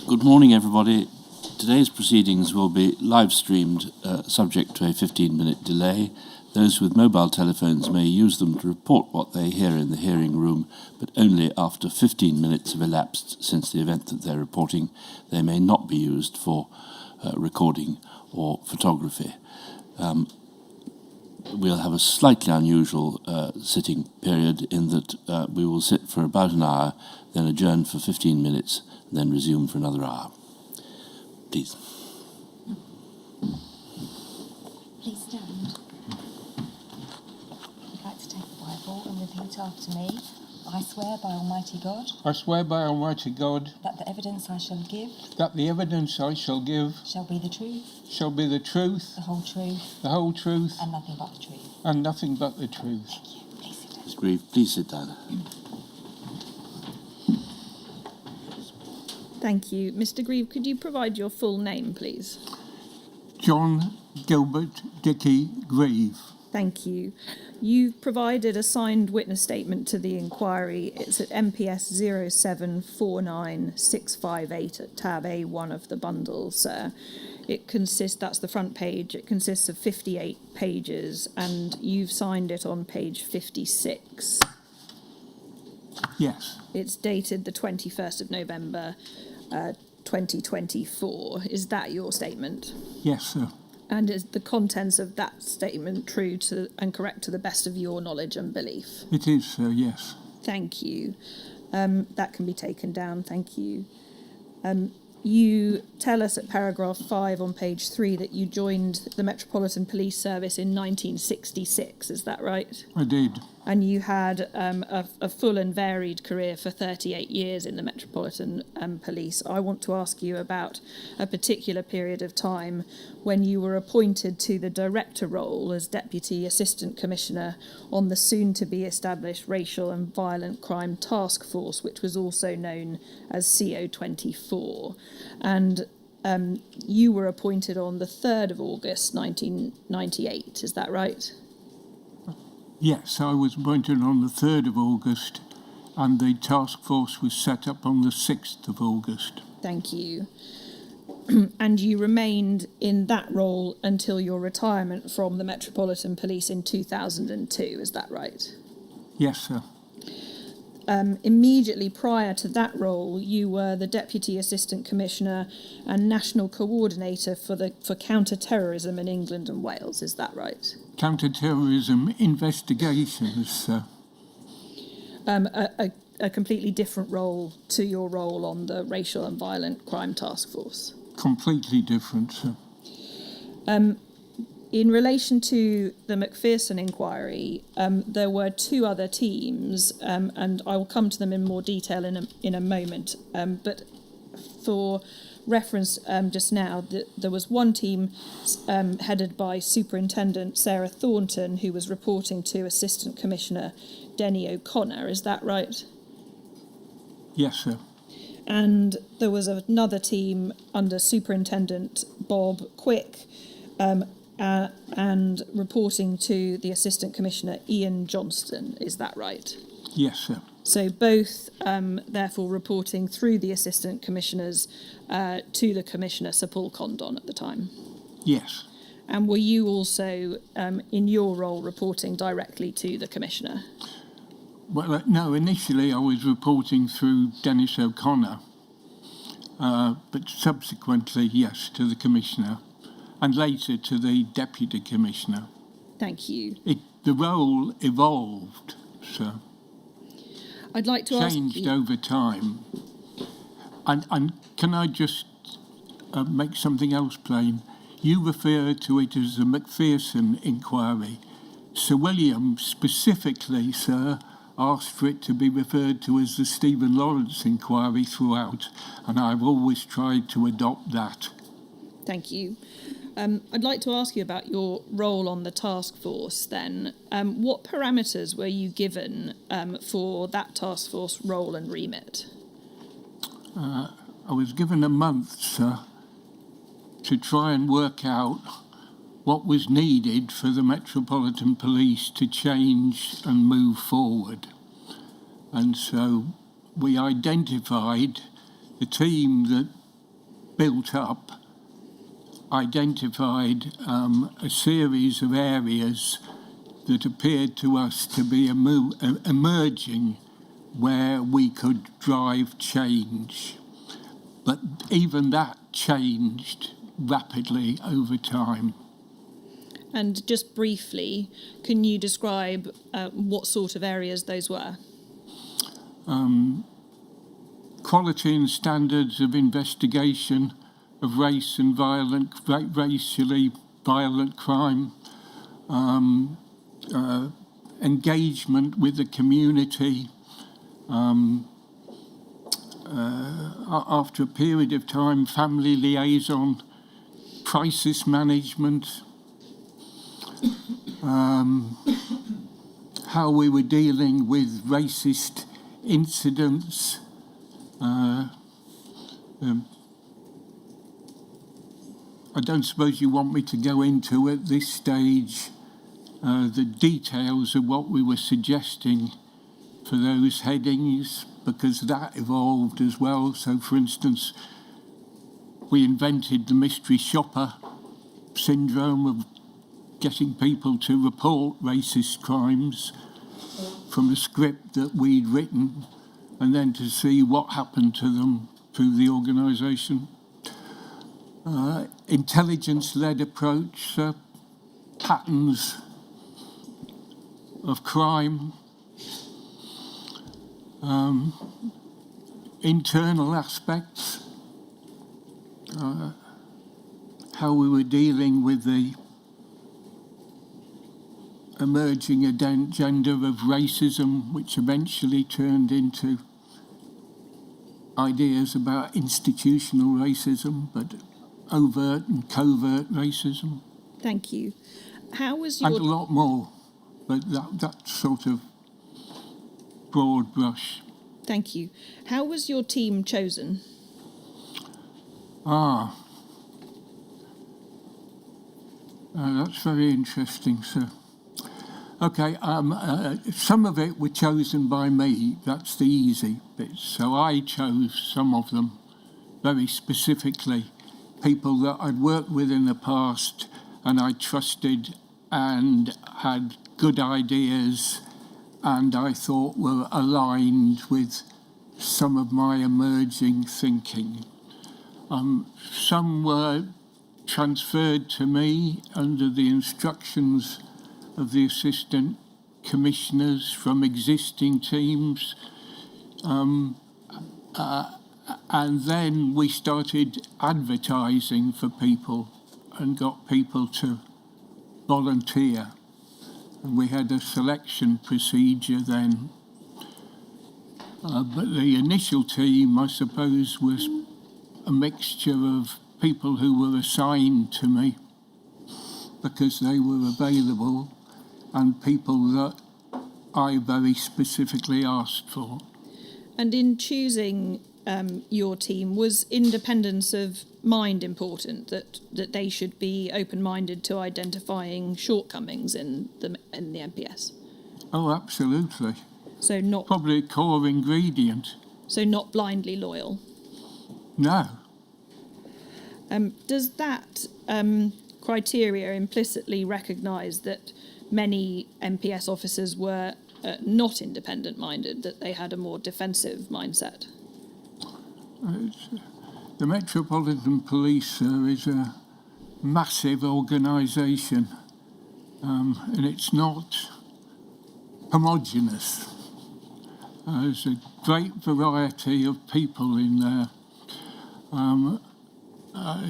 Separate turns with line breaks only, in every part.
Good morning, everybody. Today's proceedings will be live streamed, subject to a 15-minute delay. Those with mobile telephones may use them to report what they hear in the hearing room, but only after 15 minutes have elapsed since the event that they're reporting. They may not be used for recording or photography. We'll have a slightly unusual sitting period in that we will sit for about an hour, then adjourn for 15 minutes, and then resume for another hour. Please.
Please stand. I'd like to take the Bible and repeat after me. I swear by Almighty God.
I swear by Almighty God.
That the evidence I shall give.
That the evidence I shall give.
Shall be the truth.
Shall be the truth.
The whole truth.
The whole truth.
And nothing but the truth.
And nothing but the truth.
Thank you. Please sit down.
Ms. Grieve, please sit down.
Thank you. Mr. Grieve, could you provide your full name, please?
John Gilbert Dickey Grieve.
Thank you. You've provided a signed witness statement to the inquiry. It's at MPS 0749658 at tab A1 of the bundle, sir. That's the front page. It consists of 58 pages, and you've signed it on page 56.
Yes.
It's dated the 21st of November, 2024. Is that your statement?
Yes, sir.
And is the contents of that statement true to and correct to the best of your knowledge and belief?
It is, sir, yes.
Thank you. That can be taken down, thank you. You tell us at paragraph 5 on page 3 that you joined the Metropolitan Police Service in 1966, is that right?
I did.
And you had a full and varied career for 38 years in the Metropolitan Police. I want to ask you about a particular period of time when you were appointed to the director role as Deputy Assistant Commissioner on the soon-to-be-established Racial and Violent Crime Task Force, which was also known as CO24. And you were appointed on the 3rd of August 1998, is that right?
Yes, I was appointed on the 3rd of August, and the task force was set up on the 6th of August.
Thank you. And you remained in that role until your retirement from the Metropolitan Police in 2002, is that right?
Yes, sir.
Immediately prior to that role, you were the Deputy Assistant Commissioner and National Coordinator for Counter-Terrorism in England and Wales, is that right?
Counter-terrorism investigations, sir.
A completely different role to your role on the Racial and Violent Crime Task Force.
Completely different, sir.
In relation to the Macpherson inquiry, there were 2 other teams, and I will come to them in more detail in a moment. But for reference just now, there was one team headed by Superintendent Sarah Thornton, who was reporting to Assistant Commissioner Denny O'Connor. Is that right?
Yes, sir.
And there was another team under Superintendent Bob Quick, and reporting to the Assistant Commissioner Ian Johnston, is that right?
Yes, sir.
So both, therefore, reporting through the Assistant Commissioners to the Commissioner, Sir Paul Condon, at the time?
Yes.
And were you also, in your role, reporting directly to the Commissioner?
Well, no, initially I was reporting through Dennis O'Connor, but subsequently, yes, to the Commissioner, and later to the Deputy Commissioner.
Thank you.
The role evolved, sir.
I'd like to ask you...
Changed over time. And can I just make something else plain? You refer to it as the Macpherson inquiry. Sir William specifically, sir, asked for it to be referred to as the Stephen Lawrence inquiry throughout, and I've always tried to adopt that.
Thank you. I'd like to ask you about your role on the task force then. What parameters were you given for that task force role and remit?
I was given a month, sir, to try and work out what was needed for the Metropolitan Police to change and move forward. And so we identified the team that built up, identified a series of areas that appeared to us to be emerging where we could drive change. But even that changed rapidly over time.
And just briefly, can you describe what sort of areas those were?
Quality and standards of investigation of race and racially violent crime, engagement with the community. After a period of time, family liaison, crisis management, how we were dealing with racist incidents. I don't suppose you want me to go into at this stage the details of what we were suggesting for those headings, because that evolved as well. So, for instance, we invented the mystery shopper syndrome of getting people to report racist crimes from a script that we'd written, and then to see what happened to them through the organisation. Intelligence-led approach, patterns of crime, internal aspects, how we were dealing with the emerging agenda of racism, which eventually turned into ideas about institutional racism, but overt and covert racism.
Thank you. How was your...
And a lot more, but that sort of broad brush.
Thank you. How was your team chosen?
That's very interesting, sir. Okay, some of it were chosen by me. That's the easy bit. So I chose some of them very specifically, people that I'd worked with in the past and I trusted and had good ideas and I thought were aligned with some of my emerging thinking. Some were transferred to me under the instructions of the assistant commissioners from existing teams. And then we started advertising for people and got people to volunteer. And we had a selection procedure then. But the initial team, I suppose, was a mixture of people who were assigned to me because they were available and people that I very specifically asked for.
And in choosing your team, was independence of mind important, that they should be open-minded to identifying shortcomings in the MPS?
Oh, absolutely.
So not...
Probably a core ingredient.
So not blindly loyal?
No.
Does that criteria implicitly recognise that many MPS officers were not independent-minded, that they had a more defensive mindset?
The Metropolitan Police is a massive organisation, and it's not homogenous. There's a great variety of people in there.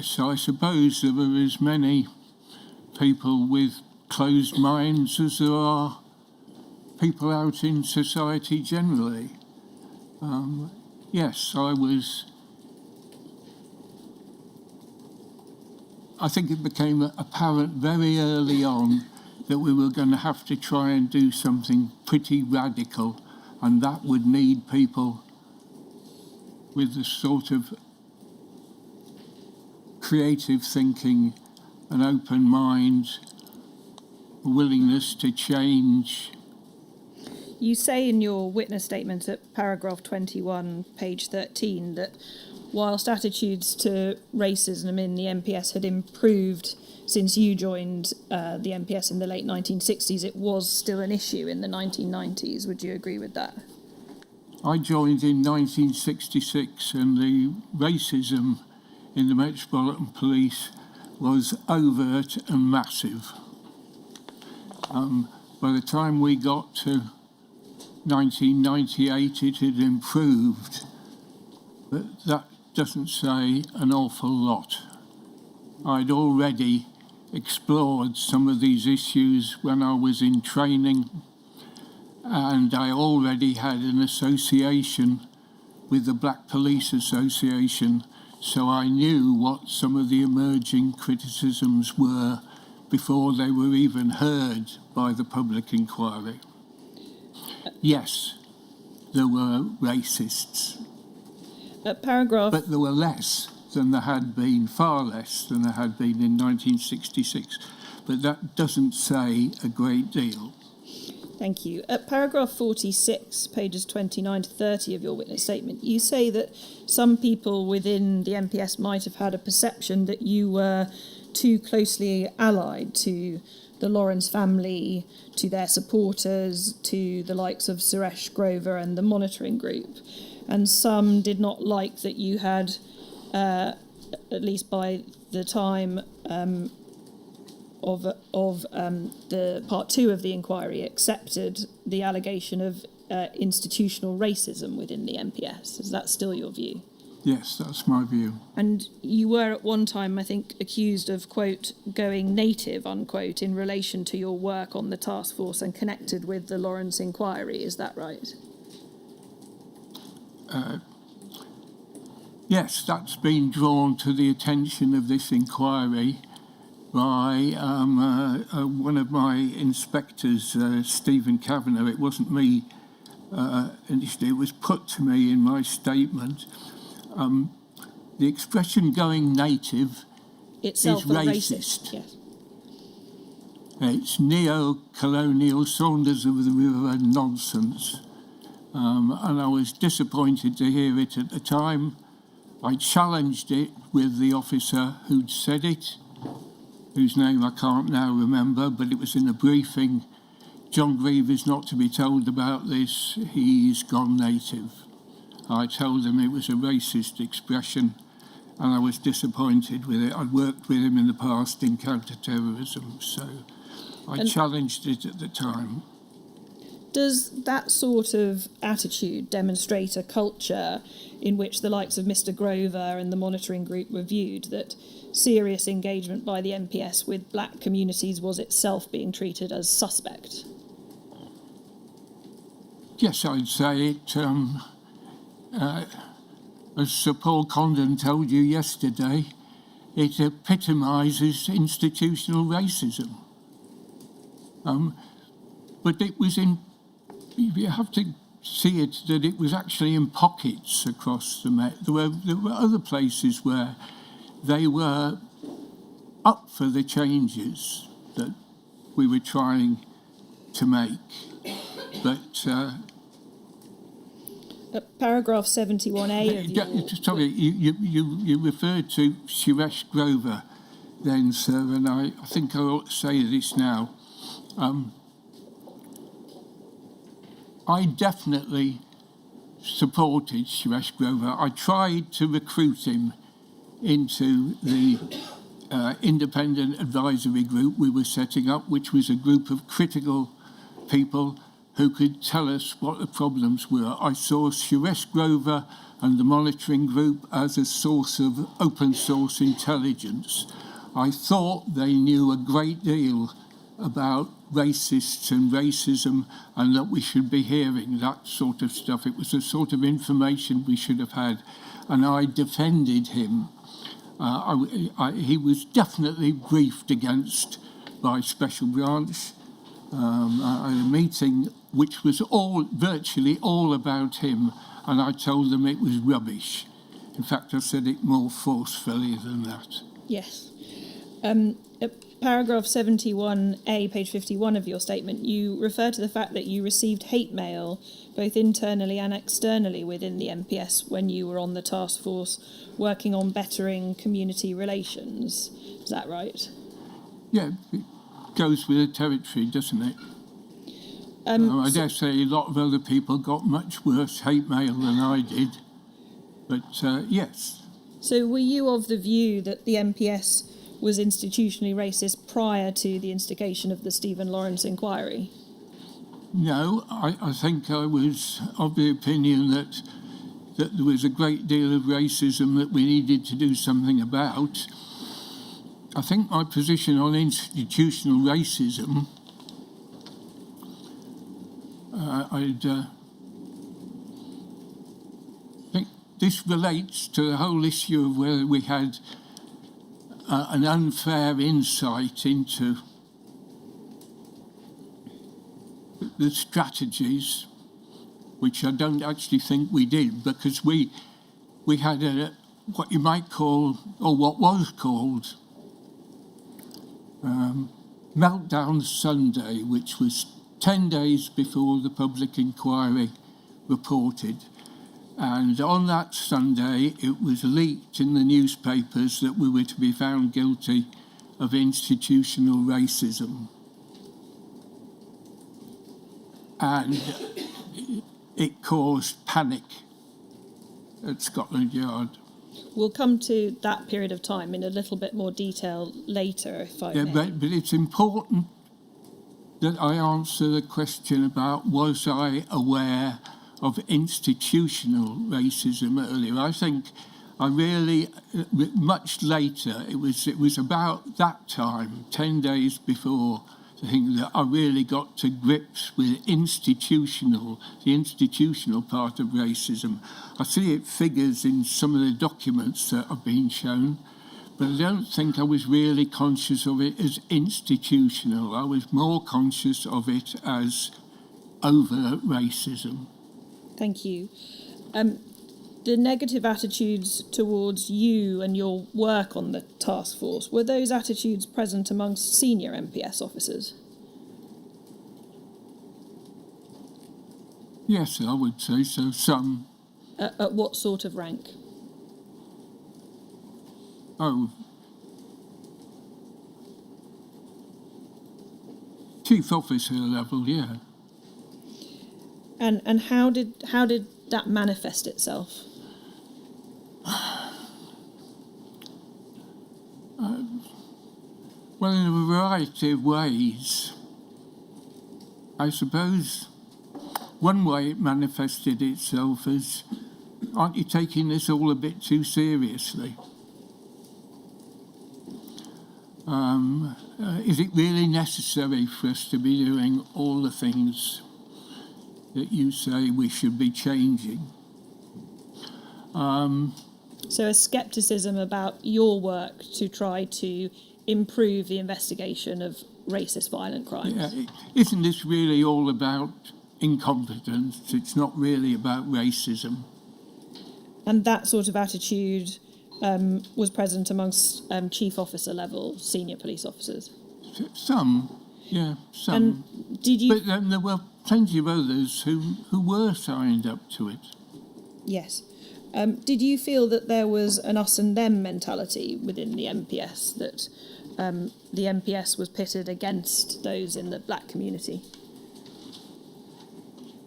So I suppose there were as many people with closed minds as there are people out in society generally. Yes, I think it became apparent very early on that we were going to have to try and do something pretty radical, and that would need people with a sort of creative thinking, an open mind, a willingness to change.
You say in your witness statement at paragraph 21, page 13, that whilst attitudes to racism in the MPS had improved since you joined the MPS in the late 1960s, it was still an issue in the 1990s. Would you agree with that?
I joined in 1966, and the racism in the Metropolitan Police was overt and massive. By the time we got to 1998, it had improved, but that doesn't say an awful lot. I'd already explored some of these issues when I was in training, and I already had an association with the Black Police Association, so I knew what some of the emerging criticisms were before they were even heard by the public inquiry. Yes, there were racists, but there were less than there had been, far less than there had been in 1966. But that doesn't say a great deal.
Thank you. At paragraph 46, pages 29 to 30 of your witness statement, you say that some people within the MPS might have had a perception that you were too closely allied to the Lawrence family, to their supporters, to the likes of Suresh Grover and the monitoring group. And some did not like that you had, at least by the time of the part 2 of the inquiry, accepted the allegation of institutional racism within the MPS. Is that still your view?
Yes, that's my view.
And you were at one time, I think, accused of, quote, going native, unquote, in relation to your work on the task force and connected with the Lawrence inquiry. Is that right?
Yes, that's been drawn to the attention of this inquiry by one of my inspectors, Stephen Kavanagh. It wasn't me initially, it was put to me in my statement. The expression going native
Itself
is racist.
Yes.
It's neo-colonial Saunders of the River nonsense. And I was disappointed to hear it at the time. I challenged it with the officer who'd said it, whose name I can't now remember, but it was in a briefing. John Grieve is not to be told about this, he's gone native. I told him it was a racist expression, and I was disappointed with it. I'd worked with him in the past in counter-terrorism, so I challenged it at the time.
Does that sort of attitude demonstrate a culture in which the likes of Mr. Grover and the monitoring group were viewed, that serious engagement by the MPS with black communities was itself being treated as suspect?
Yes, I'd say it. As Sir Paul Condon told you yesterday, it epitomises institutional racism. But it was in, you have to see it, that it was actually in pockets across the Met. There were other places where they were up for the changes that we were trying to make. But
paragraph 71A of your...
Sorry, you referred to Suresh Grover then, sir, and I think I ought to say this now. I definitely supported Suresh Grover. I tried to recruit him into the independent advisory group we were setting up, which was a group of critical people who could tell us what the problems were. I saw Suresh Grover and the monitoring group as a source of open source intelligence. I thought they knew a great deal about racists and racism, and that we should be hearing that sort of stuff. It was the sort of information we should have had, and I defended him. He was definitely briefed against by Special Branch. At a meeting which was virtually all about him, and I told them it was rubbish. In fact, I said it more forcefully than that.
Yes. paragraph 71A, page 51 of your statement, you refer to the fact that you received hate mail both internally and externally within the MPS when you were on the task force working on bettering community relations. Is that right?
Yeah, it goes with the territory, doesn't it? I dare say a lot of other people got much worse hate mail than I did, but yes.
So were you of the view that the MPS was institutionally racist prior to the instigation of the Stephen Lawrence inquiry?
No, I think I was of the opinion that there was a great deal of racism that we needed to do something about. I think my position on institutional racism, I think this relates to the whole issue of whether we had an unfair insight into the strategies, which I don't actually think we did, because we had what you might call, or what was called, Meltdown Sunday, which was 10 days before the public inquiry reported. And on that Sunday, it was leaked in the newspapers that we were to be found guilty of institutional racism. And it caused panic at Scotland Yard.
We'll come to that period of time in a little bit more detail later, if I may.
But it's important that I answer the question about was I aware of institutional racism earlier. I think I really, much later, it was about that time, 10 days before, I think that I really got to grips with the institutional part of racism. I see it figures in some of the documents that have been shown, but I don't think I was really conscious of it as institutional. I was more conscious of it as overt racism.
Thank you. The negative attitudes towards you and your work on the task force, were those attitudes present amongst senior MPS officers?
Yes, I would say so. Some.
At what sort of rank?
Oh, chief officer level, yeah.
And how did that manifest itself?
Well, in a variety of ways. I suppose one way it manifested itself is, aren't you taking this all a bit too seriously? Is it really necessary for us to be doing all the things that you say we should be changing?
So a scepticism about your work to try to improve the investigation of racist violent crimes.
Yeah, isn't this really all about incompetence? It's not really about racism.
And that sort of attitude was present amongst chief officer level senior police officers?
Some, yeah, some.
And did you...
But then there were plenty of others who were signed up to it.
Yes. Did you feel that there was an us and them mentality within the MPS, that the MPS was pitted against those in the black community?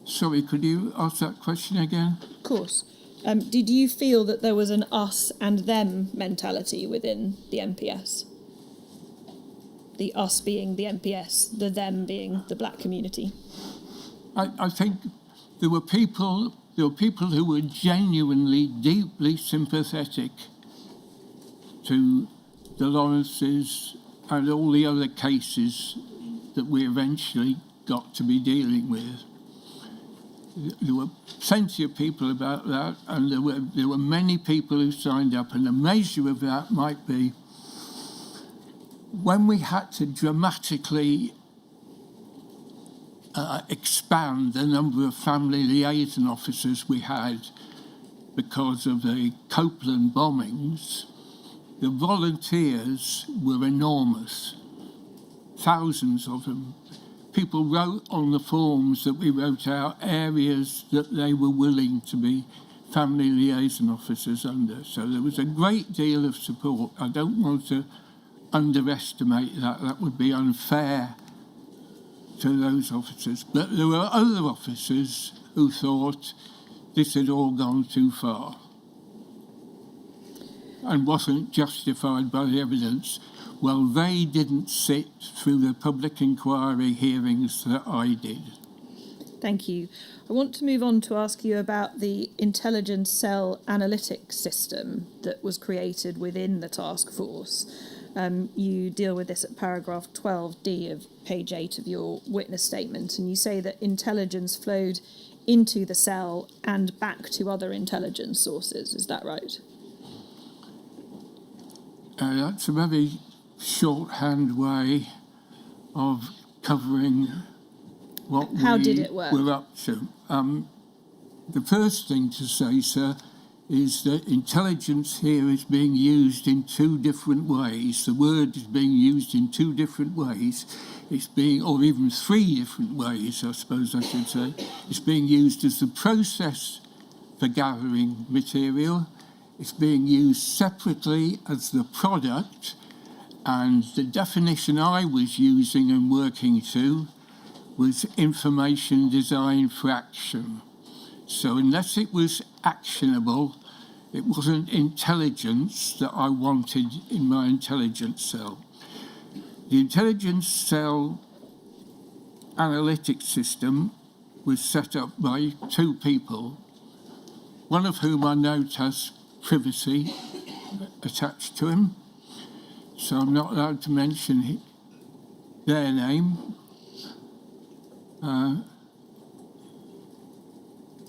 Sorry, could you ask that question again?
Of course. Did you feel that there was an us and them mentality within the MPS? The us being the MPS, the them being the black community?
I think there were people who were genuinely, deeply sympathetic to the Lawrences and all the other cases that we eventually got to be dealing with. There were plenty of people about that, and there were many people who signed up, and a measure of that might be when we had to dramatically expand the number of family liaison officers we had because of the Copeland bombings, the volunteers were enormous. thousands of them. People wrote on the forms that we wrote out areas that they were willing to be family liaison officers under. So there was a great deal of support. I don't want to underestimate that. That would be unfair to those officers. But there were other officers who thought this had all gone too far and wasn't justified by the evidence. Well, they didn't sit through the public inquiry hearings that I did.
Thank you. I want to move on to ask you about the intelligence cell analytics system that was created within the task force. You deal with this at paragraph 12D of page 8 of your witness statement, and you say that intelligence flowed into the cell and back to other intelligence sources. Is that right?
That's a very shorthand way of covering what
How
we
did it work?
were up to. The first thing to say, sir, is that intelligence here is being used in two different ways. The word is being used in two different ways. It's being, or even three different ways, I suppose I should say. It's being used as the process for gathering material. It's being used separately as the product, and the definition I was using and working to was information designed for action. So unless it was actionable, it wasn't intelligence that I wanted in my intelligence cell. The intelligence cell analytics system was set up by two people, one of whom I note has privacy attached to him, so I'm not allowed to mention their name.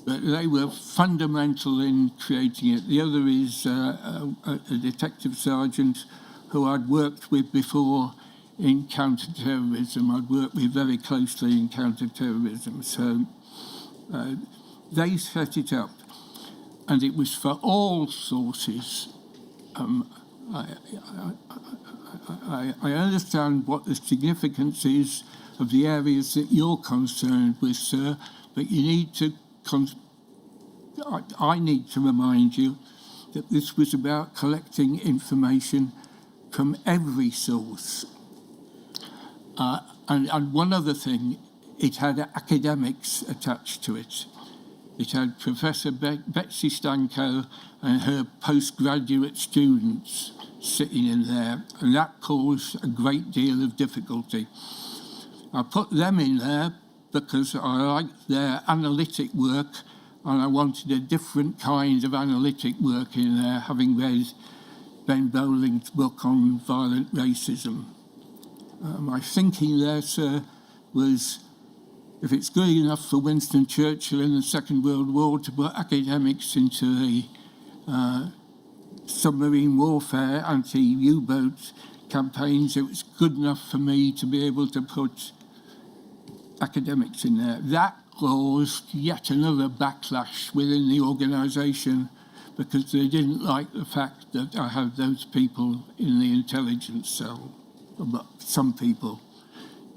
But they were fundamental in creating it. The other is a detective sergeant who I'd worked with before in counter-terrorism. I'd worked with very closely in counter-terrorism. So they set it up, and it was for all sources. I understand what the significance is of the areas that you're concerned with, sir, but you need to I need to remind you that this was about collecting information from every source. And one other thing, it had academics attached to it. It had Professor Betsy Stanko and her postgraduate students sitting in there, and that caused a great deal of difficulty. I put them in there because I liked their analytic work, and I wanted a different kind of analytic work in there, having read Ben Bowling's book on violent racism. My thinking there, sir, was if it's good enough for Winston Churchill in the Second World War to put academics into the submarine warfare, anti-U-boat campaigns, it was good enough for me to be able to put academics in there. That caused yet another backlash within the organisation because they didn't like the fact that I had those people in the intelligence cell. But some people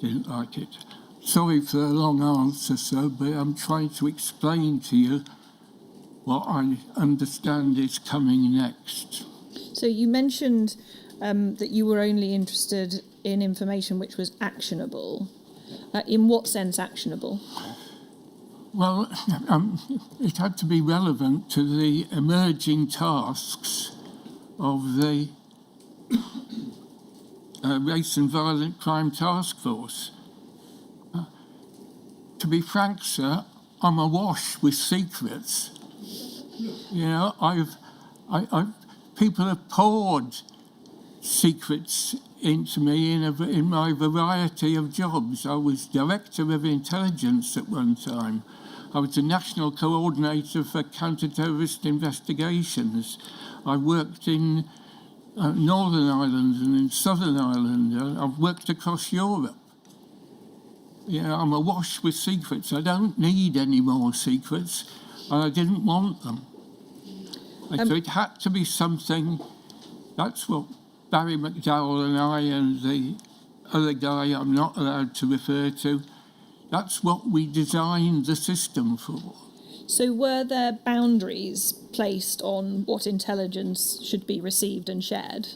didn't like it. Sorry for a long answer, sir, but I'm trying to explain to you what I understand is coming next.
So you mentioned that you were only interested in information which was actionable. In what sense actionable?
Well, it had to be relevant to the emerging tasks of the Race and Violent Crime Task Force. To be frank, sir, I'm awash with secrets. You know, people have poured secrets into me in my variety of jobs. I was Director of Intelligence at one time. I was the National Coordinator for Counter-Terrorist Investigations. I worked in Northern Ireland and in Southern Ireland. I've worked across Europe. You know, I'm awash with secrets. I don't need any more secrets, and I didn't want them. So it had to be something. That's what Barry McDowell and I and the other guy I'm not allowed to refer to. That's what we designed the system for.
So were there boundaries placed on what intelligence should be received and shared?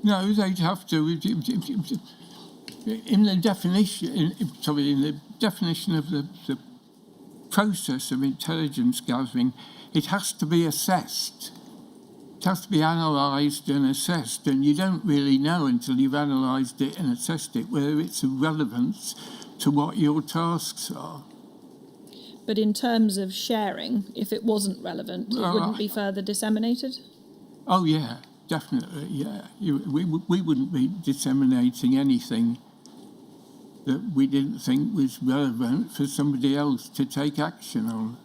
No, they'd have to. In the definition of the process of intelligence gathering, it has to be assessed. It has to be analysed and assessed, and you don't really know until you've analysed it and assessed it whether it's of relevance to what your tasks are.
But in terms of sharing, if it wasn't relevant, it wouldn't be further disseminated?
Oh, yeah, definitely, yeah. We wouldn't be disseminating anything that we didn't think was relevant for somebody else to take action on.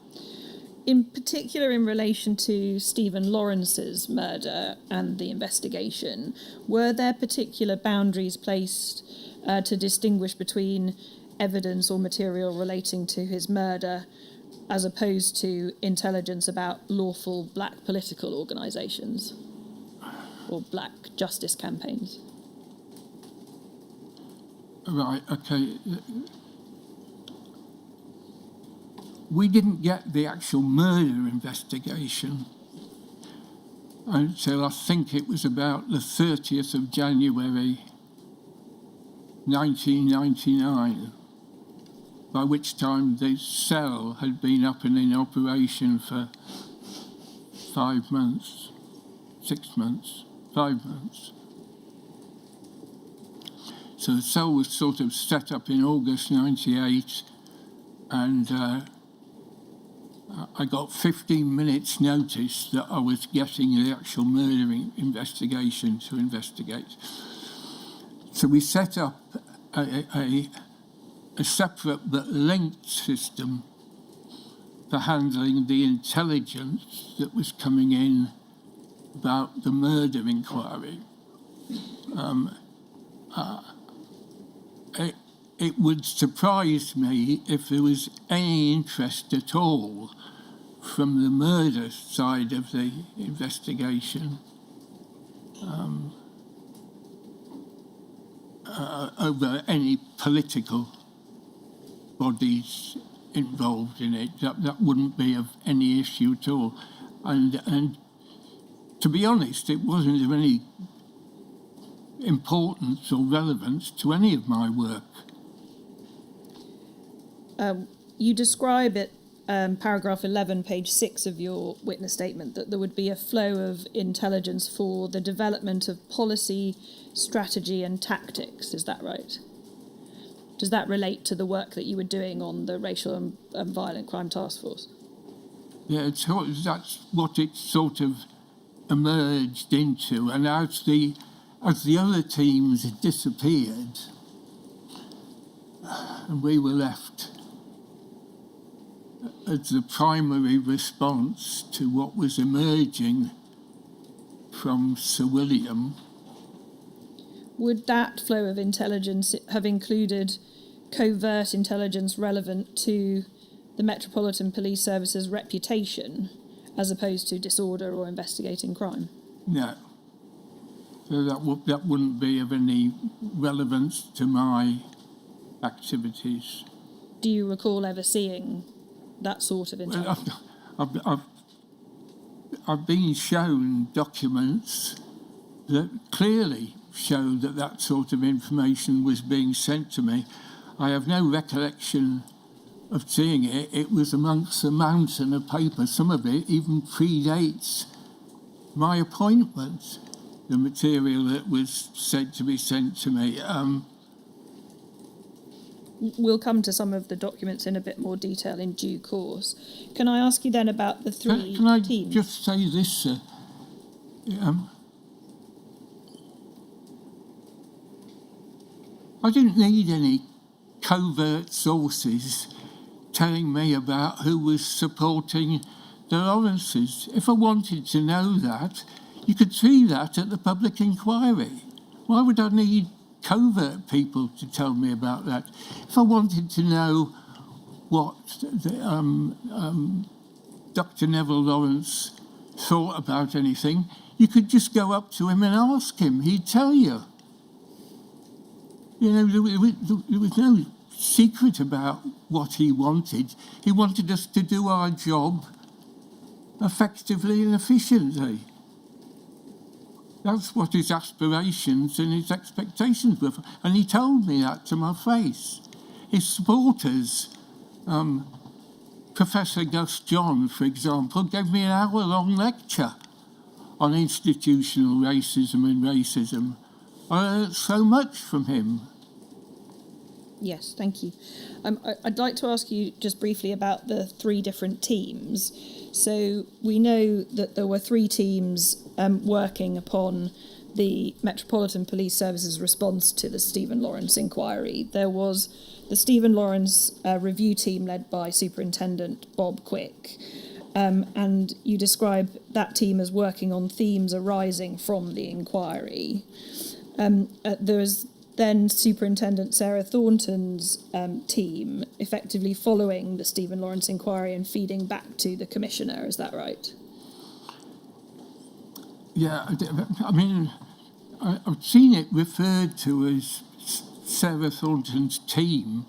In particular, in relation to Stephen Lawrence's murder and the investigation, were there particular boundaries placed to distinguish between evidence or material relating to his murder as opposed to intelligence about lawful black political organisations or black justice campaigns?
Right, okay. We didn't get the actual murder investigation until I think it was about the 30th of January 1999, by which time the cell had been up and in operation for 5 months, 6 months, 5 months. So the cell was sort of set up in August 98, and I got 15 minutes notice that I was getting the actual murdering investigation to investigate. So we set up a separate but linked system for handling the intelligence that was coming in about the murder inquiry. It would surprise me if there was any interest at all from the murder side of the investigation over any political bodies involved in it. That wouldn't be of any issue at all. And to be honest, it wasn't of any importance or relevance to any of my work.
You describe it, paragraph 11, page 6 of your witness statement, that there would be a flow of intelligence for the development of policy, strategy and tactics. Is that right? Does that relate to the work that you were doing on the Racial and Violent Crime Task Force?
Yeah, that's what it sort of emerged into. And as the other teams had disappeared and we were left as the primary response to what was emerging from Sir William.
Would that flow of intelligence have included covert intelligence relevant to the Metropolitan Police Service's reputation as opposed to disorder or investigating crime?
No. So that wouldn't be of any relevance to my activities.
Do you recall ever seeing that sort of intelligence?
Well, I've been shown documents that clearly show that sort of information was being sent to me. I have no recollection of seeing it. It was amongst a mountain of paper. Some of it even predates my appointment, the material that was said to be sent to me.
We'll come to some of the documents in a bit more detail in due course. Can I ask you then about the three
Can I
teams?
just say this, sir? I didn't need any covert sources telling me about who was supporting the Lawrences. If I wanted to know that, you could see that at the public inquiry. Why would I need covert people to tell me about that? If I wanted to know what Dr. Neville Lawrence thought about anything, you could just go up to him and ask him. He'd tell you. You know, there was no secret about what he wanted. He wanted us to do our job effectively and efficiently. That's what his aspirations and his expectations were. And he told me that to my face. His supporters, Professor Gus John, for example, gave me an hour-long lecture on institutional racism and racism. I learned so much from him.
Yes, thank you. I'd like to ask you just briefly about the three different teams. So we know that there were three teams working upon the Metropolitan Police Service's response to the Stephen Lawrence inquiry. There was the Stephen Lawrence review team led by Superintendent Bob Quick, and you describe that team as working on themes arising from the inquiry. There was then Superintendent Sarah Thornton's team effectively following the Stephen Lawrence inquiry and feeding back to the Commissioner, is that right?
Yeah, I mean, I've seen it referred to as Sarah Thornton's team,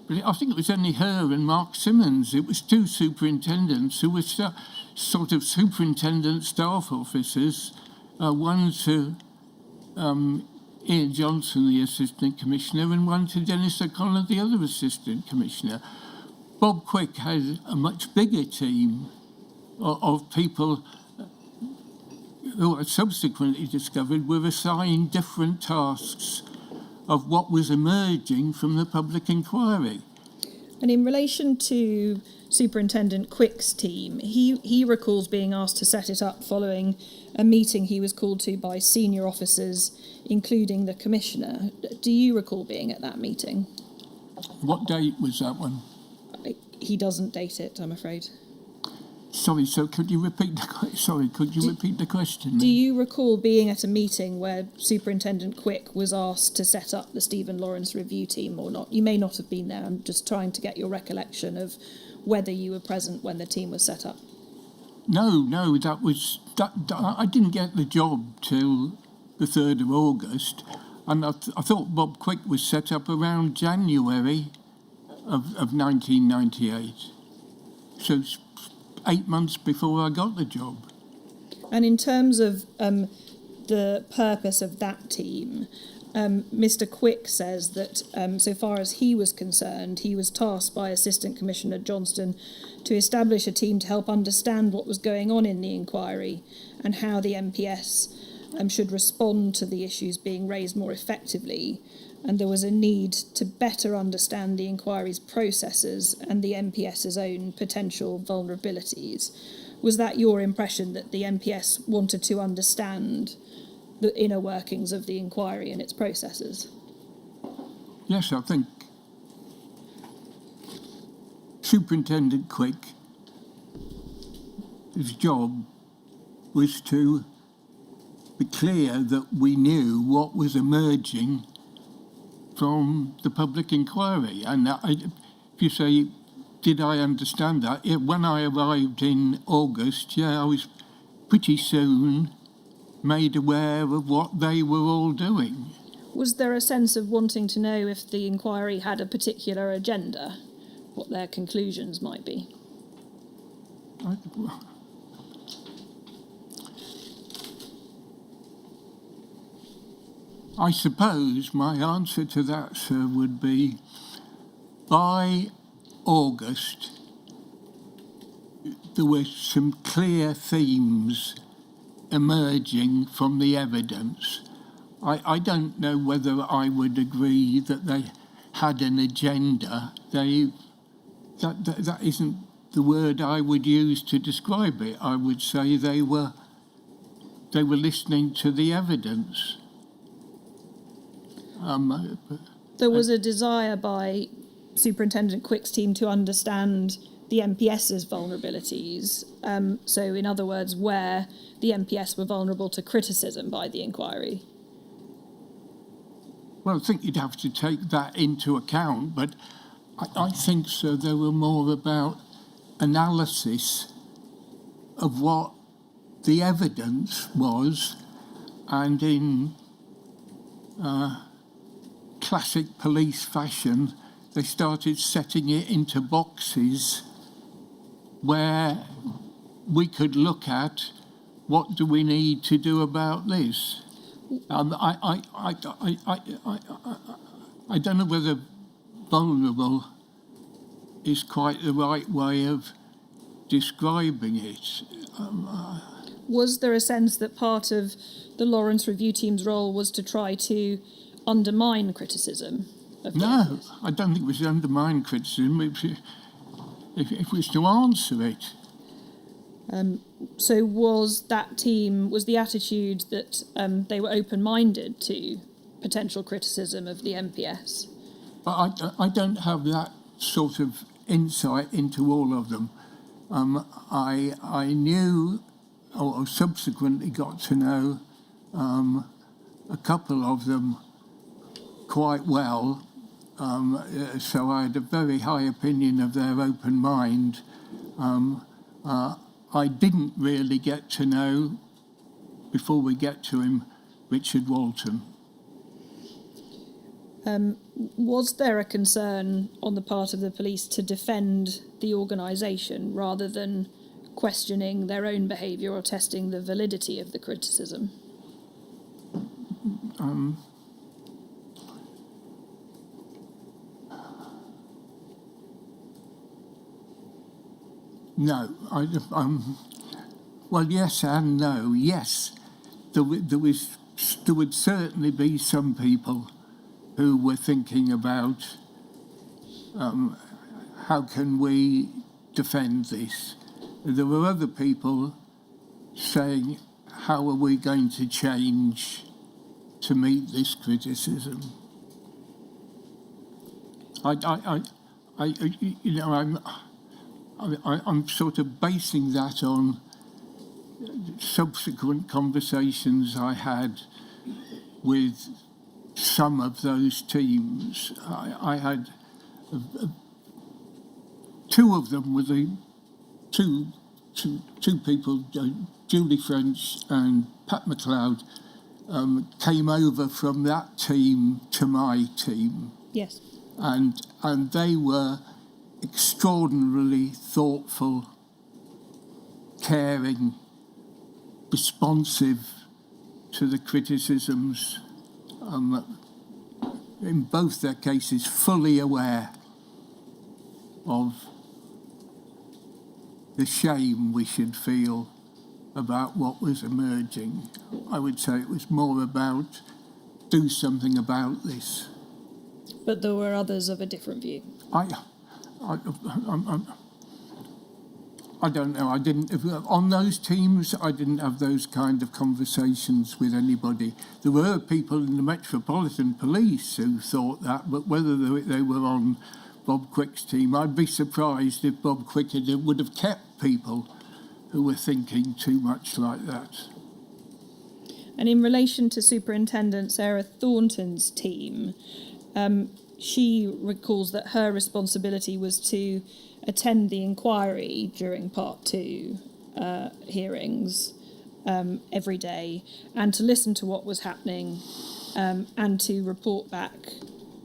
but I think it was only her and Mark Simmons. It was two superintendents who were sort of superintendent staff officers, one to Ian Johnson, the Assistant Commissioner, and one to Dennis O'Connor, the other Assistant Commissioner. Bob Quick had a much bigger team of people who I subsequently discovered were assigned different tasks of what was emerging from the public inquiry.
And in relation to Superintendent Quick's team, he recalls being asked to set it up following a meeting he was called to by senior officers, including the Commissioner. Do you recall being at that meeting?
What date was that one?
He doesn't date it, I'm afraid.
Sorry, so could you repeat the question?
Do you recall being at a meeting where Superintendent Quick was asked to set up the Stephen Lawrence review team or not? You may not have been there. I'm just trying to get your recollection of whether you were present when the team was set up.
No, I didn't get the job till the 3rd of August, and I thought Bob Quick was set up around January of 1998. So it's 8 months before I got the job.
And in terms of the purpose of that team, Mr. Quick says that so far as he was concerned, he was tasked by Assistant Commissioner Johnston to establish a team to help understand what was going on in the inquiry and how the MPS should respond to the issues being raised more effectively. And there was a need to better understand the inquiry's processes and the MPS's own potential vulnerabilities. Was that your impression, that the MPS wanted to understand the inner workings of the inquiry and its processes?
Yes, I think Superintendent Quick, his job was to be clear that we knew what was emerging from the public inquiry. And if you say, did I understand that? When I arrived in August, I was pretty soon made aware of what they were all doing.
Was there a sense of wanting to know if the inquiry had a particular agenda, what their conclusions might be?
I suppose my answer to that, sir, would be by August there were some clear themes emerging from the evidence. I don't know whether I would agree that they had an agenda. That isn't the word I would use to describe it. I would say they were listening to the evidence.
There was a desire by Superintendent Quick's team to understand the MPS's vulnerabilities. So, in other words, where the MPS were vulnerable to criticism by the inquiry.
Well, I think you'd have to take that into account, but I think, sir, they were more about analysis of what the evidence was, and in classic police fashion, they started setting it into boxes where we could look at what do we need to do about this. I don't know whether vulnerable is quite the right way of describing it.
Was there a sense that part of the Lawrence Review Team's role was to try to undermine criticism of the
No,
MPS?
I don't think it was undermine criticism. If it was to answer it.
So was the attitude that they were open-minded to potential criticism of the MPS?
But I don't have that sort of insight into all of them. I knew, or subsequently got to know, a couple of them quite well, so I had a very high opinion of their open mind. I didn't really get to know, before we get to him, Richard Walton.
Was there a concern on the part of the police to defend the organisation rather than questioning their own behaviour or testing the validity of the criticism?
No, well, yes and no. Yes, there would certainly be some people who were thinking about how can we defend this. There were other people saying, how are we going to change to meet this criticism? I'm sort of basing that on subsequent conversations I had with some of those teams. I had two of them were the two people, Julie French and Pat McLeod, came over from that team to my team.
Yes.
And they were extraordinarily thoughtful, caring, responsive to the criticisms, in both their cases fully aware of the shame we should feel about what was emerging. I would say it was more about do something about this.
But there were others of a different view.
I don't know. On those teams, I didn't have those kind of conversations with anybody. There were people in the Metropolitan Police who thought that, but whether they were on Bob Quick's team, I'd be surprised if Bob Quick would have kept people who were thinking too much like that.
And in relation to Superintendent Sarah Thornton's team, she recalls that her responsibility was to attend the inquiry during Part 2 hearings every day and to listen to what was happening and to report back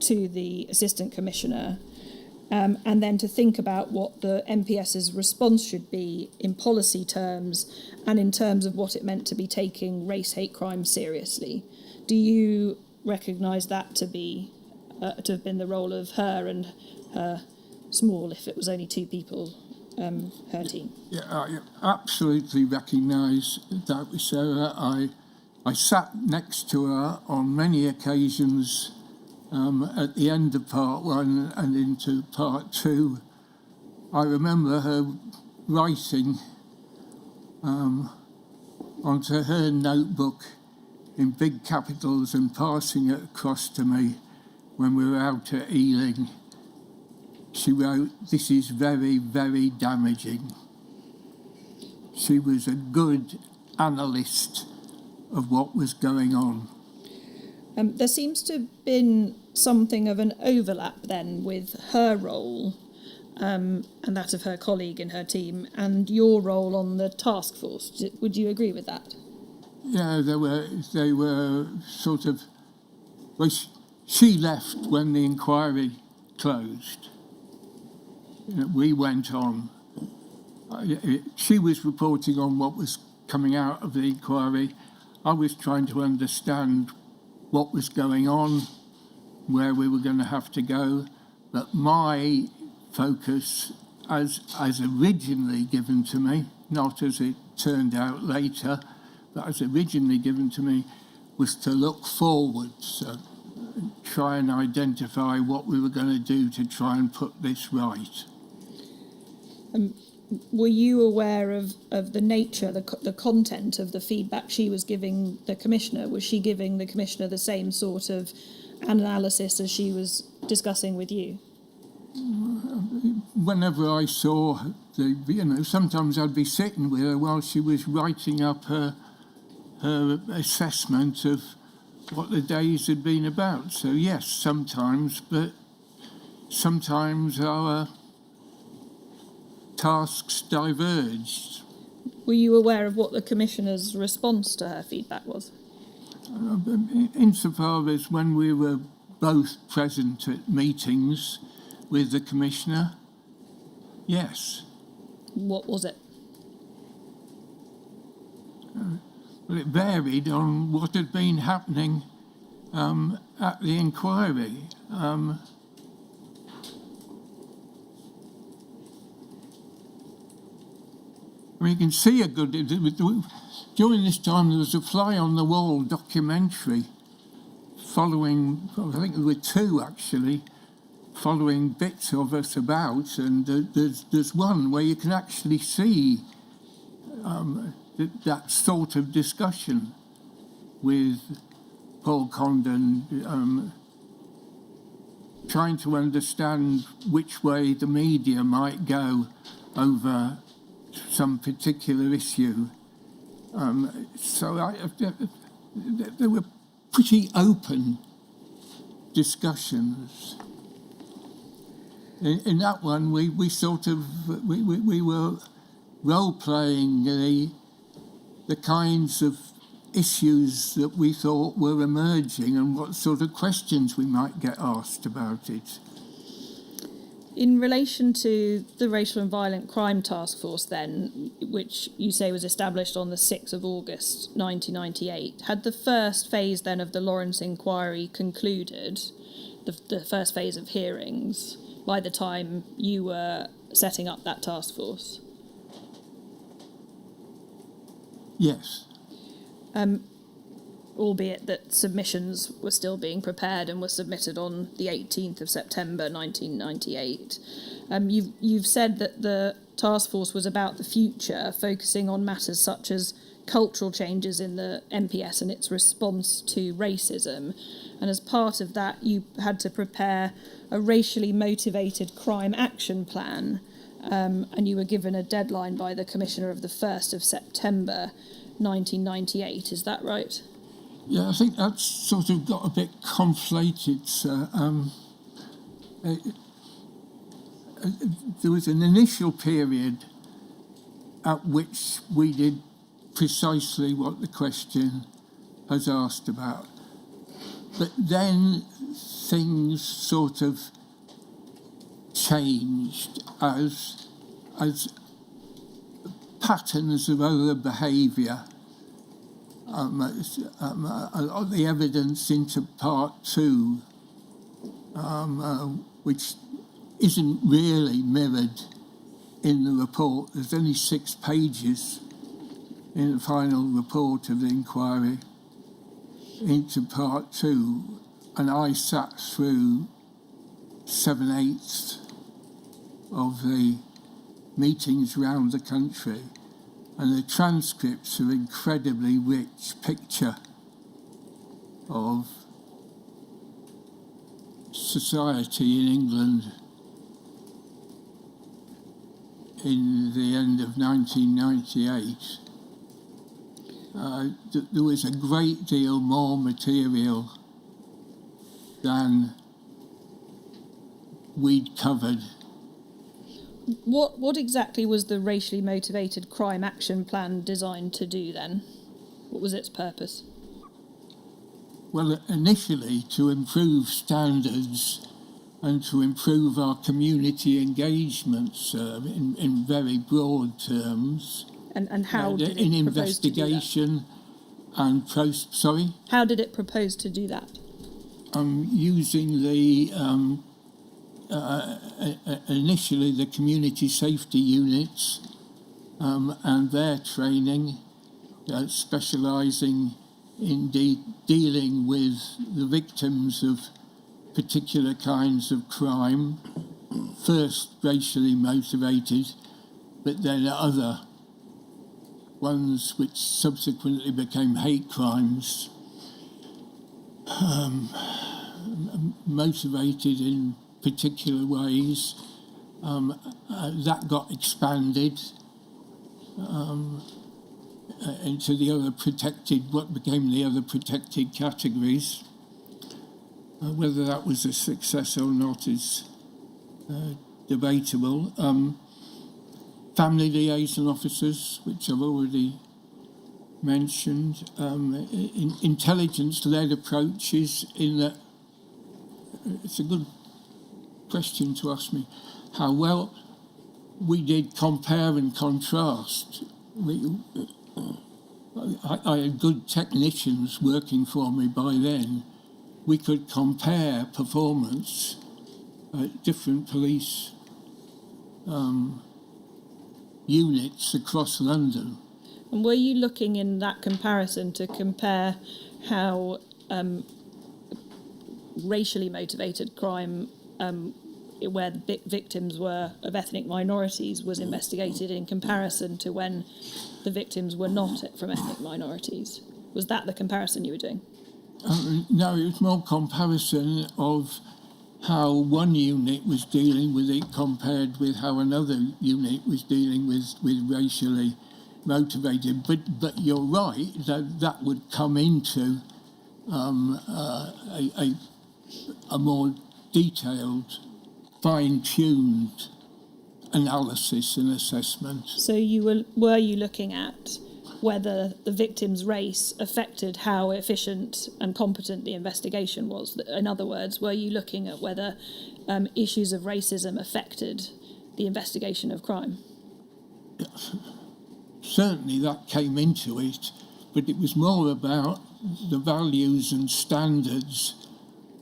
to the Assistant Commissioner and then to think about what the MPS's response should be in policy terms and in terms of what it meant to be taking race hate crime seriously. Do you recognise that to have been the role of her and her small, if it was only two people, her team?
Yeah, I absolutely recognise that with Sarah. I sat next to her on many occasions at the end of Part 1 and into Part 2. I remember her writing onto her notebook in big capitals and passing it across to me when we were out at Ealing. She wrote, "This is very, very damaging." She was a good analyst of what was going on.
There seems to have been something of an overlap then with her role and that of her colleague in her team and your role on the task force. Would you agree with that?
Yeah, they were sort of... Well, She left when the inquiry closed. We went on. She was reporting on what was coming out of the inquiry. I was trying to understand what was going on, where we were going to have to go. But my focus, as originally given to me, not as it turned out later, but as originally given to me, was to look forwards, try and identify what we were going to do to try and put this right.
Were you aware of the nature, the content of the feedback she was giving the Commissioner? Was she giving the Commissioner the same sort of analysis as she was discussing with you?
Whenever I saw sometimes I'd be sitting with her while she was writing up her assessment of what the days had been about. So yes, sometimes, but sometimes our tasks diverged.
Were you aware of what the Commissioner's response to her feedback was?
Insofar as when we were both present at meetings with the Commissioner, yes.
What was it?
Well, it varied on what had been happening at the inquiry. You can see during this time there was a fly-on-the-wall documentary following, I think there were two actually, following bits of us about, and there's one where you can actually see that sort of discussion with Paul Condon trying to understand which way the media might go over some particular issue. There were pretty open discussions. In that one, we were role-playing the kinds of issues that we thought were emerging and what sort of questions we might get asked about it.
In relation to the Racial and Violent Crime Task Force then, which you say was established on the 6th of August 1998, had the first phase then of the Lawrence inquiry concluded, the first phase of hearings, by the time you were setting up that task force?
Yes.
Albeit that submissions were still being prepared and were submitted on the 18th of September 1998. You've said that the task force was about the future, focusing on matters such as cultural changes in the MPS and its response to racism. And as part of that, you had to prepare a racially motivated crime action plan, and you were given a deadline by the Commissioner of the 1st of September 1998. Is that right?
Yeah, I think that's sort of got a bit conflated, sir. There was an initial period at which we did precisely what the question has asked about. But then things sort of changed as patterns of other behaviour. A lot of the evidence into part 2, which isn't really mirrored in the report. There's only 6 pages in the final report of the inquiry into part 2, and I sat through 7/8 of the meetings around the country. And the transcripts are incredibly rich picture of society in England in the end of 1998. There was a great deal more material than we'd covered.
What exactly was the racially motivated crime action plan designed to do then? What was its purpose?
Well, initially to improve standards and to improve our community engagements in very broad terms.
And how did it
in
propose to do that?
investigation and sorry?
How did it propose to do that?
Using the initially the community safety units and their training, specialising in dealing with the victims of particular kinds of crime, first racially motivated, but then other ones which subsequently became hate crimes, motivated in particular ways. That got expanded into the other what became the other protected categories. Whether that was a success or not is debatable. Family liaison officers, which I've already mentioned. Intelligence-led approaches in that it's a good question to ask me how well we did compare and contrast. I had good technicians working for me by then. We could compare performance at different police units across London.
And were you looking in that comparison to compare how racially motivated crime, where the victims were of ethnic minorities, was investigated in comparison to when the victims were not from ethnic minorities? Was that the comparison you were doing?
No, it was more comparison of how one unit was dealing with it compared with how another unit was dealing with racially motivated. But you're right, that would come into a more detailed, fine-tuned analysis and assessment.
So were you looking at whether the victim's race affected how efficient and competent the investigation was? In other words, were you looking at whether issues of racism affected the investigation of crime?
Certainly that came into it, but it was more about the values and standards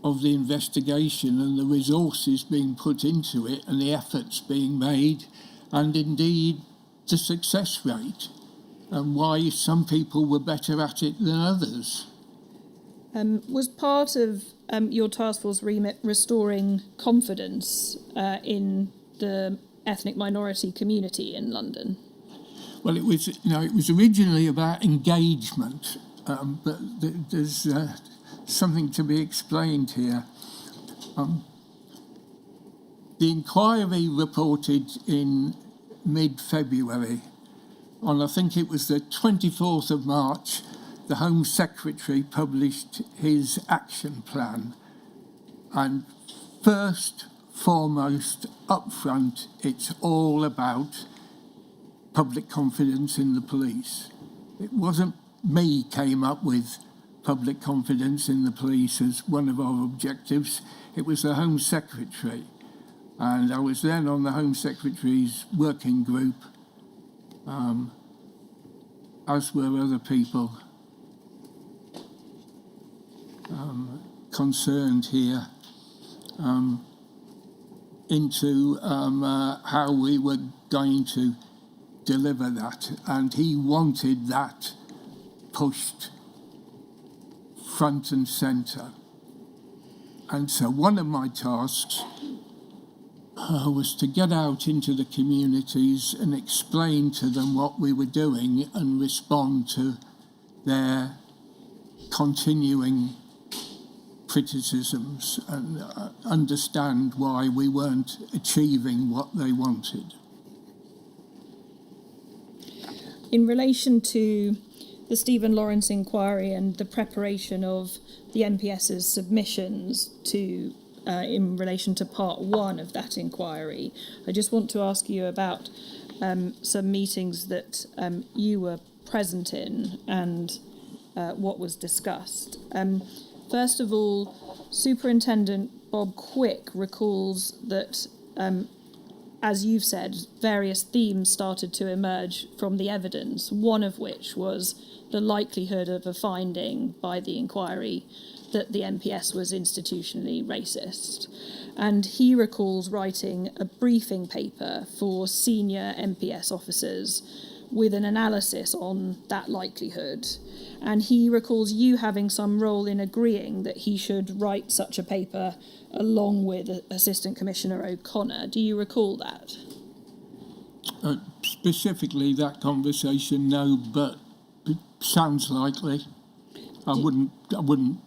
of the investigation and the resources being put into it and the efforts being made, and indeed the success rate, and why some people were better at it than others.
Was part of your task force remit restoring confidence in the ethnic minority community in London?
Well, it was originally about engagement, but there's something to be explained here. The inquiry reported in mid-February. On, I think it was the 24th of March, the Home Secretary published his action plan. And first, foremost, up front, it's all about public confidence in the police. It wasn't me came up with public confidence in the police as one of our objectives. It was the Home Secretary. And I was then on the Home Secretary's working group, as were other people concerned here, into how we were going to deliver that. And he wanted that pushed front and centre. And so one of my tasks was to get out into the communities and explain to them what we were doing and respond to their continuing criticisms and understand why we weren't achieving what they wanted.
In relation to the Stephen Lawrence inquiry and the preparation of the MPS's submissions to in relation to part one of that inquiry, I just want to ask you about some meetings that you were present in and what was discussed. First of all, Superintendent Bob Quick recalls that, as you've said, various themes started to emerge from the evidence, one of which was the likelihood of a finding by the inquiry that the MPS was institutionally racist. And he recalls writing a briefing paper for senior MPS officers with an analysis on that likelihood. And he recalls you having some role in agreeing that he should write such a paper along with Assistant Commissioner O'Connor. Do you recall that?
Specifically that conversation, no, but it sounds likely. I wouldn't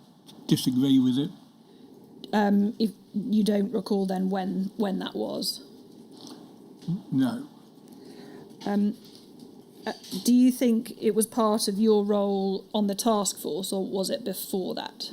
disagree with it.
If you don't recall then when that was?
No.
Do you think it was part of your role on the task force, or was it before that?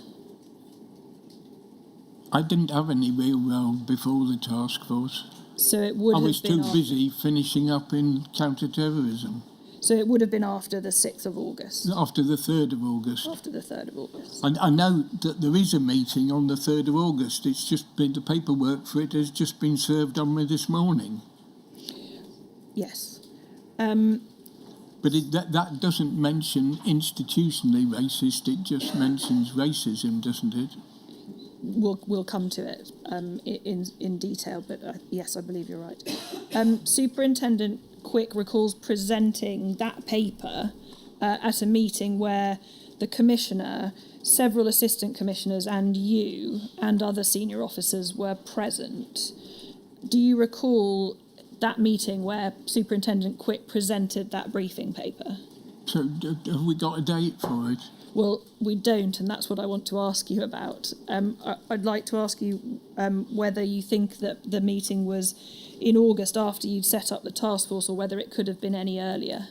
I didn't have any real role before the task force.
So it would
I
have
was
been
too busy finishing up in counter-terrorism.
So it would have been after the 6th of August?
After the 3rd of August.
After the 3rd of August.
I know that there is a meeting on the 3rd of August. It's just been, the paperwork for it has just been served on me this morning.
Yes.
But that doesn't mention institutionally racist, it just mentions racism, doesn't it?
We'll come to it in detail, but yes, I believe you're right. Superintendent Quick recalls presenting that paper at a meeting where the Commissioner, several Assistant Commissioners and you and other senior officers were present. Do you recall that meeting where Superintendent Quick presented that briefing paper?
So have we got a date for it?
Well, we don't, and that's what I want to ask you about. I'd like to ask you whether you think that the meeting was in August after you'd set up the task force, or whether it could have been any earlier.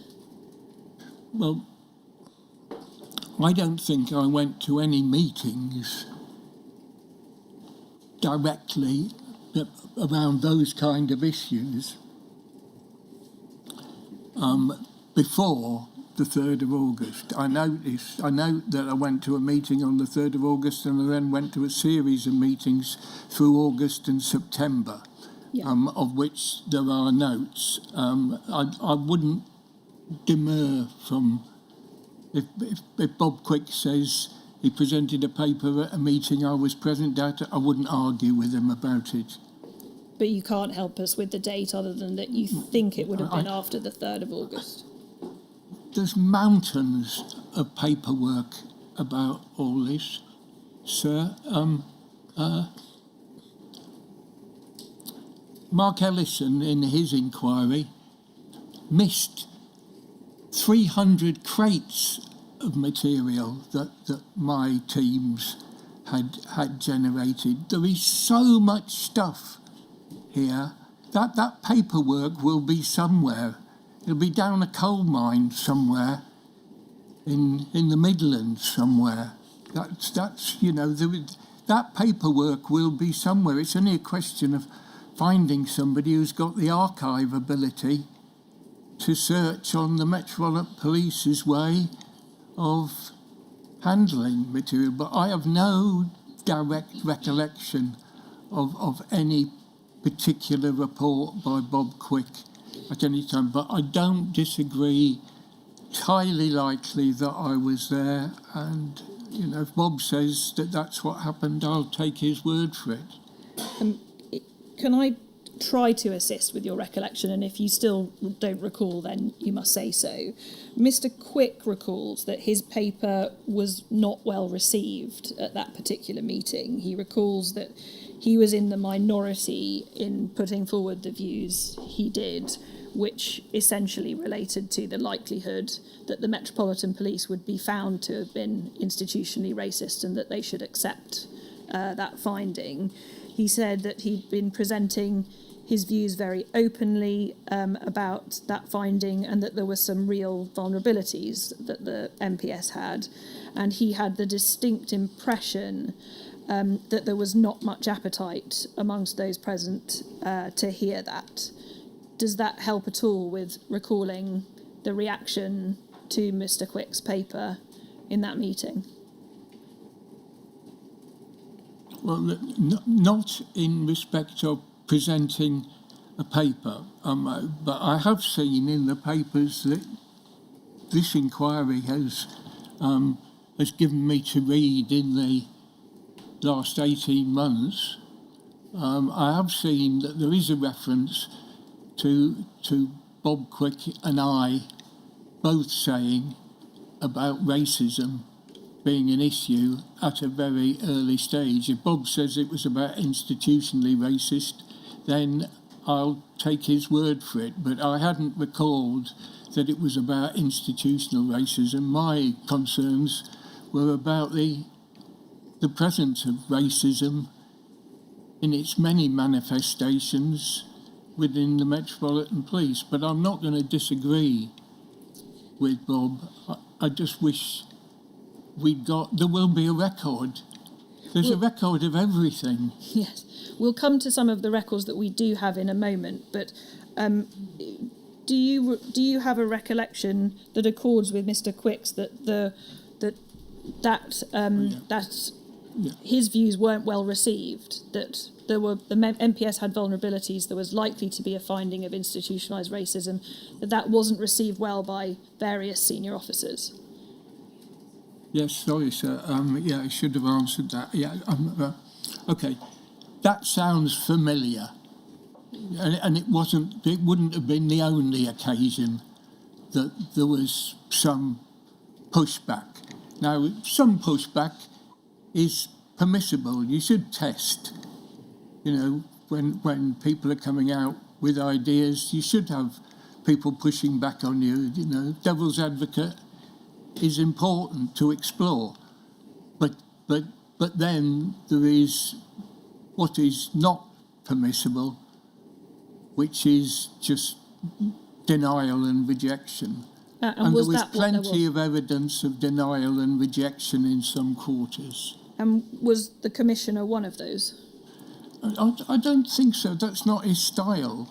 Well, I don't think I went to any meetings directly around those kind of issues before the 3rd of August. I know that I went to a meeting on the 3rd of August, and I then went to a series of meetings through August and September, of which there are notes. I wouldn't demur from, if Bob Quick says he presented a paper at a meeting I was present at, I wouldn't argue with him about it.
But you can't help us with the date other than that you think it would have been after the 3rd of August.
There's mountains of paperwork about all this, sir. Mark Ellison, in his inquiry, missed 300 crates of material that my teams had generated. There is so much stuff here that paperwork will be somewhere. It'll be down a coal mine somewhere in the Midlands somewhere. That's you know, that paperwork will be somewhere. It's only a question of finding somebody who's got the archive ability to search on the Metropolitan Police's way of handling material. But I have no direct recollection of any particular report by Bob Quick at any time, but I don't disagree. It's highly likely that I was there, and you know, if Bob says that that's what happened, I'll take his word for it.
Can I try to assist with your recollection, and if you still don't recall, then you must say so. Mr. Quick recalls that his paper was not well received at that particular meeting. He recalls that he was in the minority in putting forward the views he did, which essentially related to the likelihood that the Metropolitan Police would be found to have been institutionally racist and that they should accept that finding. He said that he'd been presenting his views very openly about that finding, and that there were some real vulnerabilities that the MPS had, and he had the distinct impression that there was not much appetite amongst those present to hear that. Does that help at all with recalling the reaction to Mr. Quick's paper in that meeting?
Well, not in respect of presenting a paper, but I have seen in the papers that this inquiry has given me to read in the last 18 months. I have seen that there is a reference to Bob Quick and I both saying about racism being an issue at a very early stage. If Bob says it was about institutionally racist, then I'll take his word for it, but I hadn't recalled that it was about institutional racism. My concerns were about the presence of racism in its many manifestations within the Metropolitan Police. But I'm not going to disagree with Bob. I just wish there will be a record. There's a record of everything.
Yes, we'll come to some of the records that we do have in a moment, but do you have a recollection that accords with Mr. Quick's that his views weren't well received, that the MPS had vulnerabilities, there was likely to be a finding of institutionalised racism, that wasn't received well by various senior officers?
Yes, sorry, sir. I should have answered that. Okay, that sounds familiar, and it wouldn't have been the only occasion that there was some pushback. Now, some pushback is permissible. You should test. When people are coming out with ideas, you should have people pushing back on you. Devil's advocate is important to explore, but then there is what is not permissible, which is just denial and rejection. And there was plenty of evidence of denial and rejection in some quarters.
And was the Commissioner one of those?
I don't think so. That's not his style.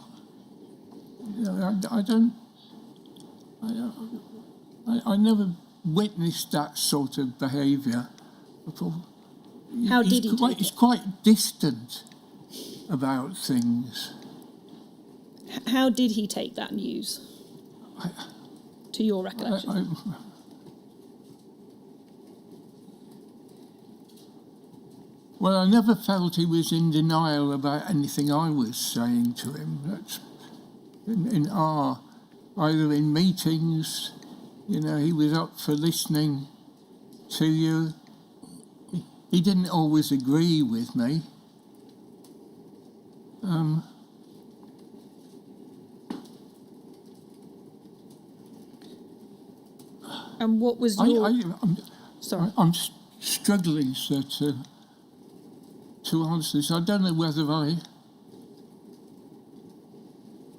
I never witnessed that sort of behaviour before.
How did he take it?
He's quite distant about things.
How did he take that news? To your recollection?
Well, I never felt he was in denial about anything I was saying to him. That's either in meetings, he was up for listening to you. He didn't always agree with me.
And what was your... Sorry.
I'm struggling, sir, to answer this. I don't know whether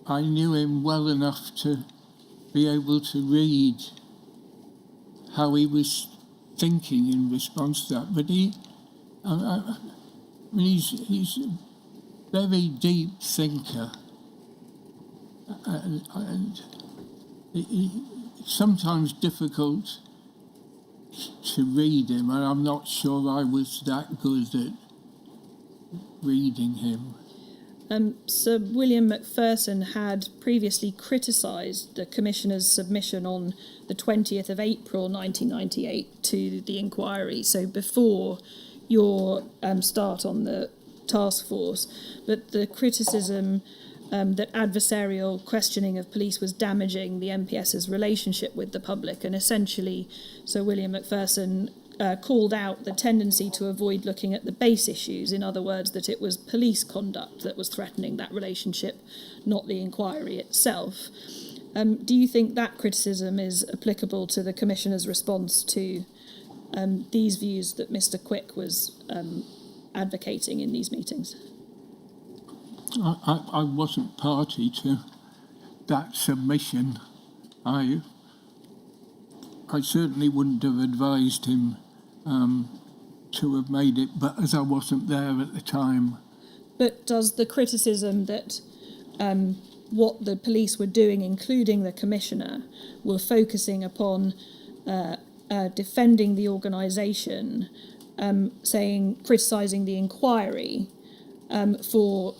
I knew him well enough to be able to read how he was thinking in response to that. But he's a very deep thinker, and it's sometimes difficult to read him, and I'm not sure I was that good at reading him.
Sir William Macpherson had previously criticised the Commissioner's submission on the 20th of April 1998 to the inquiry, so before your start on the task force, but the criticism that adversarial questioning of police was damaging the MPS's relationship with the public, and essentially Sir William Macpherson called out the tendency to avoid looking at the base issues, in other words, that it was police conduct that was threatening that relationship, not the inquiry itself. Do you think that criticism is applicable to the Commissioner's response to these views that Mr. Quick was advocating in these meetings?
I wasn't party to that submission. I certainly wouldn't have advised him to have made it, but as I wasn't there at the time.
But does the criticism that what the police were doing, including the Commissioner, were focusing upon defending the organisation criticising the inquiry for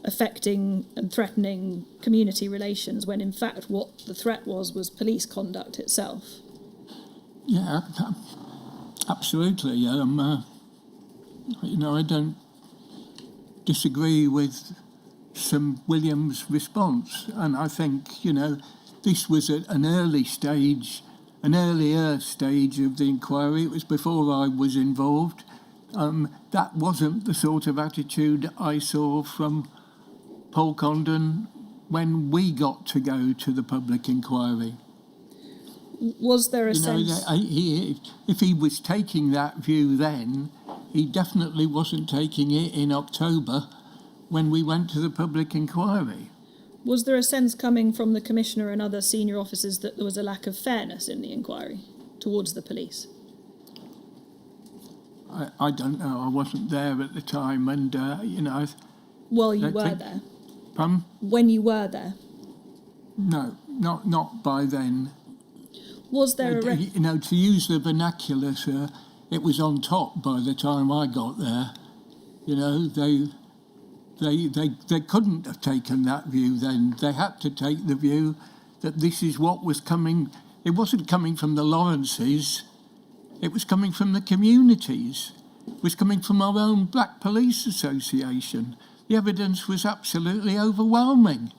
affecting and threatening community relations, when in fact what the threat was police conduct itself.
Yeah, absolutely. I don't disagree with Sir William's response, and I think this was at an earlier stage of the inquiry. It was before I was involved. That wasn't the sort of attitude I saw from Paul Condon when we got to go to the public inquiry.
Was there a sense...
if he was taking that view then, he definitely wasn't taking it in October when we went to the public inquiry.
Was there a sense coming from the Commissioner and other senior officers that there was a lack of fairness in the inquiry towards the police?
I don't know. I wasn't there at the time, and
Well, you were there.
Pardon?
When you were there.
No, not by then.
Was there
to use the vernacular, sir, it was on top by the time I got there. They couldn't have taken that view then. They had to take the view that this is what was coming. It wasn't coming from the Lawrences. It was coming from the communities. It was coming from our own Black Police Association. The evidence was absolutely overwhelming.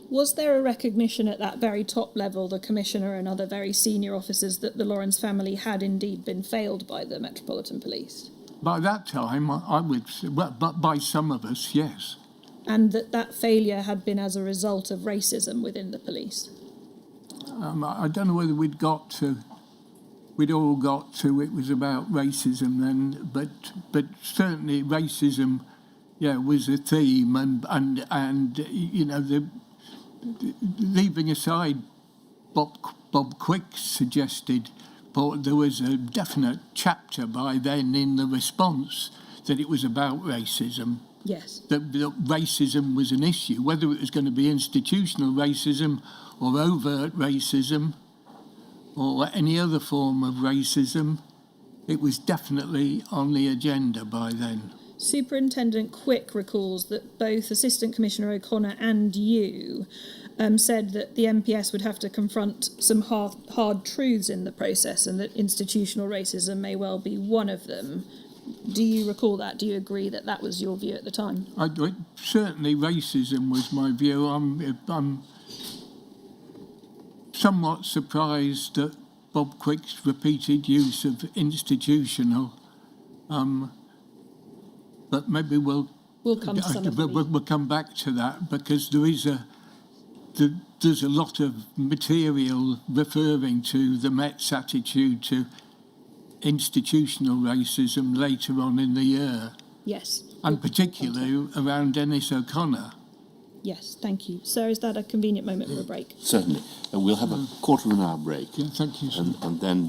Was there a recognition at that very top level, the Commissioner and other very senior officers, that the Lawrence family had indeed been failed by the Metropolitan Police?
By that time, I would say, but by some of us, yes.
And that failure had been as a result of racism within the police?
I don't know whether we'd all got to it was about racism then, but certainly racism, was a theme, and leaving aside Bob Quick suggested, but there was a definite chapter by then in the response that it was about racism.
Yes.
That racism was an issue, whether it was going to be institutional racism or overt racism or any other form of racism. It was definitely on the agenda by then.
Superintendent Quick recalls that both Assistant Commissioner O'Connor and you said that the MPS would have to confront some hard truths in the process, and that institutional racism may well be one of them. Do you recall that? Do you agree that that was your view at the time?
Certainly racism was my view. I'm somewhat surprised at Bob Quick's repeated use of institutional, but maybe we'll
come to some of
we'll come back to that, because there's a lot of material referring to the Met's attitude to institutional racism later on in the year.
Yes.
And particularly around Dennis O'Connor.
Yes, thank you. Sir, is that a convenient moment for a break?
Certainly. We'll have a quarter of an hour break.
Yeah, thank you, sir.
And then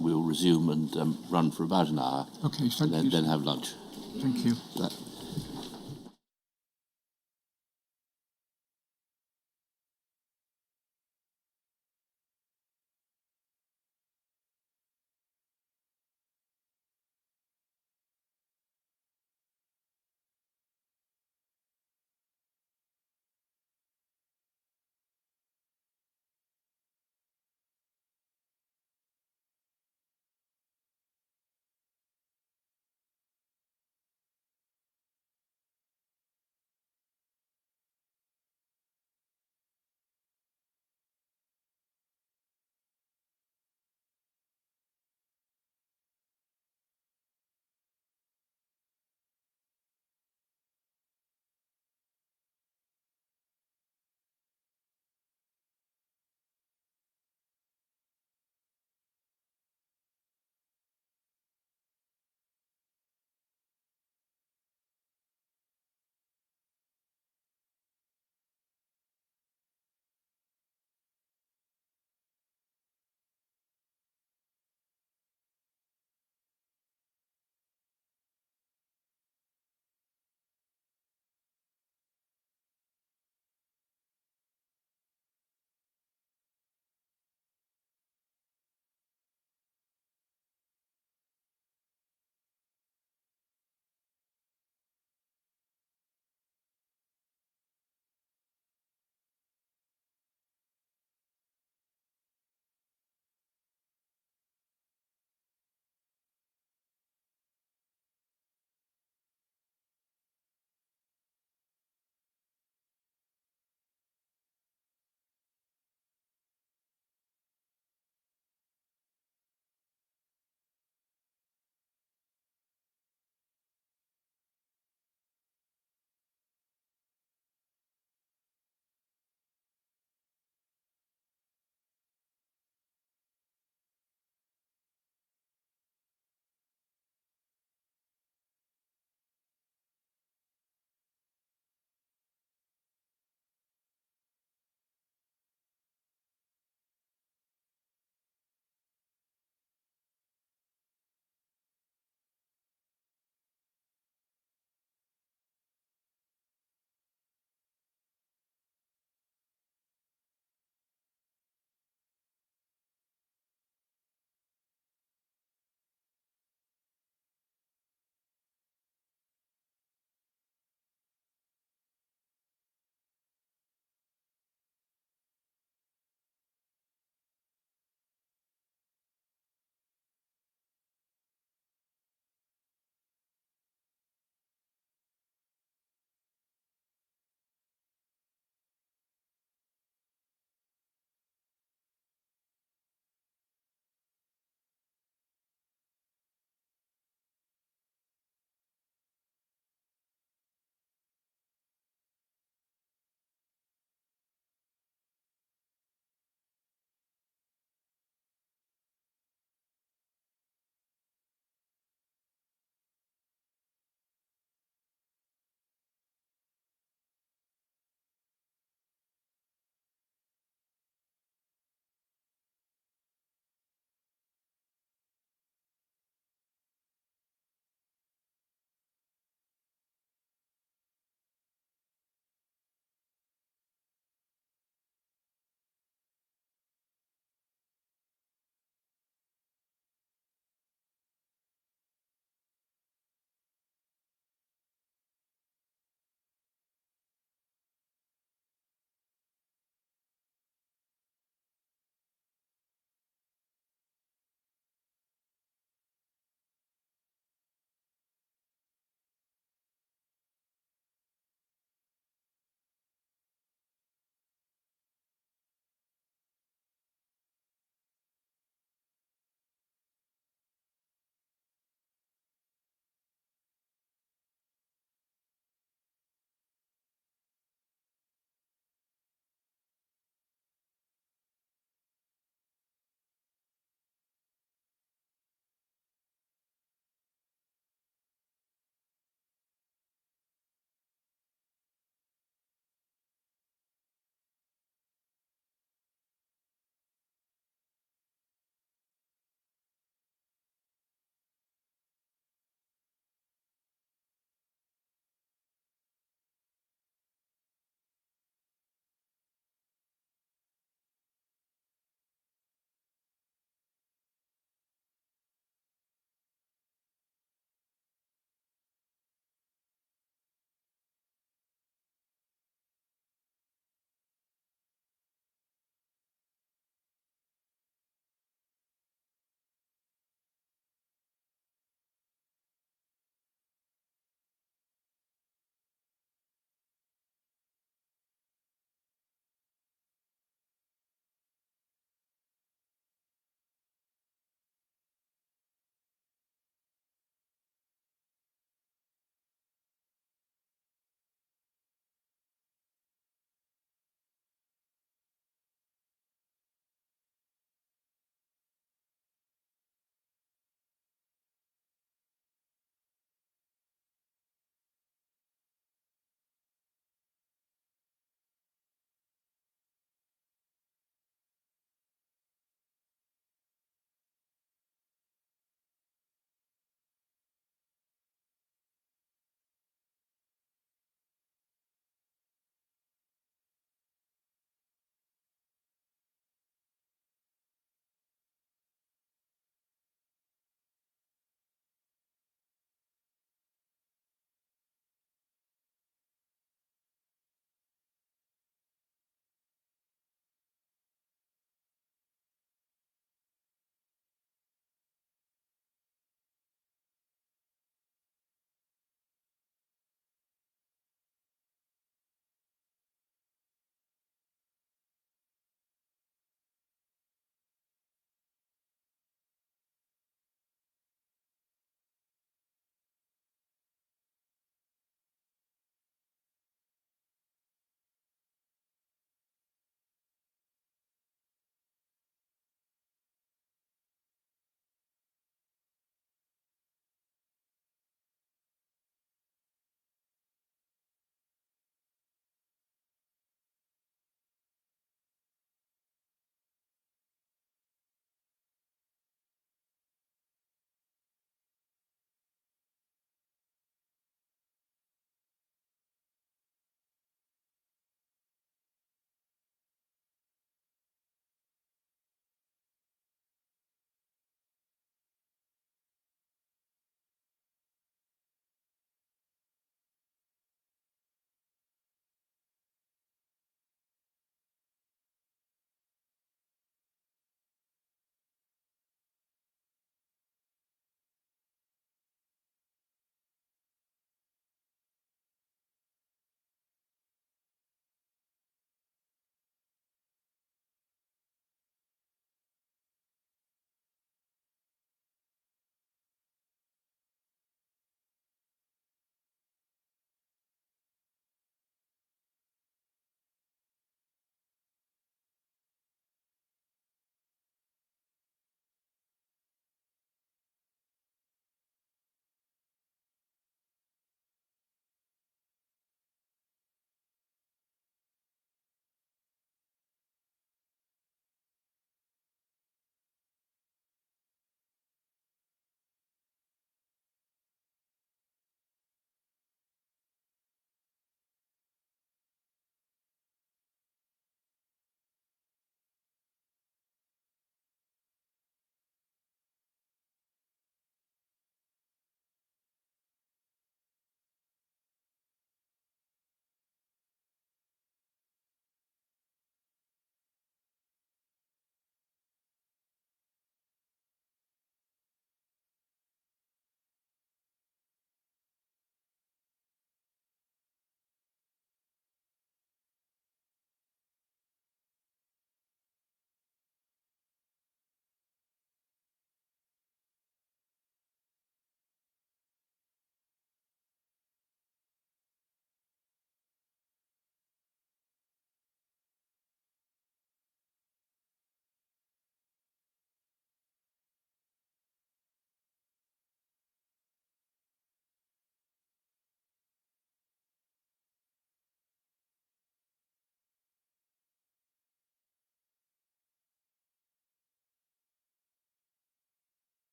we'll resume and run for about an hour.
Okay, thank you.
Then have lunch.
Thank you.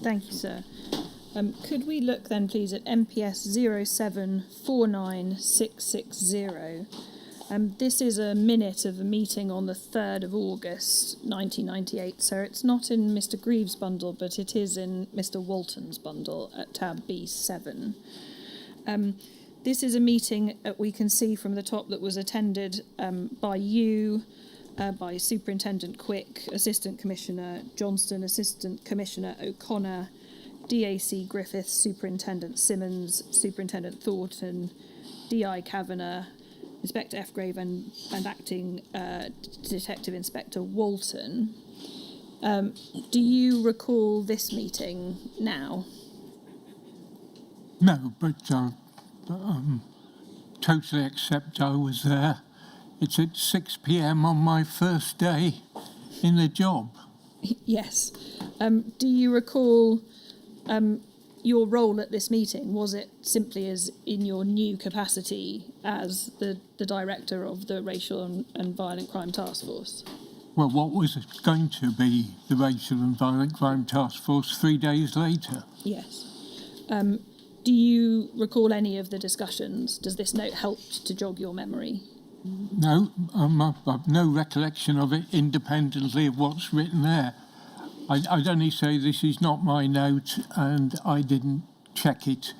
Thank you, sir. Could we look then, please, at MPS 0749660? This is a minute of a meeting on the 3rd of August 1998, sir. It's not in Mr. Grieve's bundle, but it is in Mr. Walton's bundle at tab B7. This is a meeting that we can see from the top that was attended by you, by Superintendent Quick, Assistant Commissioner Johnston, Assistant Commissioner O'Connor, DAC Griffiths, Superintendent Simmons, Superintendent Thornton, DI Kavanagh, Inspector F. Grave and Acting Detective Inspector Walton. Do you recall this meeting now?
No, but totally accept I was there. It's at 6 p.m. on my first day in the job.
Yes. Do you recall your role at this meeting? Was it simply as in your new capacity as the director of the Racial and Violent Crime Task Force?
Well, what was going to be the Racial and Violent Crime Task Force 3 days later?
Yes. Do you recall any of the discussions? Does this note help to jog your memory?
No, I've no recollection of it independently of what's written there. I'd only say this is not my note and I didn't check it.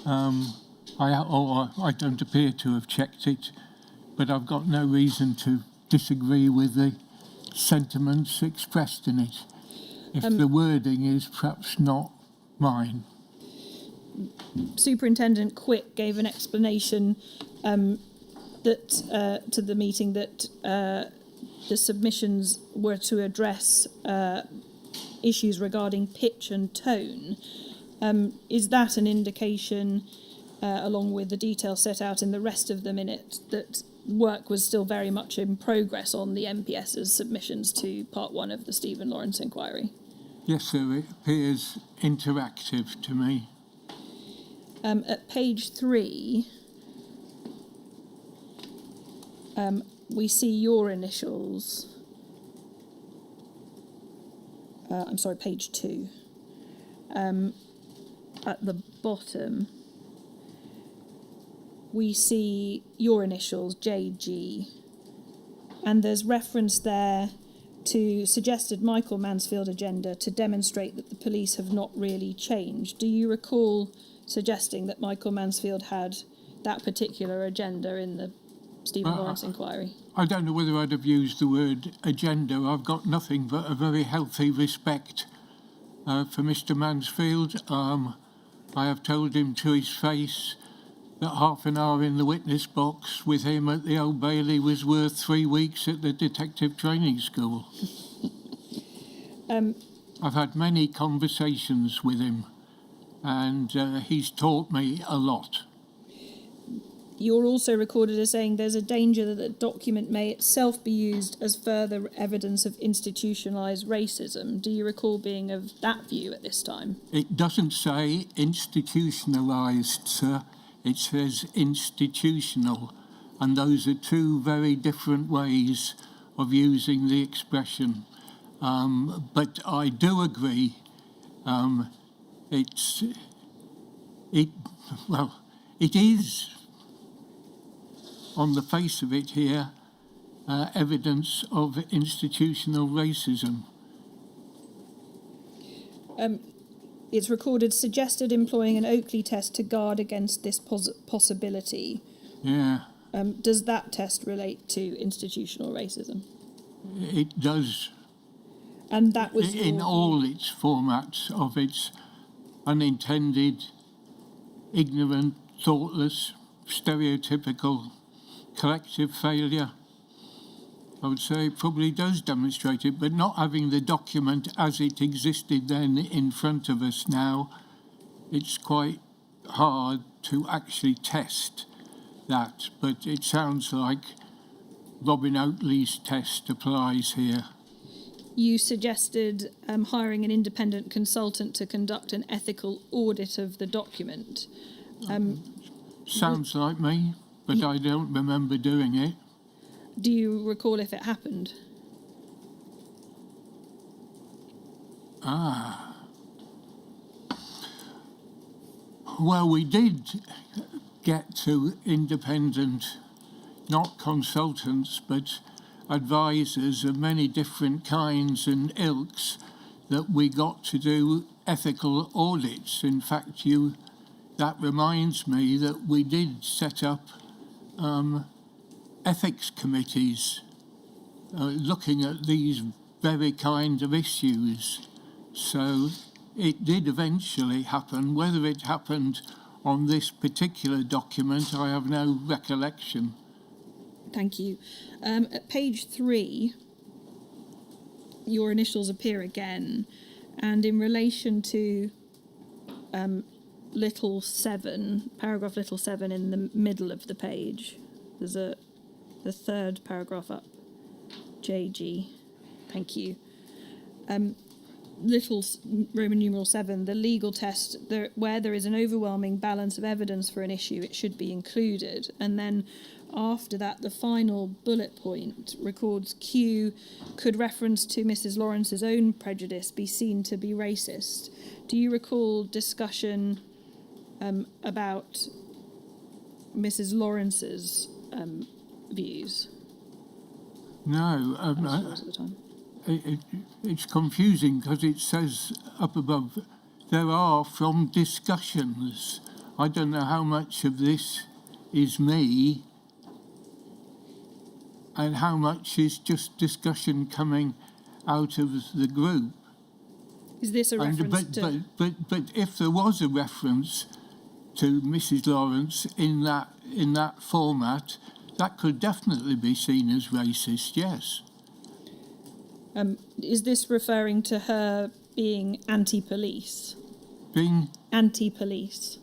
I don't appear to have checked it, but I've got no reason to disagree with the sentiments expressed in it. If the wording is perhaps not mine.
Superintendent Quick gave an explanation that to the meeting that the submissions were to address issues regarding pitch and tone. Is that an indication, along with the details set out in the rest of the minute, that work was still very much in progress on the MPS's submissions to Part 1 of the Stephen Lawrence inquiry?
Yes, sir, it appears interactive to me.
At page 3, we see your initials. Page 2. At the bottom, we see your initials, JG, and there's reference there to suggested Michael Mansfield agenda to demonstrate that the police have not really changed. Do you recall suggesting that Michael Mansfield had that particular agenda in the Stephen Lawrence inquiry?
I don't know whether I'd have used the word agenda. I've got nothing but a very healthy respect for Mr. Mansfield. I have told him to his face that half an hour in the witness box with him at the Old Bailey was worth 3 weeks at the detective training school. I've had many conversations with him and he's taught me a lot.
You're also recorded as saying there's a danger that the document may itself be used as further evidence of institutionalised racism. Do you recall being of that view at this time?
It doesn't say institutionalised, sir. It says institutional. And those are two very different ways of using the expression. But I do agree it is, on the face of it here, evidence of institutional racism.
It's recorded suggested employing an Oakley test to guard against this possibility.
Yeah.
Does that test relate to institutional racism?
It does.
And that was
in all its formats of its unintended, ignorant, thoughtless, stereotypical, collective failure. I would say it probably does demonstrate it, but not having the document as it existed then in front of us now, it's quite hard to actually test that. But it sounds like Robin Oatley's test applies here.
You suggested hiring an independent consultant to conduct an ethical audit of the document.
Sounds like me, but I don't remember doing it.
Do you recall if it happened?
Well, we did get to independent, not consultants, but advisors of many different kinds and ilks, that we got to do ethical audits. In fact, that reminds me that we did set up ethics committees looking at these very kind of issues. So it did eventually happen. Whether it happened on this particular document, I have no recollection.
Thank you. At page 3, your initials appear again, and in relation to little 7, paragraph little 7 in the middle of the page, there's the third paragraph up, JG. Thank you. Little Roman numeral 7, the legal test, where there is an overwhelming balance of evidence for an issue, it should be included. And then after that, the final bullet point records Q, could reference to Mrs. Lawrence's own prejudice be seen to be racist? Do you recall discussion about Mrs. Lawrence's views?
No.
At the time.
It's confusing because it says up above, there are from discussions. I don't know how much of this is me and how much is just discussion coming out of the group.
Is this a reference to...
But if there was a reference to Mrs. Lawrence in that format, that could definitely be seen as racist, yes.
Is this referring to her being anti-police?
Being
anti-police?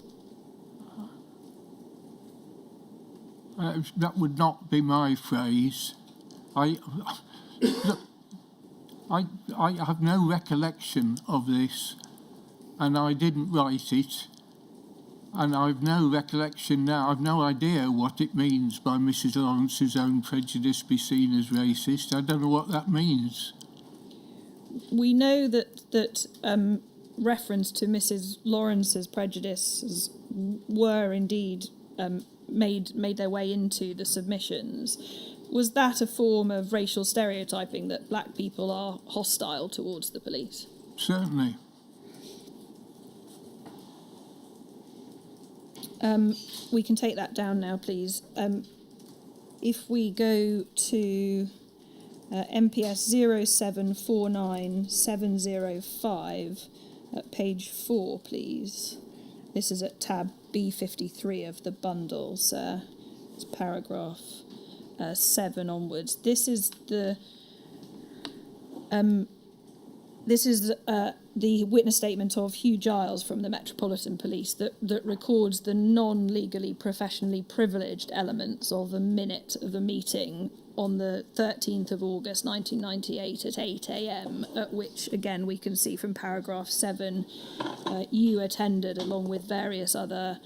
That would not be my phrase. I have no recollection of this, and I didn't write it, and I've no recollection now. I've no idea what it means by Mrs. Lawrence's own prejudice be seen as racist. I don't know what that means.
We know that reference to Mrs. Lawrence's prejudices were indeed made their way into the submissions. Was that a form of racial stereotyping, that black people are hostile towards the police?
Certainly.
We can take that down now, please. If we go to MPS 0749705 at page 4, please. This is at tab B53 of the bundle, sir. It's paragraph 7 onwards. This is the witness statement of Hugh Giles from the Metropolitan Police that records the non-legally professionally privileged elements of a minute of a meeting on the 13th of August 1998 at 8 a.m, at which, again, we can see from paragraph 7, you attended along with various other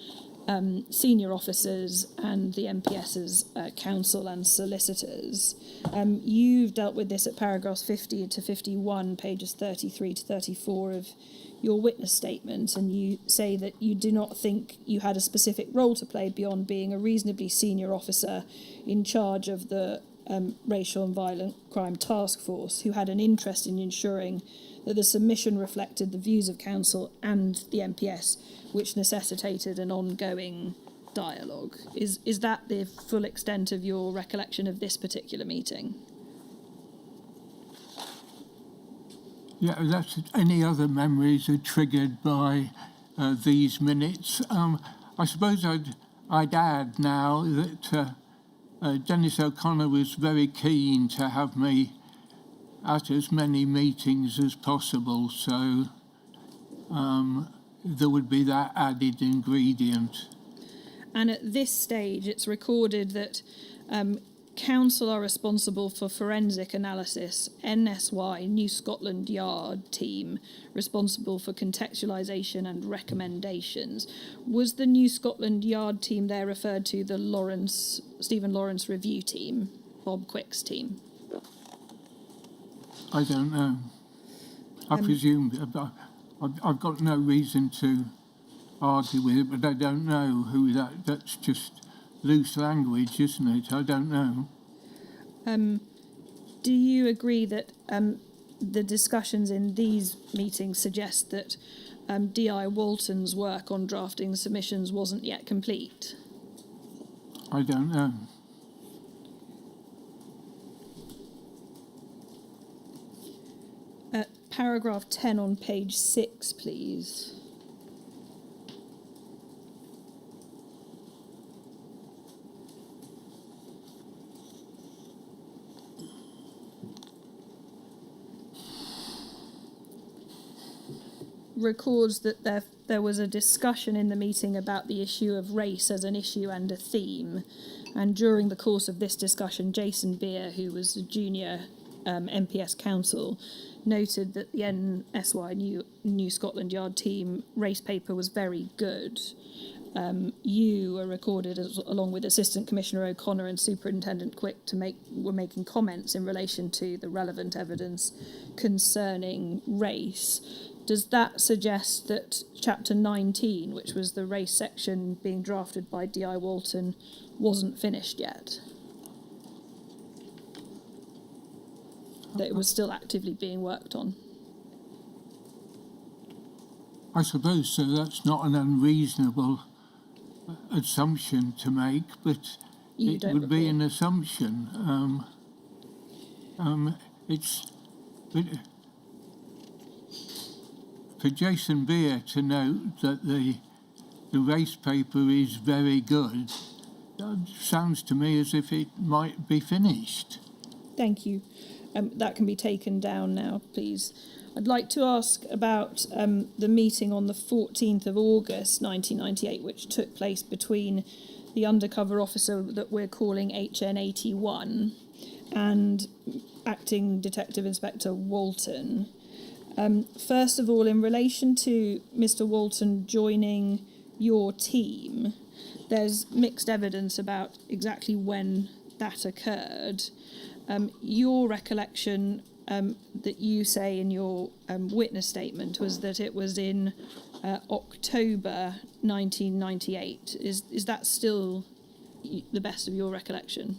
senior officers and the MPS's counsel and solicitors. You've dealt with this at paragraphs 50 to 51, pages 33 to 34 of your witness statement, and you say that you do not think you had a specific role to play beyond being a reasonably senior officer in charge of the Racial and Violent Crime Task Force, who had an interest in ensuring that the submission reflected the views of counsel and the MPS, which necessitated an ongoing dialogue. Is that the full extent of your recollection of this particular meeting?
Yeah, that's any other memories are triggered by these minutes. I suppose I'd add now that Dennis O'Connor was very keen to have me at as many meetings as possible, so there would be that added ingredient.
And at this stage, it's recorded that counsel are responsible for forensic analysis, NSY, New Scotland Yard team, responsible for contextualisation and recommendations. Was the New Scotland Yard team there referred to the Stephen Lawrence review team, Bob Quick's team?
I don't know. I presume I've got no reason to argue with it, but I don't know who that's just loose language, isn't it? I don't know.
Do you agree that the discussions in these meetings suggest that D.I. Walton's work on drafting submissions wasn't yet complete?
I don't know.
Paragraph 10 on page 6, please. Records that there was a discussion in the meeting about the issue of race as an issue and a theme, and during the course of this discussion, Jason Beer, who was a junior MPS counsel, noted that the NSY New Scotland Yard team race paper was very good. You were recorded along with Assistant Commissioner O'Connor and Superintendent Quick were making comments in relation to the relevant evidence concerning race. Does that suggest that Chapter 19, which was the race section being drafted by D.I. Walton, wasn't finished yet? That it was still actively being worked on?
I suppose so. That's not an unreasonable assumption to make, but it would be an assumption. For Jason Beer to note that the race paper is very good, sounds to me as if it might be finished.
Thank you. That can be taken down now, please. I'd like to ask about the meeting on the 14th of August 1998, which took place between the undercover officer that we're calling HN81 and Acting Detective Inspector Walton. First of all, in relation to Mr. Walton joining your team, there's mixed evidence about exactly when that occurred. Your recollection that you say in your witness statement was that it was in October 1998. Is that still the best of your recollection?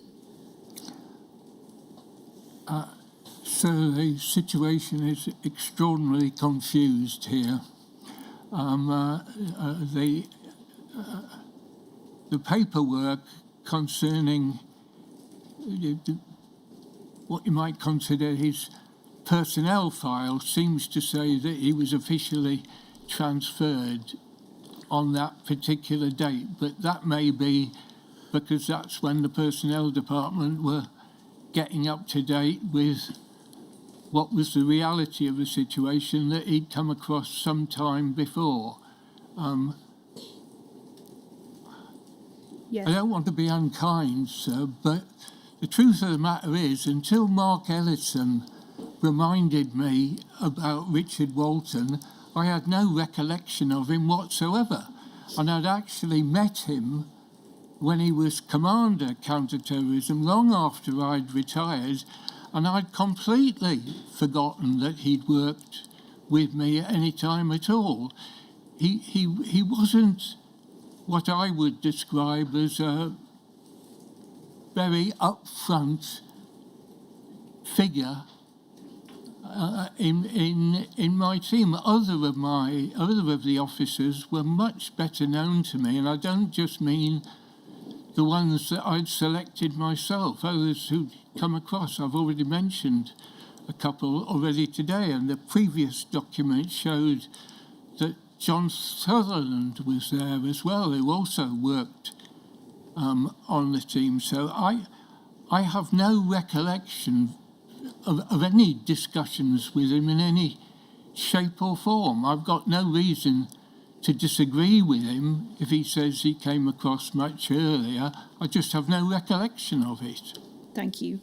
So the situation is extraordinarily confused here. The paperwork concerning what you might consider his personnel file seems to say that he was officially transferred on that particular date, but that may be because that's when the personnel department were getting up to date with what was the reality of the situation that he'd come across some time before.
Yes.
I don't want to be unkind, sir, but the truth of the matter is, until Mark Ellison reminded me about Richard Walton, I had no recollection of him whatsoever. And I'd actually met him when he was Commander Counter-Terrorism, long after I'd retired, and I'd completely forgotten that he'd worked with me at any time at all. He wasn't what I would describe as a very upfront figure in my team. Other of the officers were much better known to me, and I don't just mean the ones that I'd selected myself. Others who'd come across, I've already mentioned a couple already today, and the previous document showed that John Sutherland was there as well, who also worked on the team. So I have no recollection of any discussions with him in any shape or form. I've got no reason to disagree with him if he says he came across much earlier. I just have no recollection of it.
Thank you.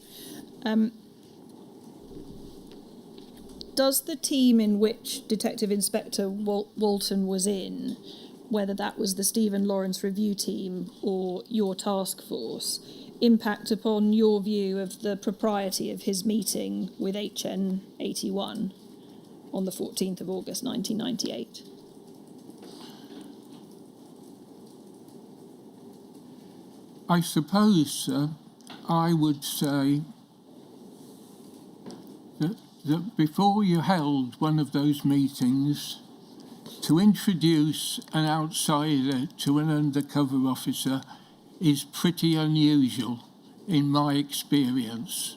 Does the team in which Detective Inspector Walton was in, whether that was the Stephen Lawrence review team or your task force, impact upon your view of the propriety of his meeting with HN81 on the 14th of August 1998?
I suppose, sir, I would say that before you held one of those meetings, to introduce an outsider to an undercover officer is pretty unusual in my experience.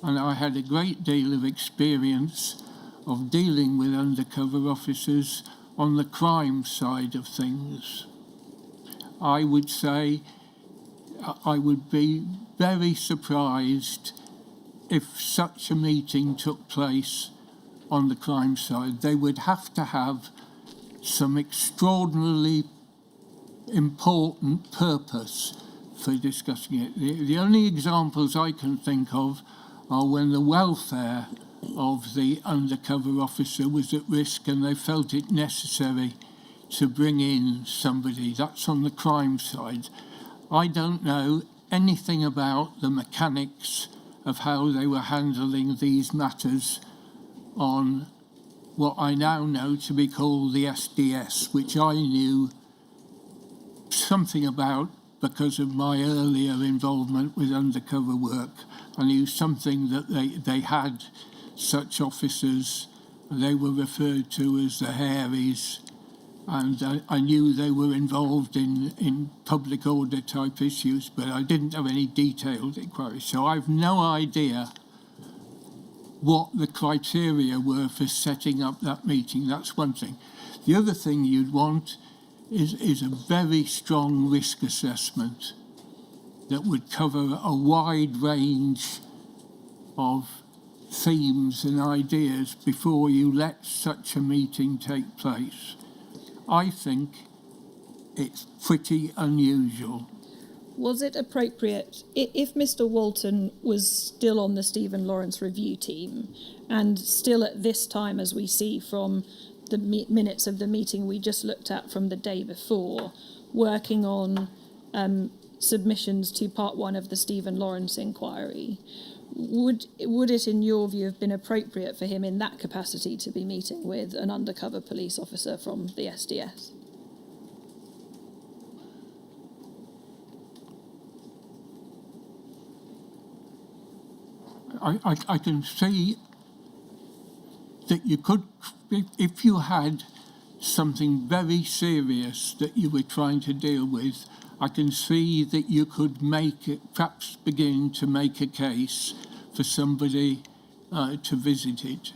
And I had a great deal of experience of dealing with undercover officers on the crime side of things. I would say I would be very surprised if such a meeting took place on the crime side. They would have to have some extraordinarily important purpose for discussing it. The only examples I can think of are when the welfare of the undercover officer was at risk and they felt it necessary to bring in somebody. That's on the crime side. I don't know anything about the mechanics of how they were handling these matters on what I now know to be called the SDS, which I knew something about because of my earlier involvement with undercover work. I knew something that they had such officers. They were referred to as the Harries, and I knew they were involved in public order type issues, but I didn't have any detailed inquiry. So I've no idea what the criteria were for setting up that meeting. That's one thing. The other thing you'd want is a very strong risk assessment that would cover a wide range of themes and ideas before you let such a meeting take place. I think it's pretty unusual.
Was it appropriate, if Mr. Walton was still on the Stephen Lawrence review team and still at this time, as we see from the minutes of the meeting we just looked at from the day before, working on submissions to part 1 of the Stephen Lawrence inquiry, would it, in your view, have been appropriate for him in that capacity to be meeting with an undercover police officer from the SDS?
I can see that you could, if you had something very serious that you were trying to deal with, I can see that you could perhaps begin to make a case for somebody to visit it.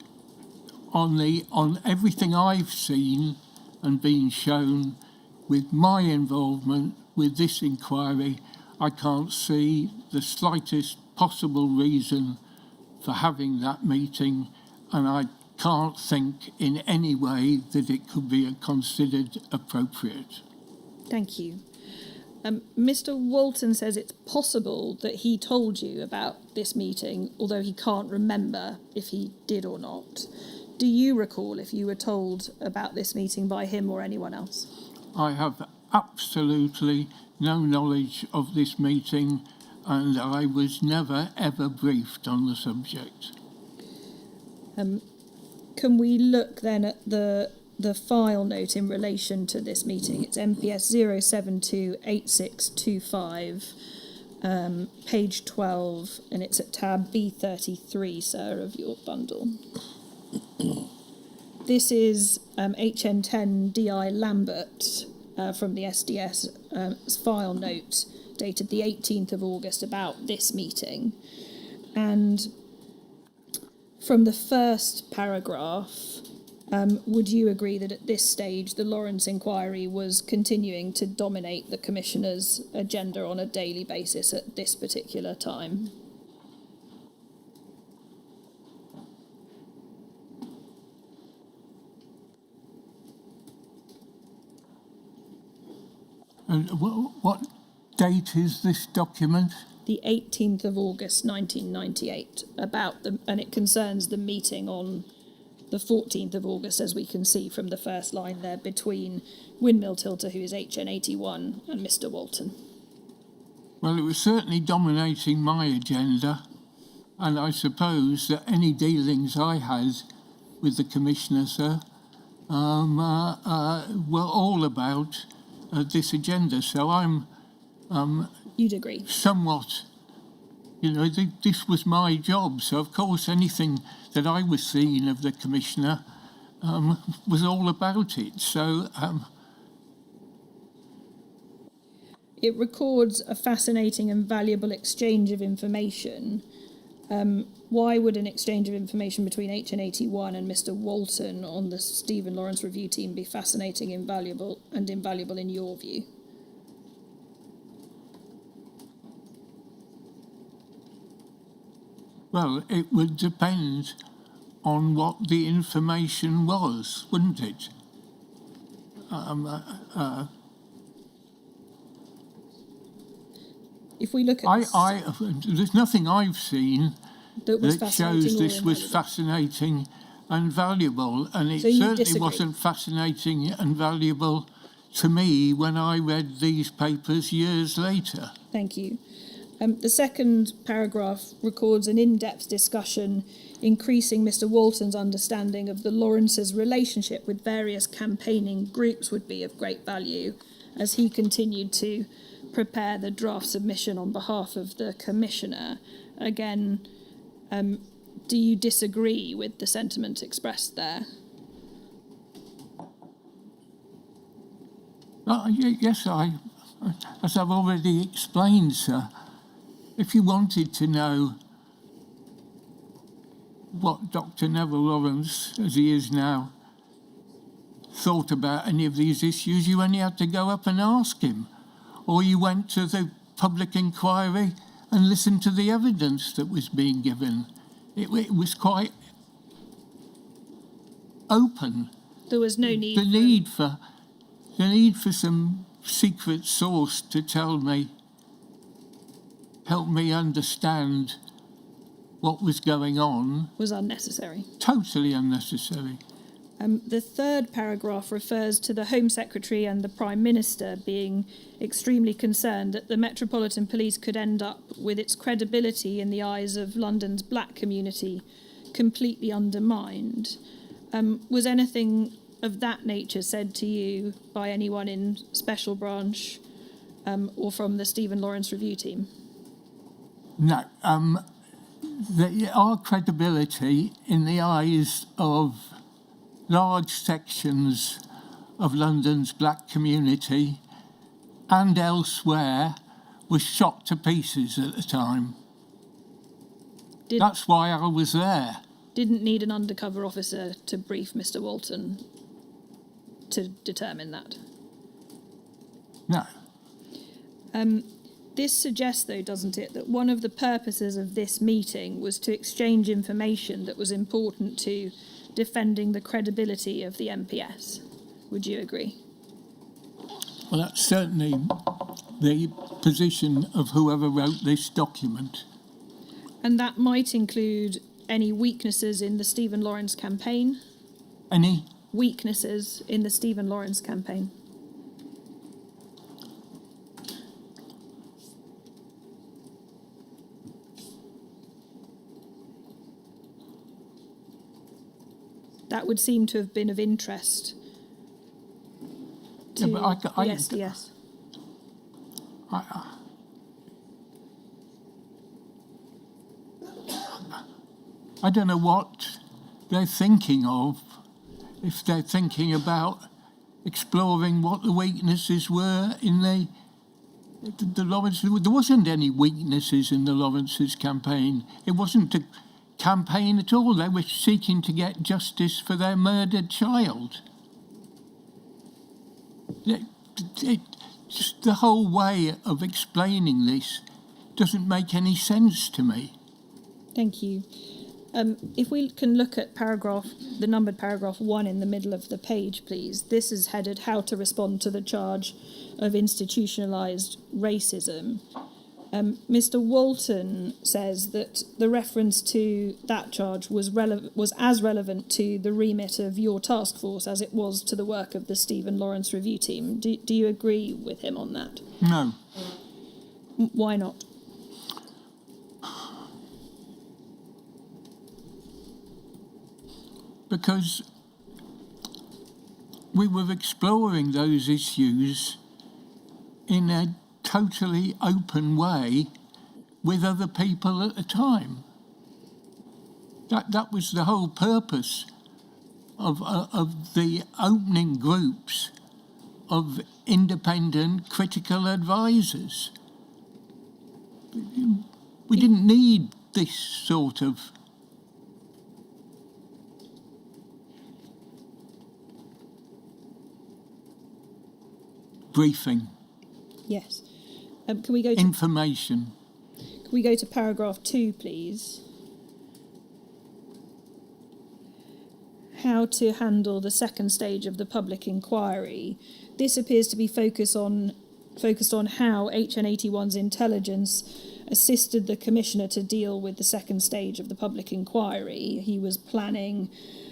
On everything I've seen and been shown with my involvement with this inquiry, I can't see the slightest possible reason for having that meeting, and I can't think in any way that it could be considered appropriate.
Thank you. Mr. Walton says it's possible that he told you about this meeting, although he can't remember if he did or not. Do you recall if you were told about this meeting by him or anyone else?
I have absolutely no knowledge of this meeting, and I was never ever briefed on the subject.
Can we look then at the file note in relation to this meeting? It's MPS 0728625, page 12, and it's at tab B33, sir, of your bundle. This is HN10 Lambert from the SDS file note dated the 18th of August about this meeting. And from the first paragraph, would you agree that at this stage the Lawrence inquiry was continuing to dominate the Commissioner's agenda on a daily basis at this particular time?
And what date is this document?
The 18th of August 1998, and it concerns the meeting on the 14th of August, as we can see from the first line there, between Windmill Tilter, who is HN81, and Mr. Walton.
Well, it was certainly dominating my agenda, and I suppose that any dealings I had with the Commissioner, sir, were all about this agenda. So I'm
You'd agree.
somewhat, this was my job. So, of course, anything that I was seeing of the Commissioner was all about it. So,
It records a fascinating and valuable exchange of information. Why would an exchange of information between HN81 and Mr. Walton on the Stephen Lawrence review team be fascinating, invaluable in your view?
well, it would depend on what the information was, wouldn't it?
If we look at
There's nothing I've seen
that
shows this was fascinating and valuable, and it
So you
certainly
disagree?
wasn't fascinating and valuable to me when I read these papers years later.
Thank you. The second paragraph records an in-depth discussion increasing Mr. Walton's understanding of the Lawrence's relationship with various campaigning groups would be of great value as he continued to prepare the draft submission on behalf of the Commissioner. Again, do you disagree with the sentiment expressed there?
Yes, as I've already explained, sir, if you wanted to know what Dr. Neville Lawrence, as he is now, thought about any of these issues, you only had to go up and ask him. Or you went to the public inquiry and listened to the evidence that was being given. It was quite open.
There was no need.
The need for some secret source to help me understand what was going on.
Was unnecessary.
Totally unnecessary.
The third paragraph refers to the Home Secretary and the Prime Minister being extremely concerned that the Metropolitan Police could end up with its credibility in the eyes of London's black community completely undermined. Was anything of that nature said to you by anyone in Special Branch or from the Stephen Lawrence review team?
No. Our credibility in the eyes of large sections of London's black community and elsewhere was shot to pieces at the time. That's why I was there.
Didn't need an undercover officer to brief Mr. Walton to determine that?
No.
This suggests, though, doesn't it, that one of the purposes of this meeting was to exchange information that was important to defending the credibility of the MPS. Would you agree?
Well, that's certainly the position of whoever wrote this document.
And that might include any weaknesses in the Stephen Lawrence campaign?
Any?
Weaknesses in the Stephen Lawrence campaign? That would seem to have been of interest to the SDS.
I don't know what they're thinking of, if they're thinking about exploring what the weaknesses were in the Lawrence. There wasn't any weaknesses in the Lawrence's campaign. It wasn't a campaign at all. They were seeking to get justice for their murdered child. Just the whole way of explaining this doesn't make any sense to me.
Thank you. If we can look at the numbered paragraph 1 in the middle of the page, please. This is headed "How to Respond to the Charge of Institutionalised Racism." Mr. Walton says that the reference to that charge was as relevant to the remit of your task force as it was to the work of the Stephen Lawrence review team. Do you agree with him on that?
No.
Why not?
Because we were exploring those issues in a totally open way with other people at the time. That was the whole purpose of the opening groups of independent critical advisors. We didn't need this sort of briefing.
Yes. Can we go to
Information.
Can we go to paragraph 2, please? How to handle the second stage of the public inquiry. This appears to be focused on how HN81's intelligence assisted the Commissioner to deal with the second stage of the public inquiry. He was planning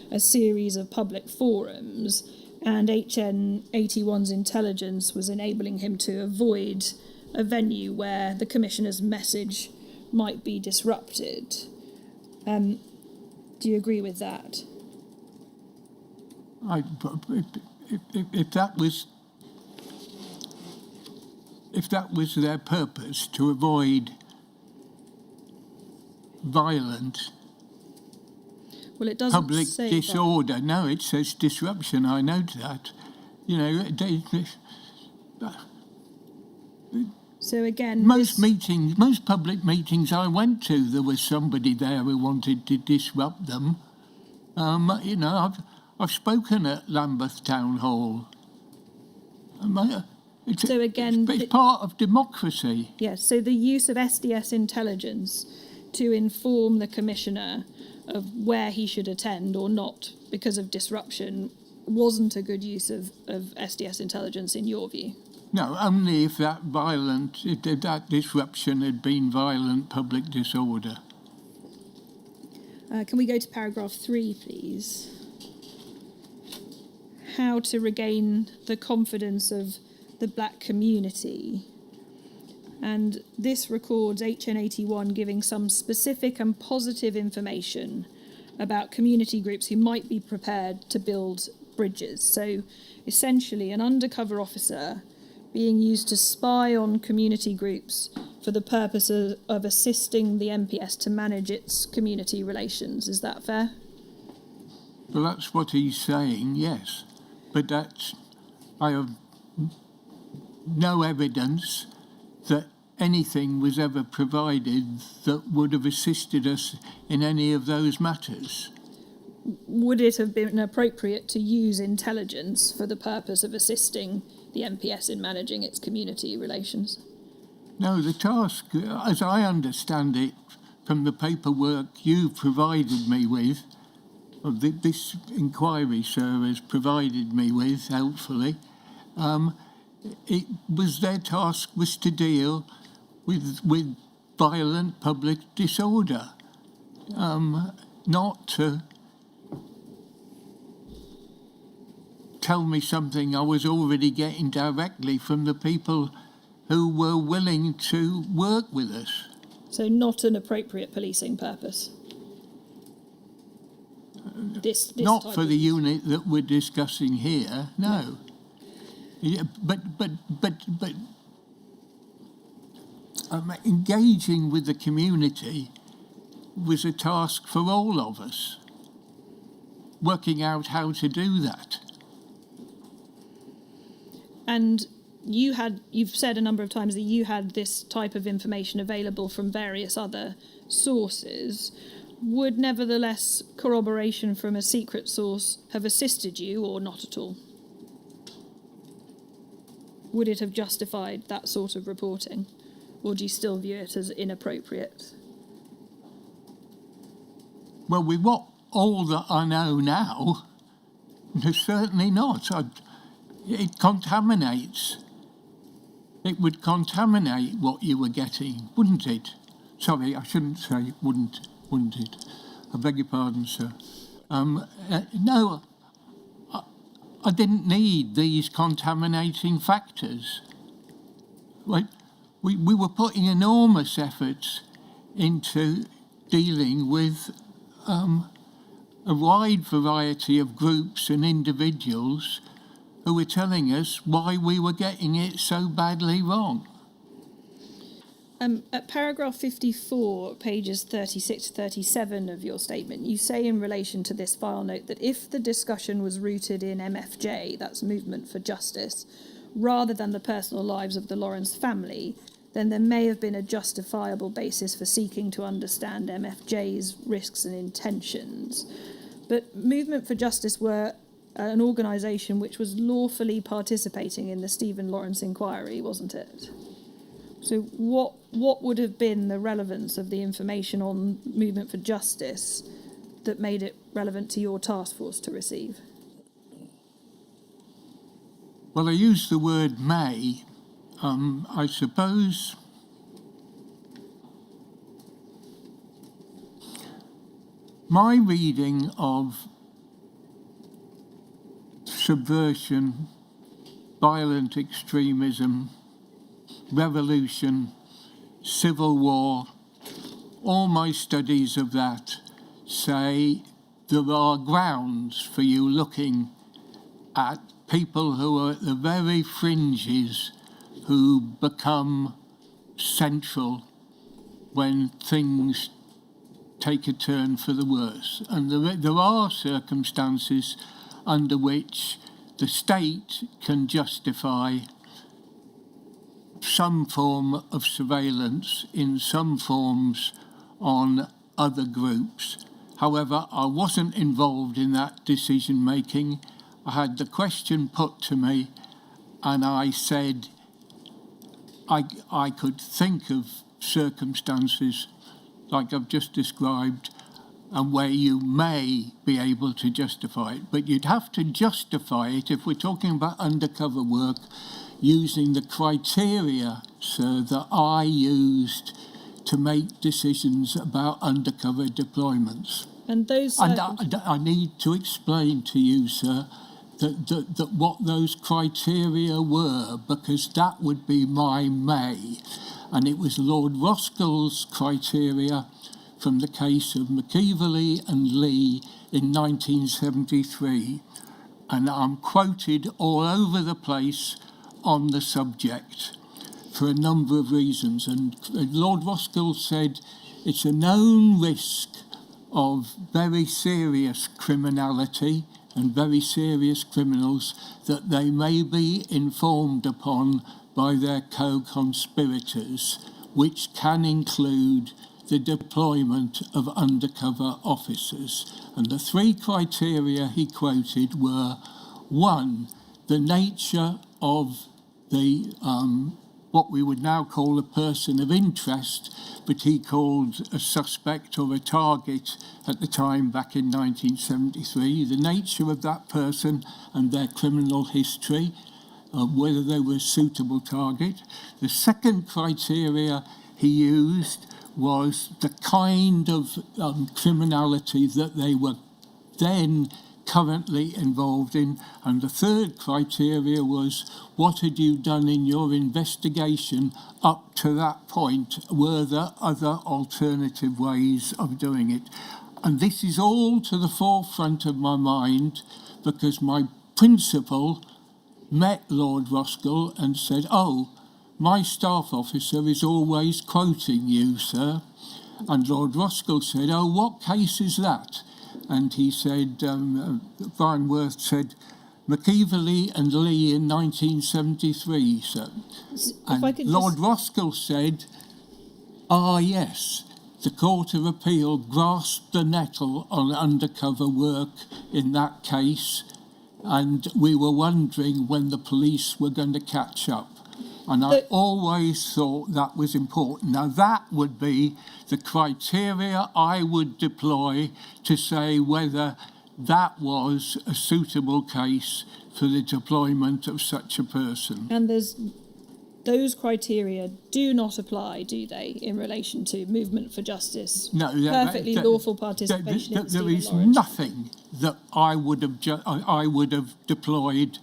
a series of public forums, and HN81's intelligence was enabling him to avoid a venue where the Commissioner's message might be disrupted. Do you agree with that?
If that was their purpose, to avoid violent
Well, it doesn't
public
say
disorder.
that.
No, it says disruption. I know that. You know,
So again,
most public meetings I went to, there was somebody there who wanted to disrupt them. You know, I've spoken at Lambeth Town Hall. It's part of democracy.
Yes, so the use of SDS intelligence to inform the Commissioner of where he should attend or not because of disruption wasn't a good use of SDS intelligence in your view?
No, only if that disruption had been violent public disorder.
Can we go to paragraph 3, please? How to regain the confidence of the black community. And this records HN81 giving some specific and positive information about community groups who might be prepared to build bridges. So essentially an undercover officer being used to spy on community groups for the purpose of assisting the MPS to manage its community relations. Is that fair?
Well, that's what he's saying, yes. But I have no evidence that anything was ever provided that would have assisted us in any of those matters.
Would it have been appropriate to use intelligence for the purpose of assisting the MPS in managing its community relations?
No, the task, as I understand it, from the paperwork you provided me with, or this inquiry service provided me with, helpfully, their task was to deal with violent public disorder, not to tell me something I was already getting directly from the people who were willing to work with us.
So not an appropriate policing purpose? This
not for the unit that we're discussing here, no. Yeah, but engaging with the community was a task for all of us, working out how to do that.
And you've said a number of times that you had this type of information available from various other sources. Would nevertheless corroboration from a secret source have assisted you or not at all? Would it have justified that sort of reporting? Or do you still view it as inappropriate?
Well, with all that I know now, certainly not. It contaminates. It would contaminate what you were getting, wouldn't it? Sorry, I shouldn't say wouldn't it? I beg your pardon, sir. No, I didn't need these contaminating factors. We were putting enormous efforts into dealing with a wide variety of groups and individuals who were telling us why we were getting it so badly wrong.
At paragraph 54, pages 36 to 37 of your statement, you say in relation to this file note that if the discussion was rooted in MFJ, that's Movement for Justice, rather than the personal lives of the Lawrence family, then there may have been a justifiable basis for seeking to understand MFJ's risks and intentions. But Movement for Justice were an organisation which was lawfully participating in the Stephen Lawrence inquiry, wasn't it? So what would have been the relevance of the information on Movement for Justice that made it relevant to your task force to receive?
Well, I use the word may. I suppose my reading of subversion, violent extremism, revolution, civil war, all my studies of that say there are grounds for you looking at people who are at the very fringes who become central when things take a turn for the worse. And there are circumstances under which the state can justify some form of surveillance in some forms on other groups. However, I wasn't involved in that decision making. I had the question put to me and I said I could think of circumstances like I've just described and where you may be able to justify it. But you'd have to justify it if we're talking about undercover work using the criteria, sir, that I used to make decisions about undercover deployments.
And those...
And I need to explain to you, sir, that what those criteria were, because that would be my may. And it was Lord Roskell's criteria from the case of McEvilly and Lee in 1973. And I'm quoted all over the place on the subject for a number of reasons. And Lord Roskell said it's a known risk of very serious criminality and very serious criminals that they may be informed upon by their co-conspirators, which can include the deployment of undercover officers. And the three criteria he quoted were, one, the nature of the what we would now call a person of interest, but he called a suspect or a target at the time back in 1973, the nature of that person and their criminal history, whether they were a suitable target. The second criteria he used was the kind of criminality that they were then currently involved in. And the third criteria was, what had you done in your investigation up to that point? Were there other alternative ways of doing it? And this is all to the forefront of my mind because my principal met Lord Roskell and said, oh, my staff officer is always quoting you, sir. And Lord Roskell said, oh, what case is that? And he said, Brian Worth said, McEvilly and Lee in 1973, sir. And Lord Roskell said, yes, the Court of Appeal grasped the nettle on undercover work in that case, and we were wondering when the police were going to catch up. And I always thought that was important. Now, that would be the criteria I would deploy to say whether that was a suitable case for the deployment of such a person.
And those criteria do not apply, do they, in relation to Movement for Justice?
No,
perfectly lawful participation in
there is
Lawrence.
nothing that I would have deployed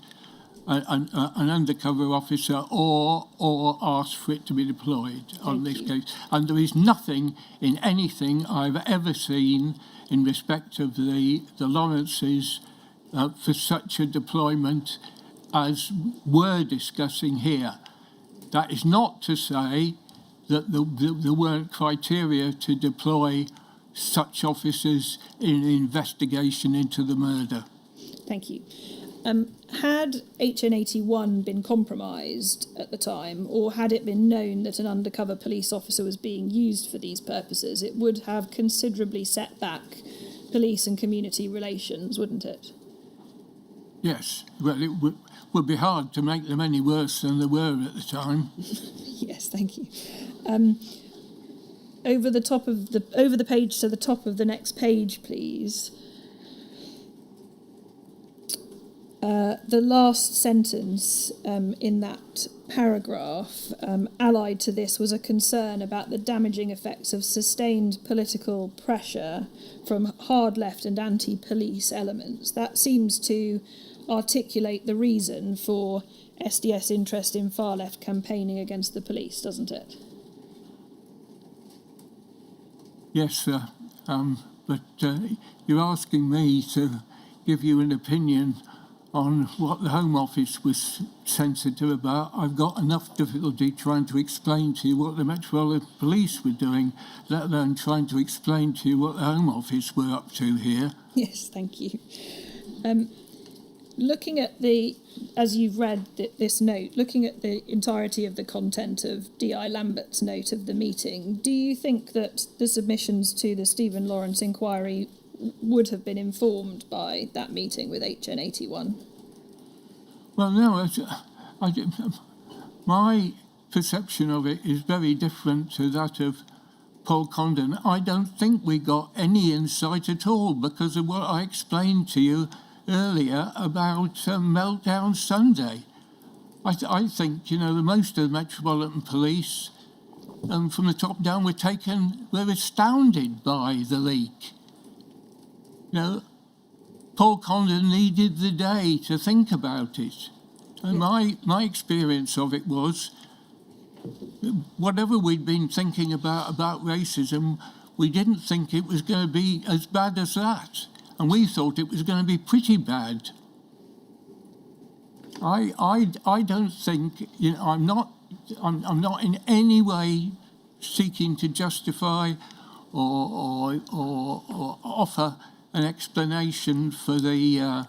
an undercover officer or asked for it to be deployed on this case. And there is nothing in anything I've ever seen in respect of the Lawrences for such a deployment as we're discussing here. That is not to say that there weren't criteria to deploy such officers in an investigation into the murder.
Thank you. Had HN81 been compromised at the time, or had it been known that an undercover police officer was being used for these purposes, it would have considerably set back police and community relations, wouldn't it?
Yes, well, it would be hard to make them any worse than they were at the time.
Yes, thank you. Over the page to the top of the next page, please. The last sentence in that paragraph, allied to this, was a concern about the damaging effects of sustained political pressure from hard left and anti-police elements. That seems to articulate the reason for SDS interest in far left campaigning against the police, doesn't it?
Yes, sir. But you're asking me to give you an opinion on what the Home Office was sensitive about. I've got enough difficulty trying to explain to you what the Metropolitan Police were doing, let alone trying to explain to you what the Home Office were up to here.
Yes, thank you. Looking at as you've read this note, looking at the entirety of the content of D.I. Lambert's note of the meeting, do you think that the submissions to the Stephen Lawrence inquiry would have been informed by that meeting with HN81?
Well, no, my perception of it is very different to that of Paul Condon. I don't think we got any insight at all because of what I explained to you earlier about Meltdown Sunday. I think, the most of the Metropolitan Police, from the top down, were astounded by the leak. Paul Condon needed the day to think about it. And my experience of it was, whatever we'd been thinking about racism, we didn't think it was going to be as bad as that. And we thought it was going to be pretty bad. I don't think, I'm not in any way seeking to justify or offer an explanation for the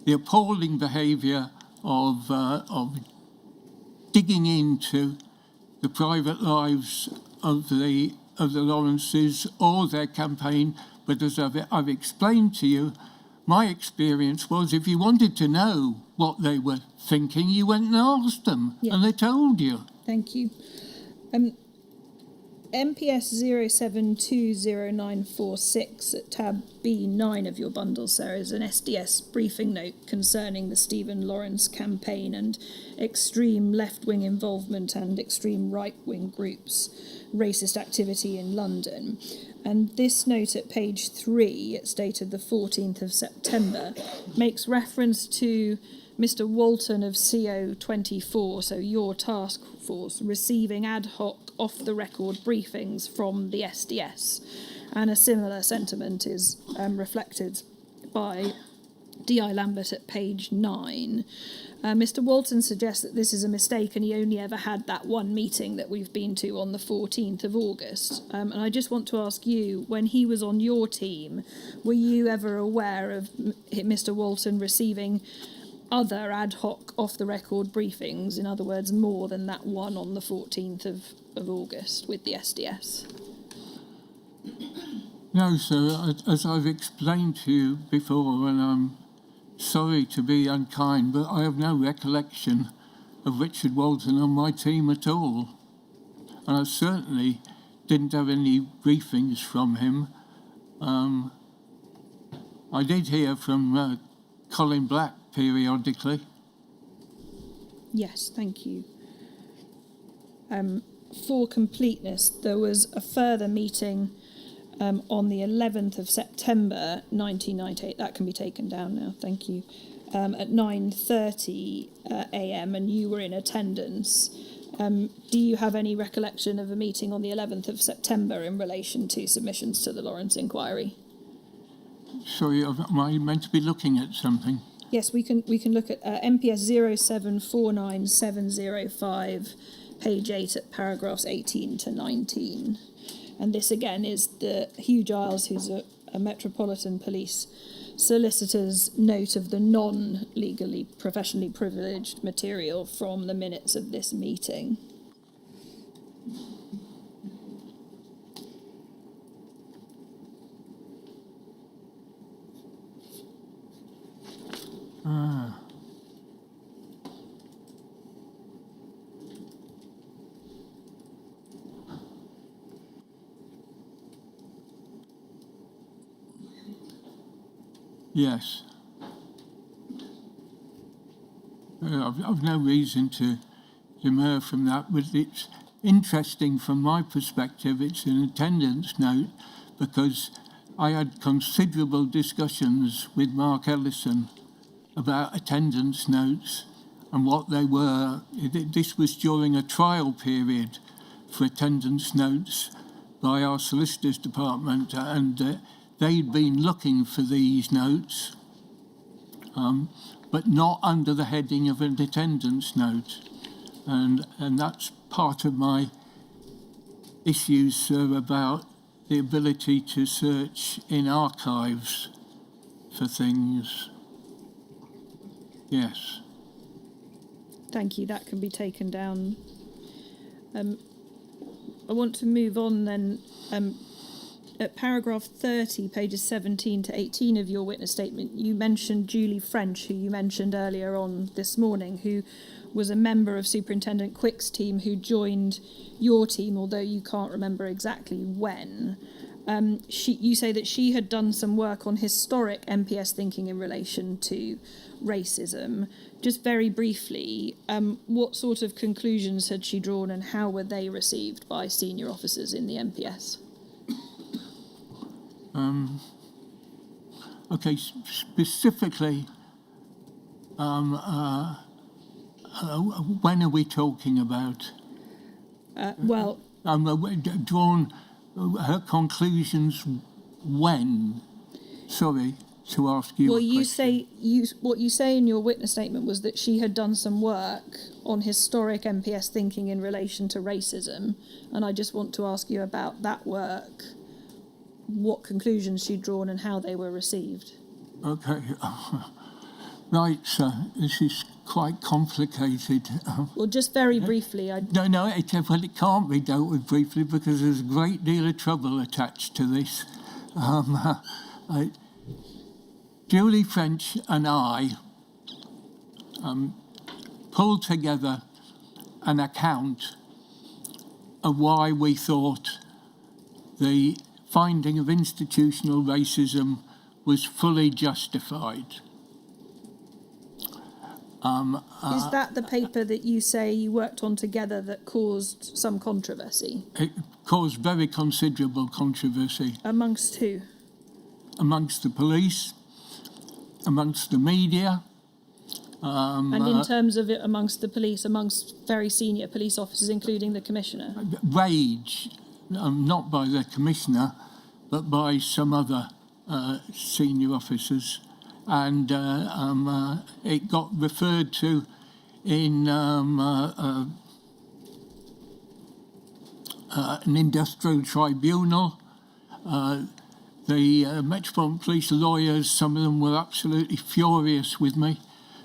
appalling behaviour of digging into the private lives of the Lawrences or their campaign. But as I've explained to you, my experience was if you wanted to know what they were thinking, you went and asked them, and they told you.
Thank you. MPS 07200946 at tab B9 of your bundle, Sarah, is an SDS briefing note concerning the Stephen Lawrence campaign and extreme left-wing involvement and extreme right-wing groups' racist activity in London. And this note at page 3, it's dated the 14th of September, makes reference to Mr. Walton of CO24, so your task force, receiving ad hoc off-the-record briefings from the SDS. And a similar sentiment is reflected by D.I. Lambert at page 9. Mr. Walton suggests that this is a mistake and he only ever had that one meeting that we've been to on the 14th of August. And I just want to ask you, when he was on your team, were you ever aware of Mr. Walton receiving other ad hoc off-the-record briefings, in other words, more than that one on the 14th of August with the SDS?
No, sir. As I've explained to you before, and I'm sorry to be unkind, but I have no recollection of Richard Walton on my team at all. And I certainly didn't have any briefings from him. I did hear from Colin Black periodically.
Yes, thank you. For completeness, there was a further meeting on the 11th of September 1998. That can be taken down now, thank you. At 9:30 a.m. and you were in attendance. Do you have any recollection of a meeting on the 11th of September in relation to submissions to the Lawrence inquiry?
Sorry, am I meant to be looking at something?
Yes, we can look at MPS 0749705 page 8 at paragraphs 18 to 19. And this again is the Hugh Giles, who's a Metropolitan Police solicitor's note of the non-legally professionally privileged material from the minutes of this meeting.
Yes. I've no reason to demur from that, but it's interesting from my perspective. It's an attendance note because I had considerable discussions with Mark Ellison about attendance notes and what they were. This was during a trial period for attendance notes by our solicitors department, and they'd been looking for these notes, but not under the heading of an attendance note. And that's part of my issues, sir, about the ability to search in archives for things. Yes.
Thank you, that can be taken down. I want to move on then. At paragraph 30, pages 17 to 18 of your witness statement, you mentioned Julie French, who you mentioned earlier on this morning, who was a member of Superintendent Quick's team who joined your team, although you can't remember exactly when. You say that she had done some work on historic MPS thinking in relation to racism. Just very briefly, what sort of conclusions had she drawn and how were they received by senior officers in the MPS?
Okay, specifically, when are we talking about? Drawn her conclusions when? Sorry to ask you.
Well,
a question.
what you say in your witness statement was that she had done some work on historic MPS thinking in relation to racism, and I just want to ask you about that work. What conclusions she'd drawn and how they were received.
Okay. Right, sir. This is quite complicated.
Well, just very briefly.
No, it can't be dealt with briefly because there's a great deal of trouble attached to this. Julie French and I pulled together an account of why we thought the finding of institutional racism was fully justified.
Is that the paper that you say you worked on together that caused some controversy?
It caused very considerable controversy.
Amongst who?
Amongst the police, amongst the media.
And in terms of it amongst the police, amongst very senior police officers, including the Commissioner?
Rage, not by the Commissioner, but by some other senior officers. And it got referred to in an industrial tribunal. The Metropolitan Police lawyers, some of them were absolutely furious with me